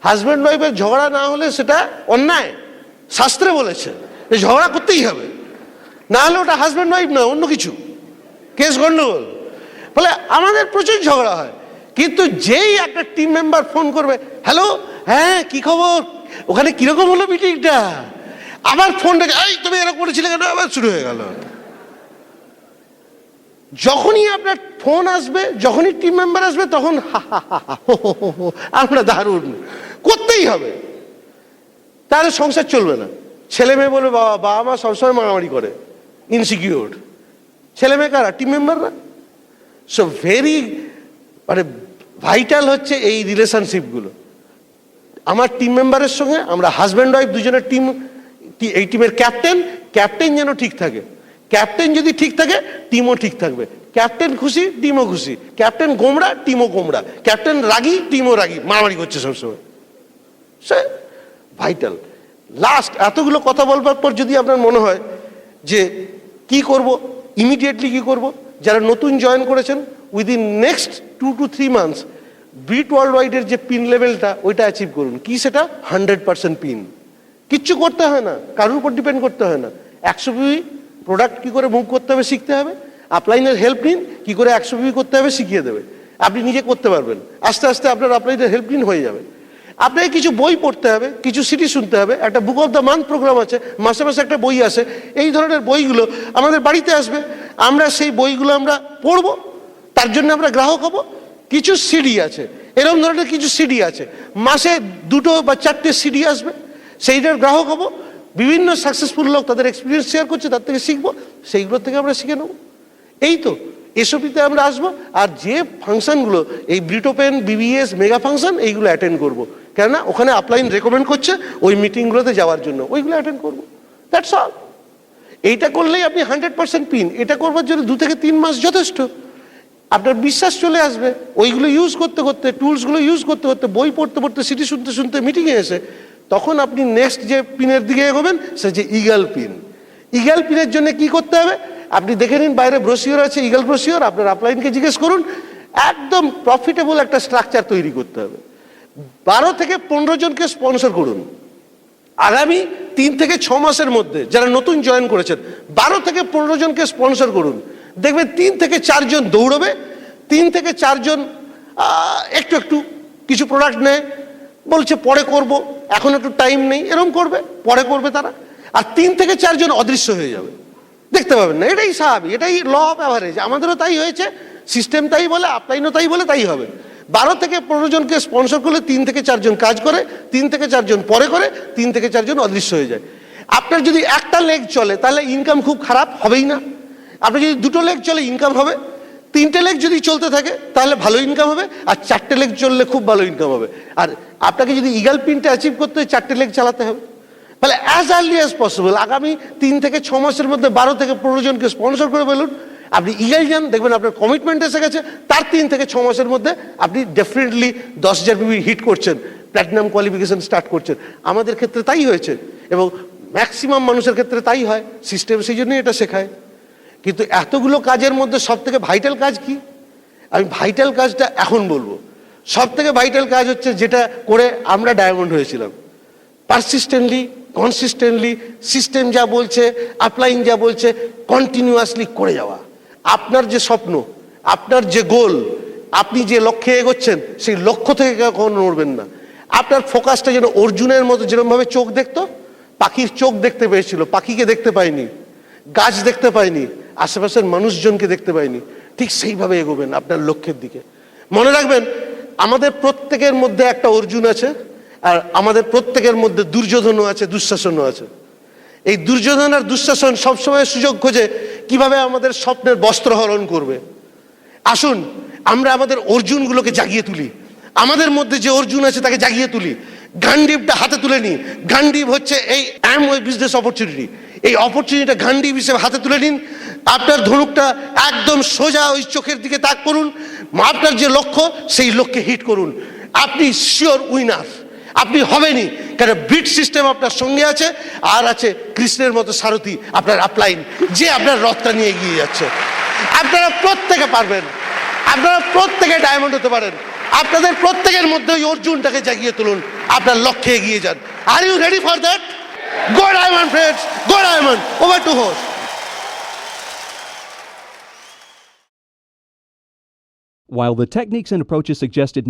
হাজব্যান্ড ওয়াইফের ঝগড়া না হলে সেটা অন্যায়, শাস্ত্রে বলেছে যে ঝগড়া করতেই হবে, না হলে ওটা হাজব্যান্ড ওয়াইফ না, অন্য কিছু, কেস গন্ডগোল। ফলে আমাদের প্রচুর ঝগড়া হয়। কিন্তু যেই একটা টিম মেম্বার ফোন করবে, হ্যালো, হ্যাঁ কি খবর, ওখানে কিরকম হলো মিটিংটা, আবার ফোনটা, এই তুমি এরকম করেছিলে কেন, আবার শুরু হয়ে গেল। যখনই আপনার ফোন আসবে, যখনই টিম মেম্বার আসবে, তখন আমরা দারুণ করতেই হবে, তাহলে সংসার চলবে না। ছেলে মেয়ে বলবে বাবা মা সবসময় মারামারি করে, ইনসিকিউর। ছেলে মেয়ে কারা? টিম মেম্বাররা। সো ভেরি মানে ভাইটাল হচ্ছে এই রিলেশনশিপগুলো। আমার টিম মেম্বারের সঙ্গে, আমরা হাজব্যান্ড ওয়াইফ দুজনের টিম, এই টিমের ক্যাপ্টেন যেন ঠিক থাকে। ক্যাপ্টেন যদি ঠিক থাকে, টিমও ঠিক থাকবে। ক্যাপ্টেন খুশি, টিমও খুশি। ক্যাপ্টেন গোমরা, টিমও গোমরা। ক্যাপ্টেন রাগী, টিমও রাগী, মারামারি করছে সবসময়। সে ভাইটাল। লাস্ট এতগুলো কথা বলবার পর যদি আপনার মনে হয় যে কি করব, ইমিডিয়েটলি কি করব, যারা নতুন জয়েন করেছেন, within next 2 to 3 months Brit world ওয়াইডের যে পিন লেভেলটা, ওইটা অ্যাচিভ করুন। কি সেটা? 100% পিন। কিচ্ছু করতে হয় না, কারোর উপর ডিপেন্ড করতে হয় না। 100 পিবি প্রোডাক্ট কী করে মুভ করতে হবে শিখতে হবে, আপলাইনের হেল্প নিন, কী করে 100 পিবি করতে হবে শিখিয়ে দেবে, আপনি নিজে করতে পারবেন। আস্তে আস্তে আপনার আপলাইনের হেল্প নিন হয়ে যাবে। আপনাকে কিছু বই পড়তে হবে, কিছু সিডি শুনতে হবে, একটা book of the month program আছে, মাসে মাসে একটা বই আসে, এই ধরনের বইগুলো আমাদের বাড়িতে আসবে, আমরা সেই বইগুলো আমরা পড়বো, তার জন্য আমরা গ্রাহক হব। কিছু সিডি আছে, এরকম ধরনের কিছু সিডি আছে, মাসে 2 বা 4টে সিডি আসবে, সেইটার গ্রাহক হব। বিভিন্ন সাকসেসফুল লোক তাদের এক্সপিরিয়েন্স শেয়ার করছে, তার থেকে শিখবো, সেইগুলোর থেকে আমরা শিখে নেব। এই তো এসওপিতে আমরা আসবো। আর যে ফাংশনগুলো, এই ব্রিট ওপেন, বিবিএস, মেগা ফাংশন, এইগুলো অ্যাটেন্ড করবো, কেননা ওখানে আপলাইন রেকমেন্ড করছে ওই মিটিংগুলোতে যাওয়ার জন্য, ওইগুলো অ্যাটেন্ড করবো। That's all. এইটা করলেই আপনি 100% পিন। এটা করবার জন্য 2 থেকে 3 মাস যথেষ্ট। আপনার বিশ্বাস চলে আসবে, ওইগুলো ইউজ করতে করতে, টুলসগুলো ইউজ করতে করতে, বই পড়তে পড়তে, সিটি শুনতে শুনতে, মিটিংয়ে এসে, তখন আপনি নেক্সট যে পিনের দিকে এগোবেন, সে যে ইগল পিন। ইগল পিনের জন্য কি করতে হবে, আপনি দেখে নিন, বাইরে ব্রোশিওর আছে, ইগল ব্রোশিওর, আপনার আপলাইনকে জিজ্ঞেস করুন। একদম প্রফিটেবল একটা স্ট্রাকচার তৈরি করতে হবে। 12 থেকে 15 জনকে স্পন্সর করুন আগামী 3 থেকে 6 মাসের মধ্যে। যারা নতুন জয়েন করেছেন, 12 থেকে 15 জনকে স্পন্সর করুন। দেখবেন 3 থেকে 4 জন দৌড়বে, 3 থেকে 4 জন একটু একটু কিছু প্রোডাক্ট নেয়, বলছে পরে করব, এখন একটু টাইম নেই, এরকম করবে, পরে করবে তারা। আর 3 থেকে 4 জন অদৃশ্য হয়ে যাবে, দেখতে পাবেন না। এটাই স্বাভাবিক, এটাই ল অফ অ্যাভারেজ। আমাদেরও তাই হয়েছে, সিস্টেম তাই বলে, আপলাইনও তাই বলে, তাই হবে। 12 থেকে 15 জনকে স্পন্সর করলে 3 থেকে 4 জন কাজ করে, 3 থেকে 4 জন পরে করে, 3 থেকে 4 জন অদৃশ্য হয়ে যায়। আপনার যদি একটা লেগ চলে, তাহলে ইনকাম খুব খারাপ হবেই না। আপনি যদি দুটো লেগ চলে ইনকাম হবে, তিনটে লেগ যদি চলতে থাকে তাহলে ভালো ইনকাম হবে, আর চারটে লেগ চললে খুব ভালো ইনকাম হবে। আর আপনাকে যদি ইগল পিনটা অ্যাচিভ করতে হয় চারটে লেগ চালাতে হবে। তাহলে অ্যাজ আর্লি অ্যাজ পসিবল আগামী 3 থেকে 6 মাসের মধ্যে 12 থেকে 15 জনকে স্পন্সর করে ফেলুন। আপনি ইগল যান, দেখবেন আপনার কমিটমেন্ট এসে গেছে, তার 3 থেকে 6 মাসের মধ্যে আপনি ডেফিনেটলি 10,000 পিপি হিট করছেন, প্ল্যাটিনাম কোয়ালিফিকেশন স্টার্ট করছেন। আমাদের ক্ষেত্রে তাই হয়েছে এবং ম্যাক্সিমাম মানুষের ক্ষেত্রে তাই হয়, সিস্টেম সেই জন্যই এটা শেখায়। কিন্তু এতগুলো কাজের মধ্যে সব থেকে ভাইটাল কাজ কি? আমি ভাইটাল কাজটা এখন বলবো। সব থেকে ভাইটাল কাজ হচ্ছে যেটা করে আমরা ডায়মন্ড হয়েছিলাম, পারসিস্টেন্টলি, কনসিস্টেন্টলি, সিস্টেম যা বলছে, আপলাইন যা বলছে, কন্টিনিউয়াসলি করে যাওয়া। আপনার যে স্বপ্ন, আপনার যে গোল, আপনি যে লক্ষ্যে এগোচ্ছেন সেই লক্ষ্য থেকে কখনো নড়বেন না। আপনার ফোকাসটা যেন অর্জুনের মতো যেরকমভাবে চোখ দেখতো, পাখির চোখ দেখতে পেয়েছিল, পাখিকে দেখতে পায়নি, গাছ দেখতে পায়নি, আশেপাশের মানুষজনকে দেখতে পায়নি, ঠিক সেইভাবে এগোবেন আপনার লক্ষ্যের দিকে। মনে রাখবেন আমাদের প্রত্যেকের মধ্যে একটা অর্জুন আছে, আর আমাদের প্রত্যেকের মধ্যে দুর্যোধনও আছে, দুঃশাসনও আছে। এই দুর্যোধন আর দুঃশাসন সবসময় সুযোগ খোঁজে কিভাবে আমাদের স্বপ্নের বস্ত্র হরণ করবে। আসুন আমরা আমাদের অর্জুনগুলোকে জাগিয়ে তুলি, আমাদের মধ্যে যে অর্জুন আছে তাকে জাগিয়ে তুলি, গান্ডীবটা হাতে তুলে নিই। গান্ডীব হচ্ছে এই অ্যামওয়ে বিজনেস অপরচুনিটি, এই অপরচুনিটিটা গান্ডীব হিসেবে হাতে তুলে নিন। আপনার ধনুকটা একদম সোজা ওই চোখের দিকে তাক করুন, আপনার যে লক্ষ্য সেই লক্ষ্যে হিট করুন। আপনি শিওর উইনার, আপনি হবেনই, কারণ বিট সিস্টেম আপনার সঙ্গে আছে, আর আছে কৃষ্ণের মতো সারথি আপনার আপলাইন, যে আপনার রথটা নিয়ে এগিয়ে যাচ্ছে। আপনারা প্রত্যেকে পারবেন, আপনারা প্রত্যেকে ডায়মন্ড হতে পারেন। আপনাদের প্রত্যেকের মধ্যে ওই অর্জুনটাকে জাগিয়ে তুলুন, আপনার লক্ষ্যে এগিয়ে যান। Are you ready for that? Go diamond friends, go diamond. Over to host. While the techniques and approaches suggested